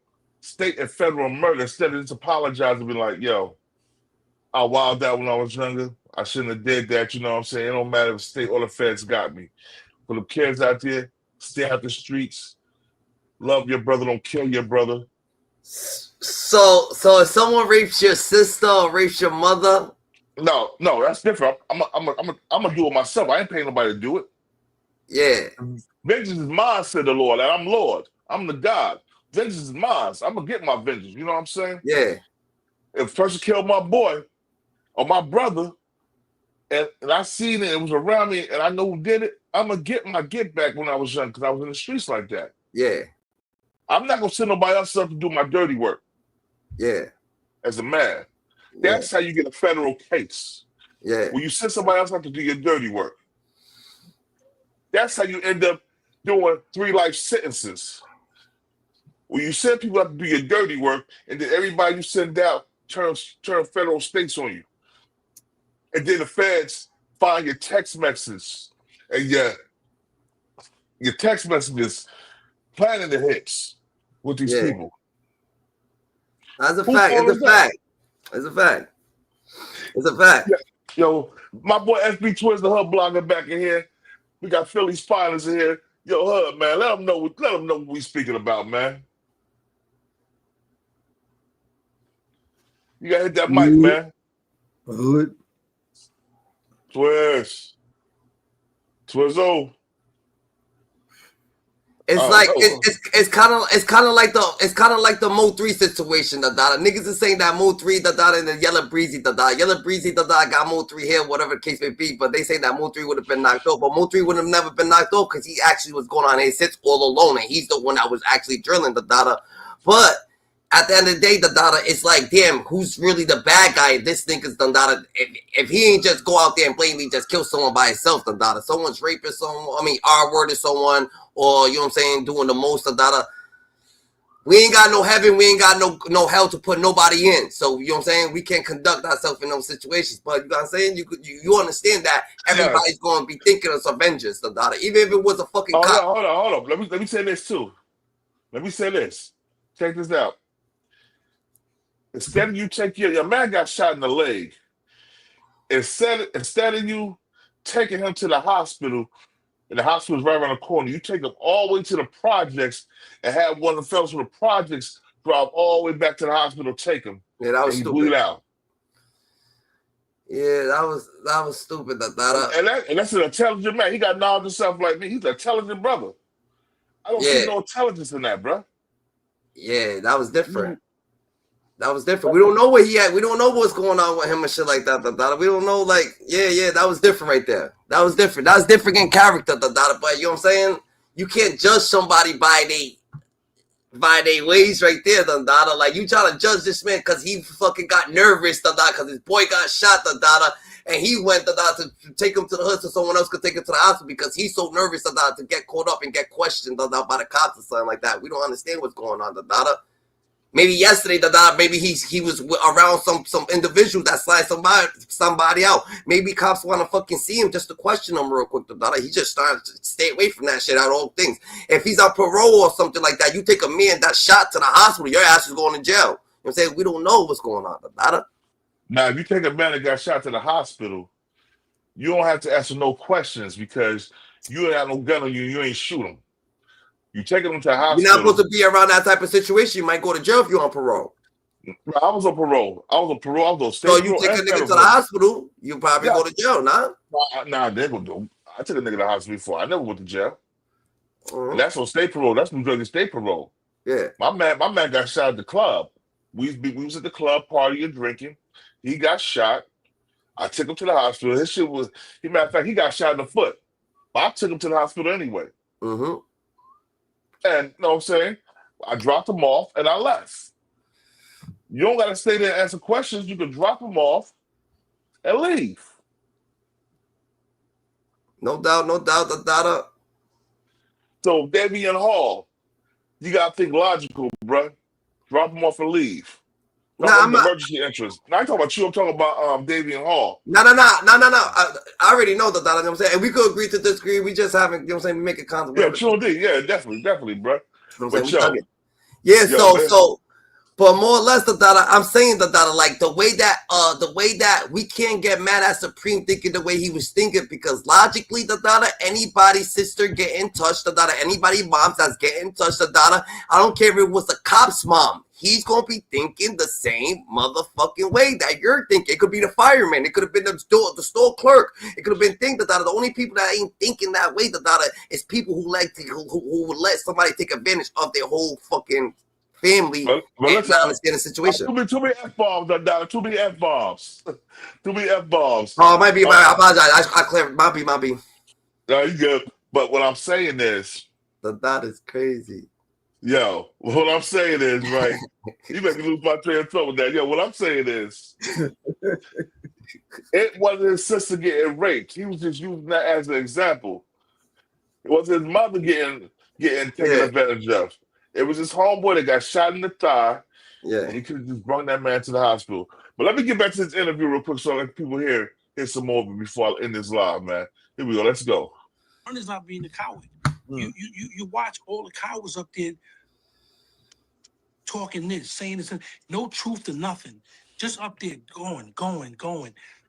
state and federal murder instead of just apologizing and be like, yo, I wilded out when I was younger. I shouldn't have did that. You know what I'm saying? It don't matter if the state or the feds got me. For the kids out there, stay out the streets. Love your brother. Don't kill your brother. So if someone rapes your sister or rapes your mother, no, that's different. I'm gonna do it myself. I ain't paying nobody to do it. Yeah. Vengeance is mine, said the Lord, and I'm Lord. I'm the God. Vengeance is mine. I'm gonna get my vengeance. You know what I'm saying? Yeah. If a person killed my boy or my brother, and I seen it, it was around me, and I know who did it, I'm gonna get my get back when I was young because I was in the streets like that. Yeah. I'm not gonna send nobody else up to do my dirty work. Yeah. As a man. That's how you get a federal case. Yeah. When you send somebody else out to do your dirty work. That's how you end up doing 3 life sentences. When you send people out to do your dirty work, and then everybody you send out turn federal states on you. And then the feds find your text messages and your text messages planning the hits with these people. That's a fact. It's a fact. It's a fact. It's a fact. Yo, my boy SB Twiz, the Hub blogger back in here. We got Philly Spiders in here. Yo, Hub, man, let them know what we speaking about, man. You gotta hit that mic, man. Hood. Twizzo. It's like it's kind of like the Mo 3 situation. The niggas is saying that Mo 3 and the Yellow Breezy Yellow Breezy got Mo 3 here, whatever the case may be. But they say that Mo 3 would have been knocked off, but Mo 3 would have never been knocked off because he actually was going on his hits all alone, and he's the one that was actually drilling the data. But at the end of the day, the data, it's like, damn, who's really the bad guy? If this nigga's the data, if he ain't just go out there and blatantly just kill someone by himself, the data, someone's raping someone, R-worded someone, or, you know what I'm saying, doing the most of data. We ain't got no heaven, we ain't got no hell to put nobody in. So, you know what I'm saying, we can't conduct ourselves in those situations. But, you know what I'm saying, you understand that everybody's going to be thinking of some vengeance, the data, even if it was a fucking cop. Hold on. Let me say this, too. Let me say this. Check this out. Instead of you your man got shot in the leg. Instead of you taking him to the hospital, and the hospital's right around the corner, you take him all the way to the projects and have one of the fellas from the projects drive all the way back to the hospital, take him. Yeah, that was and stupid. Bleed out. Yeah, that was stupid. And that's an intelligent man. He got knowledge and stuff like me. He's an intelligent brother. I don't see no intelligence in that, bro. Yeah, that was different. That was different. We don't know where he at. We don't know what's going on with him and shit like that. We don't know, like, yeah, that was different right there. That was different. That was different in character, but you know what I'm saying? You can't judge somebody by their ways right there, Like, you trying to judge this man because he fucking got nervous, because his boy got shot, and he went to take him to the hood so someone else could take him to the hospital because he's so nervous, to get caught up and get questioned, by the cops or something like that. We don't understand what's going on, Maybe yesterday, maybe he was around some individual that slid somebody out. Maybe cops want to fucking see him just to question him real quick. He just started to stay away from that shit out of all things. If he's on parole or something like that, you take a man that shot to the hospital, your ass is going to jail. You know what I'm saying? We don't know what's going on. Now, if you take a man that got shot to the hospital, you don't have to answer no questions because you ain't have no gun on you. You ain't shoot him. You taking them to the hospital. You're not supposed to be around that type of situation. You might go to jail if you're on parole. I was on parole. I was on state So you take a nigga to the hospital, you probably go to jail, nah? Nah, they gonna do. I took a nigga to the hospital before. I never went to jail. And that's on state parole. That's New Jersey state parole. Yeah. My man got shot at the club. We was at the club partying, drinking. He got shot. I took him to the hospital. His shit was, matter of fact, he got shot in the foot. But I took him to the hospital anyway. Mm-hmm. And you know what I'm saying? I dropped him off and I left. You don't got to stay there and answer questions. You can drop him off and leave. No doubt. So Devian Hall, You gotta think logical, bro. Drop him off and leave. Drop Nah, him I'm the not. emergency entrance. Now I'm talking about you. I'm talking about Davian Hall. No. I already know that. You know what I'm saying? And we could agree to disagree. We just haven't, you know what I'm saying, make a concept. Yeah, true indeed. Yeah, definitely, bro. You know what I'm saying? But We yo, talking. Yeah, yo, man. but more or less, I'm saying like the way that we can't get mad at Supreme thinking the way he was thinking, because logically, anybody's sister get in touch, anybody moms that's getting in touch, I don't care if it was the cop's mom, he's gonna be thinking the same motherfucking way that you're thinking. It could be the fireman, it could have been the store clerk, it could have been things the only people that ain't thinking that way is people who who would let somebody take advantage of their whole fucking family But and listen, not understand the situation. too many F-bombs, Too many F-bombs. Too many F-bombs. Oh, it might be. I apologize. I cleared. Might be. No, you good. But what I'm saying is, that is crazy. Yo, what I'm saying is, right? You make me lose my train of thought with that. Yo, what I'm saying is, it wasn't his sister getting raped. He was just using that as an example. It was his mother getting taken advantage of. It was his homeboy that got shot in the thigh. Yeah. And he could have just brought that man to the hospital. But let me get back to this interview real quick so I let people hear some more before I end this live, man. Here we go. Let's go. One is not being a coward. You watch all the cowards up there talking this, saying this, no truth to nothing. Just up there going.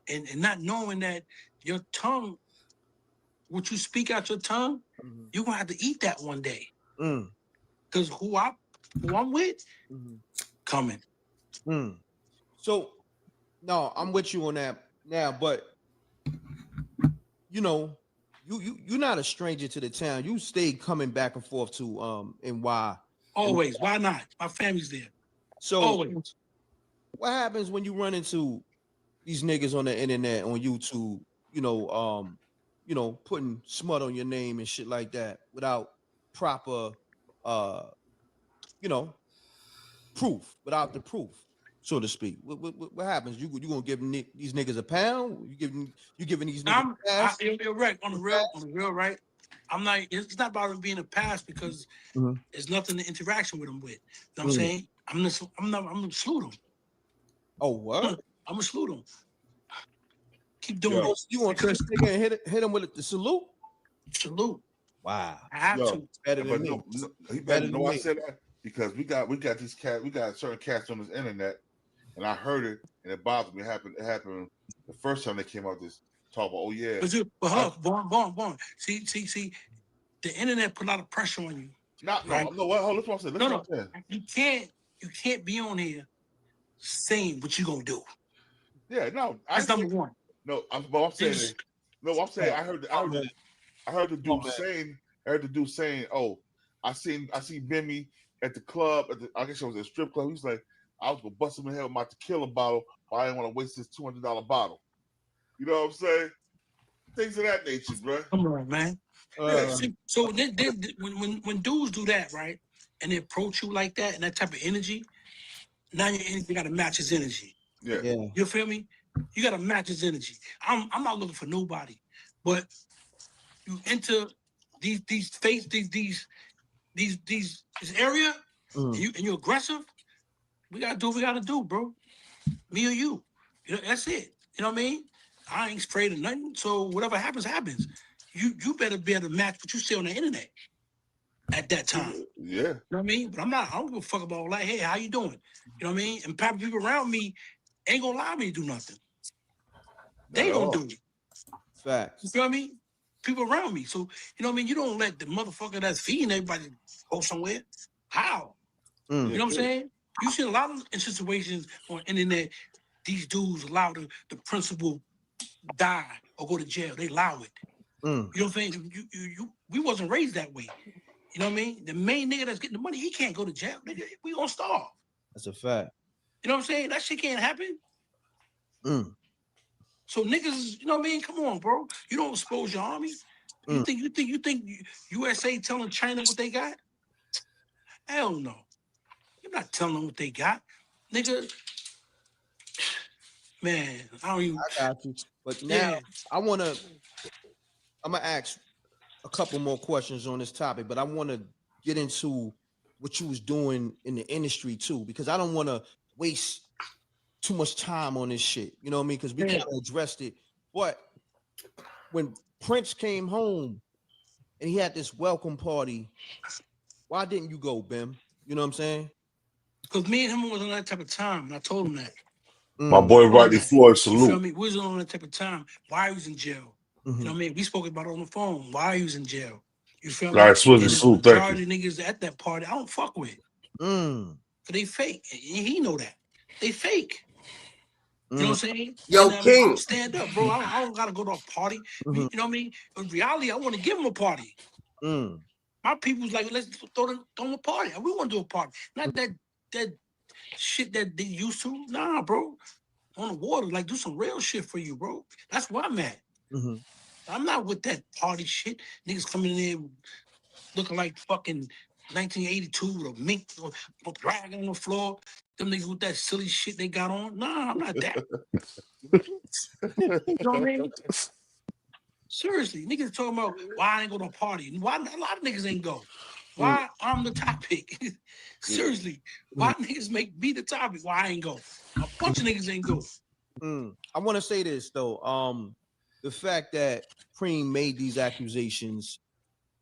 And not knowing that your tongue, what you speak out your tongue, you're gonna have to eat that one day. Because who I'm with, coming. So, no, I'm with you on that now, but you know, you're not a stranger to the town. You stay coming back and forth to NY. Always. Why not? My family's there. So always. What happens when you run into these niggas on the internet, on YouTube, putting smut on your name and shit like that without proper proof, without the proof, so to speak? What happens? You gonna give these niggas a pound? You giving these niggas? You're right. On the real, right? I'm not. It's not about being a pass because there's nothing to interaction with them with. You know what I'm saying? I'm gonna salute them. Oh, what? I'm gonna salute them. Keep doing it. You want to nigga and hit him with the salute? Salute. Wow. I have to. Better than me. He better know I said that because we got these cats. We got certain cats on this internet, and I heard it, and it bothered me. It happened the first time they came out this talk about. Oh yeah. But Born. See. The internet put a lot of pressure on you. No. Hold on. No. You can't be on here saying what you gonna do. Yeah, no. That's number one. No, I'm saying. I heard the dude saying, "Oh, I seen Bimmy at the club. I guess it was a strip club. He's like, I was gonna bust him in the head with my tequila bottle, but I didn't want to waste this $200 bottle. You know what I'm saying? Things of that nature, bro. Come on, man. So when dudes do that, right, and they approach you like that and that type of energy, now your energy got to match his energy. Yeah. You feel me? You got to match his energy. I'm not looking for nobody, but you enter this area and you're aggressive. We gotta do what we gotta do, bro. Me or you. That's it. You know what I mean? I ain't afraid of nothing. So whatever happens. You better be able to match what you see on the internet at that time. Yeah. You know what I mean? But I don't give a fuck about like, hey, how you doing? You know what I mean? And probably people around me ain't gonna allow me to do nothing. They gonna do it. Facts. You feel what I mean? People around me. So, you know what I mean? You don't let the motherfucker that's feeding everybody go somewhere. How? You know what I'm saying? You see a lot of situations on the internet, these dudes allow the principal die or go to jail. They allow it. You know what I'm saying? We wasn't raised that way. You know what I mean? The main nigga that's getting the money, he can't go to jail. Nigga, we gonna starve. That's a fact. You know what I'm saying? That shit can't happen. So niggas, you know what I mean? Come on, bro. You don't expose your army. You think USA telling China what they got? Hell no. You're not telling them what they got. Nigga. Man, I got you. But now I'm gonna ask a couple more questions on this topic, but I want to get into what you was doing in the industry too, because I don't want to waste too much time on this shit. You know what I mean? Because we kind of addressed it. But when Prince came home and he had this welcome party, why didn't you go, Bim? You know what I'm saying? Because me and him was on that type of time, and I told him that. My boy Rodney Floyd, You feel salute. me? We was on that type of time. Why he was in jail? You know what I mean? We spoke about it on the phone. Why he was in jail? You feel me? All right, Swizzy, And the salute, thank majority of niggas at that party, I don't fuck with. Cause they fake. And he know that. They fake. You know what I'm saying? Yo, and, King. I'll stand up, bro. I don't gotta go to a party. You know what I mean? In reality, I want to give him a party. My people's like, let's throw them a party. We want to do a party. Not that shit that they used to. Nah, bro. On the water, like do some real shit for you, bro. That's where I'm at. I'm not with that party shit. Niggas coming in there looking like fucking 1982 with a mink or dragging on the floor. Them niggas with that silly shit they got on. Nah, I'm not that. You know what I mean? Seriously, niggas talking about why I ain't go to a party. Why a lot of niggas ain't go. Why I'm the topic. Seriously, why niggas make me the topic? Why I ain't go. A bunch of niggas ain't go. I want to say this though. The fact that Preem made these accusations,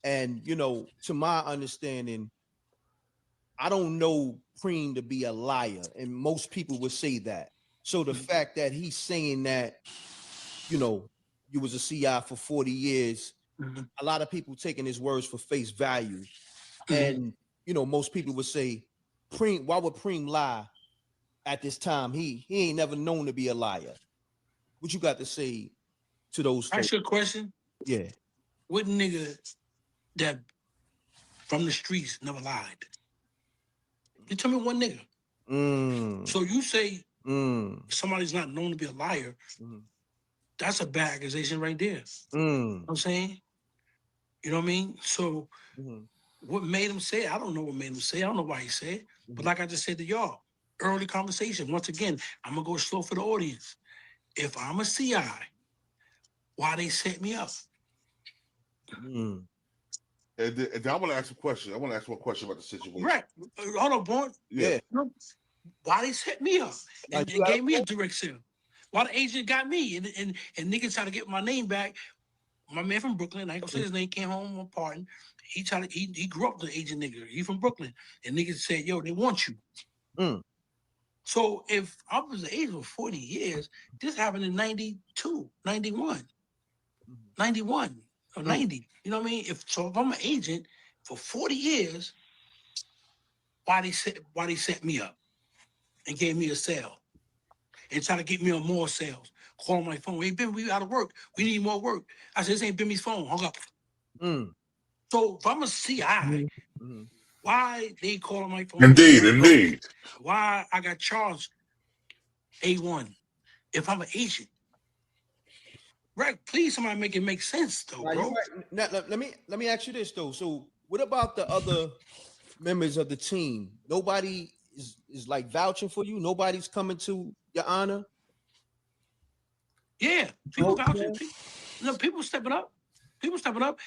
and you know, to my understanding, I don't know Preem to be a liar, and most people would say that. So the fact that he's saying that, you know, you was a CI for 40 years, a lot of people taking his words for face value, and you know, most people would say, Preem, why would Preem lie at this time? He ain't never known to be a liar. What you got to say to those folks? Ask you a question. Yeah. What nigga that from the streets never lied? You tell me one nigga. So you say somebody's not known to be a liar. That's a bad accusation right there. You know what I'm saying? You know what I mean? So what made him say it? I don't know what made him say it. I don't know why he said it. But like I just said to y'all, early conversation, once again, I'm going to go slow for the audience. If I'm a CI, why they set me up? And then I want to ask a question. I want to ask one question about the situation. Right. Hold on, boy. Yeah. Why they set me up and gave me a direct sale? Why the agent got me and niggas try to get my name back? My man from Brooklyn, I ain't gonna say his name, came home on pardon. He grew up the agent nigga. He from Brooklyn. And niggas said, yo, they want you. So if I was the agent for 40 years, this happened in 92, 91, 91 or 90. You know what I mean? If I'm an agent for 40 years, why they set me up and gave me a sale and try to get me on more sales? Call my phone. Hey, Bimmy, we out of work. We need more work. I said, this ain't Bimmy's phone. Hung up. So if I'm a CI, why they calling my phone? Indeed. Why I got charged A1 if I'm an agent? Right, please, somebody make it make sense though, bro. Right. Now, let me ask you this though. So what about the other members of the team? Nobody is like vouching for you. Nobody's coming to your honor. Yeah, people vouching. People stepping up. People stepping up.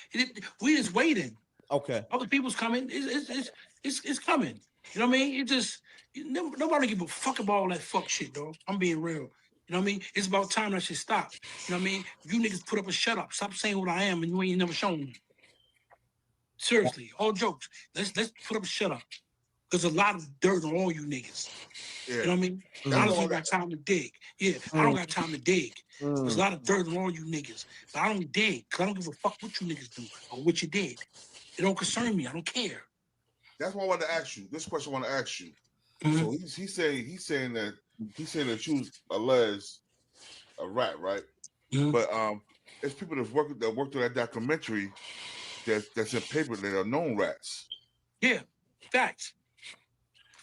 We just waiting. Okay. Other people's coming. It's coming. You know what I mean? It just nobody give a fuck about all that fuck shit, dog. I'm being real. You know what I mean? It's about time that shit stop. You know what I mean? You niggas put up a shut up. Stop saying what I am and you ain't never shown me. Seriously, all jokes. Let's put up a shut up. There's a lot of dirt on all you niggas. Yeah. You know what I mean? I don't got time to dig. Yeah, I don't got time to dig. There's a lot of dirt on all you niggas. But I don't dig because I don't give a fuck what you niggas do or what you did. It don't concern me. I don't care. That's why I wanted to ask you. This question I want to ask you. So he's saying that you was alleged a rat, right? But it's people that worked on that documentary that's in paper that are known rats. Yeah, facts.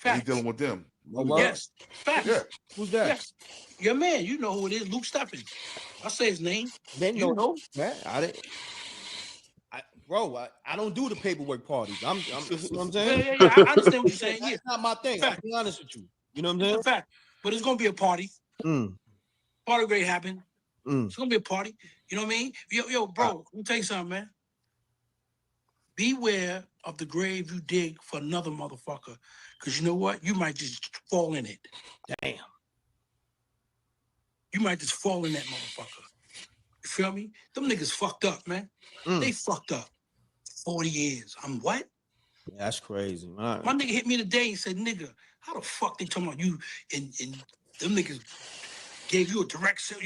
And he's dealing with them. Yes, facts. Yeah. Who's that? Yes. Your man, you know who it is, Luke Stephens. I'll say his name. You know. Man, I don't do the paperwork parties. You know what I'm saying? Yeah, I understand what you're saying. Yeah. That's not my thing. I'll be honest with you. You know what I'm saying? It's a fact. But it's gonna be a party. Party great happen. It's gonna be a party. You know what I mean? Yo, bro, let me tell you something, man. Beware of the grave you dig for another motherfucker. Because you know what? You might just fall in it. Damn. You might just fall in that motherfucker. You feel me? Them niggas fucked up, man. They fucked up. 40 years. I'm what? Yeah, that's crazy. My nigga hit me today and said, nigga, how the fuck they talking about you and them niggas gave you a direct sale?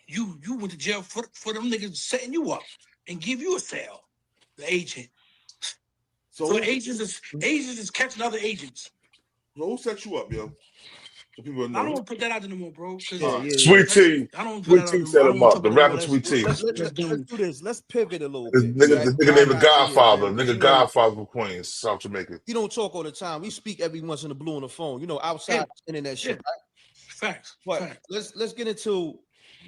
You went to jail for them niggas setting you up and give you a sale. The agent. So agents is catching other agents. Who set you up, yo? So people know. I don't want to put that out there no more, bro. Sweet T. I don't put that out there. Set him up. The rapper Sweet T. Let's do this. Let's pivot a little This bit. nigga named the Godfather. Nigga Godfather from Queens, South Jamaica. You don't talk all the time. We speak every once in a blue on the phone. You know, outside internet shit. Right? Facts. But let's get into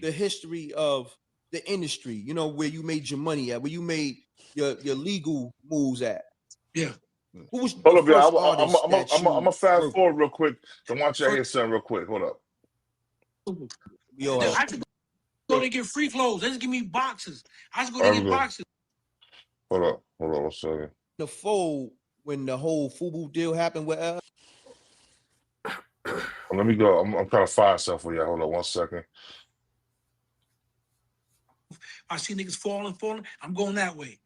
the history of the industry. You know, where you made your money at, where you made your legal moves at. Yeah. Who was Hold up, first I'm gonna fast forward real quick. I want you to hear something real quick. Hold up. I just go to get free flows. They just give me boxes. I just go to get boxes. Hold up 1 second. The fold when the whole FUBU deal happened with Let me go. I'm trying to find stuff for you. Hold on 1 second. I see niggas falling. I'm going that way.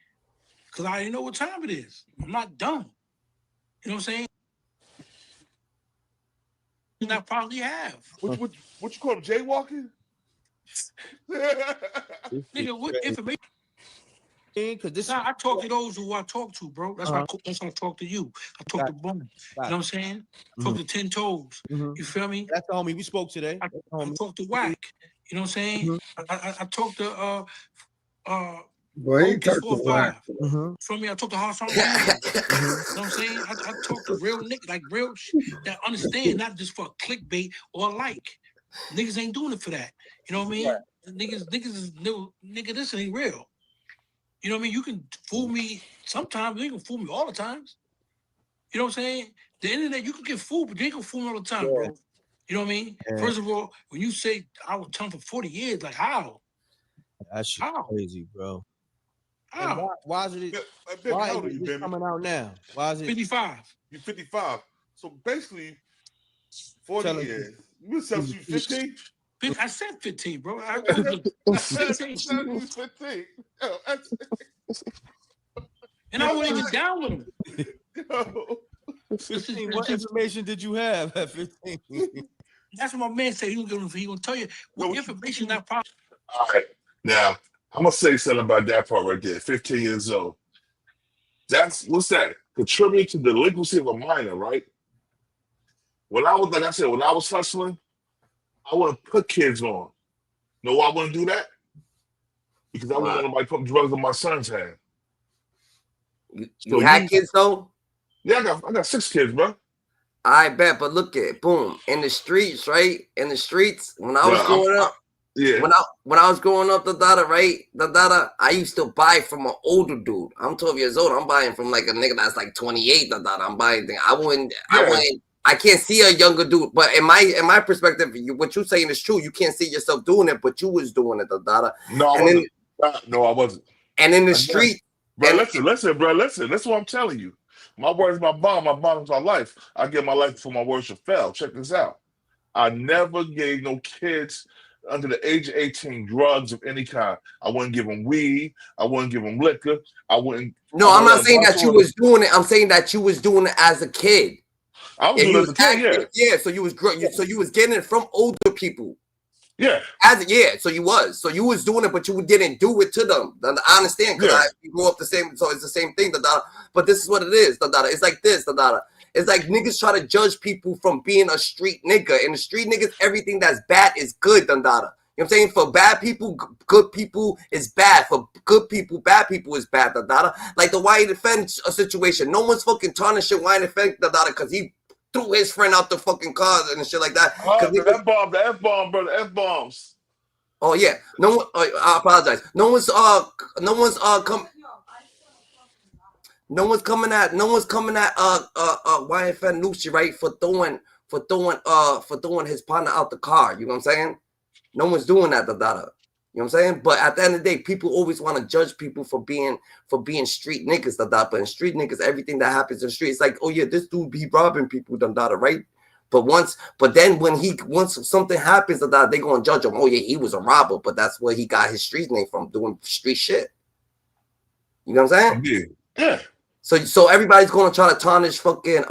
Because I already know what time it is. I'm not dumb. You know what I'm saying? And I probably have. What you call him? Jaywalking? Nigga, what information? I talk to those who I talk to, bro. That's why I talk to you. I talk to Boom. You know what I'm saying? Talk to 10 Toes. You feel me? That's the homie we spoke today. I talk to Whack. You know what I'm saying? I talk to Boy, you talk to Whack. From me, I talk to House on You know what I'm saying? I talk to real niggas, like real that understand, not just for clickbait or like. Niggas ain't doing it for that. You know what I mean? Niggas is new. Nigga, this ain't real. You know what I mean? You can fool me sometimes. You can fool me all the times. You know what I'm saying? The internet, you can get fooled, but you ain't gonna fool me all the time, bro. You know what I mean? First of all, when you say I was telling for 40 years, like how? That's crazy, bro. How? Why is it? Why is it coming out now? Why is it 55? You're 55. So basically, 40 years. You been selling you 15? I said 15, bro. I said 15. And I wasn't even down with him. 15, what information did you have at 15? That's what my man said. He gonna tell you what information I found. All right. Now, I'm gonna say something about that part right there. 15 years old. What's that? Contribute to the delinquency of a minor, right? When I was, like I said, when I was hustling, I wouldn't put kids on. Know why I wouldn't do that? Because I wouldn't want nobody putting drugs in my son's hand. You had kids though? Yeah, I got 6 kids, bro. I bet, but look at boom in the streets, right? In the streets, when I was growing up, when I was growing up, I used to buy from an older dude. I'm 12 years old. I'm buying from like a nigga that's like 28. I'm buying things. I can't see a younger dude, but in my perspective, what you're saying is true. You can't see yourself doing it, but you was doing it, No, I wasn't. And in the street, bro, listen, bro. That's what I'm telling you. My word is my bond. My bond is my life. I give my life before my word shall fail. Check this out. I never gave no kids under the age of 18 drugs of any kind. I wouldn't give them weed. I wouldn't give them liquor. I'm not saying that you was doing it. I'm saying that you was doing it as a kid. I was doing it as a kid, yeah. So you was getting it from older people. Yeah. So you was doing it, but you didn't do it to them. I understand because we grew up the same, so it's the same thing. But this is what it is. It's like this. It's like niggas try to judge people from being a street nigga. And the street niggas, everything that's bad is good. You know what I'm saying? For bad people, good people is bad. For good people, bad people is bad. Like the Wyatt Defend situation. No one's fucking tarnishing Wyatt Defend because he threw his friend out the fucking car and shit like that. The F-bomb, bro, the F-bombs. Oh yeah. No one. I apologize. No one's coming at YFN Lucci, right, for throwing his partner out the car. You know what I'm saying? No one's doing that. You know what I'm saying? But at the end of the day, people always want to judge people for being street niggas, but in street niggas, everything that happens in the street, it's like, oh yeah, this dude be robbing people, right? But then once something happens, they gonna judge him. Oh yeah, he was a robber, but that's where he got his street name from, doing street shit. You know what I'm saying? Yeah. So everybody's gonna try to tarnish fucking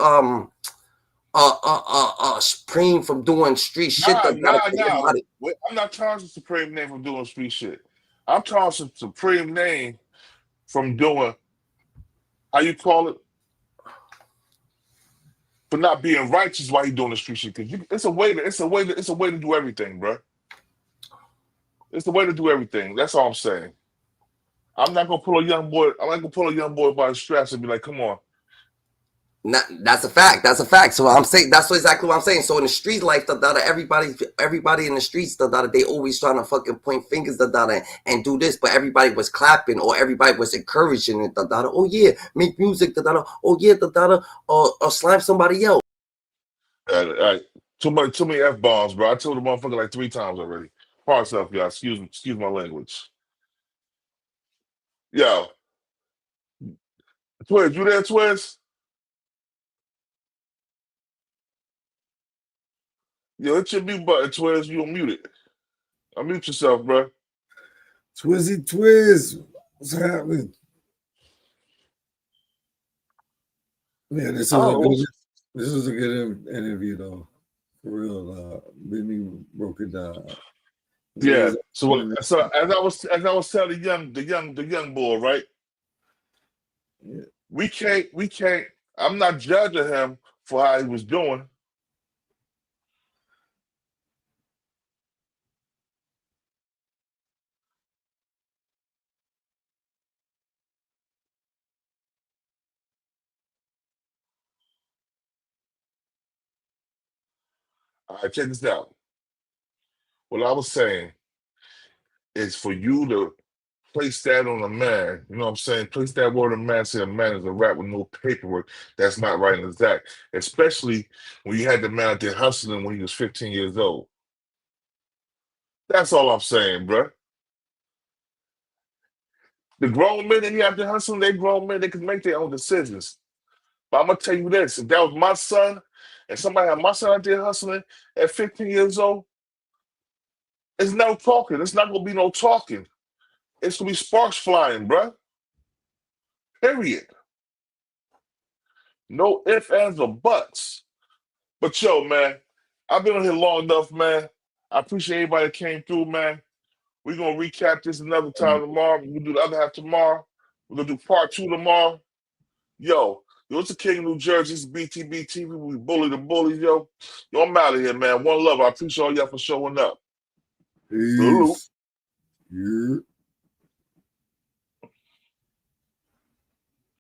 Supreme from doing street shit. Nah. Wait, I'm not tarnishing Supreme name from doing street shit. I'm tarnishing Supreme name from doing, how you call it, for not being righteous while he doing the street shit. Because it's a way to do everything, bro. It's the way to do everything. That's all I'm saying. I'm not gonna pull a young boy. I'm not gonna pull a young boy by the straps and be like, "Come on." That's a fact. That's a fact. So I'm saying that's exactly what I'm saying. So in the street life, everybody in the streets, they always trying to fucking point fingers, and do this, but everybody was clapping or everybody was encouraging it. Oh yeah, make music. Oh yeah, or slime somebody else. Too many F-bombs, bro. I told the motherfucker like 3 times already. Parts up, y'all. Excuse my language. Yo, Twiz, you there, Twiz? Yo, hit your mute button, Twiz. You unmute it. Unmute yourself, bro. Twizzy Twiz, what's happening? Yeah, this was a good interview though. For real. Bimmy broke it down. Yeah. So as I was telling the young boy, right? Yeah. We can't. I'm not judging him for how he was doing. All right, check this out. What I was saying is for you to place that on a man, you know what I'm saying? Place that word on a man, say a man is a rat with no paperwork. That's not right and exact. Especially when you had the man out there hustling when he was 15 years old. That's all I'm saying, bro. The grown men that he out there hustling, they grown men, they can make their own decisions. But I'm gonna tell you this: if that was my son, and somebody had my son out there hustling at 15 years old, it's no talking. It's not gonna be no talking. It's gonna be sparks flying, bruh. Period. No ifs, ands, or buts. But yo, man, I've been on here long enough, man. I appreciate everybody that came through, man. We're gonna recap this another time tomorrow. We're gonna do the other half tomorrow. We're gonna do part 2 tomorrow. Yo, it's the King of New Jersey. It's BTBTV. We bully the bullies, yo. Yo, I'm out of here, man. One love. I appreciate all y'all for showing up. Peace. Yeah.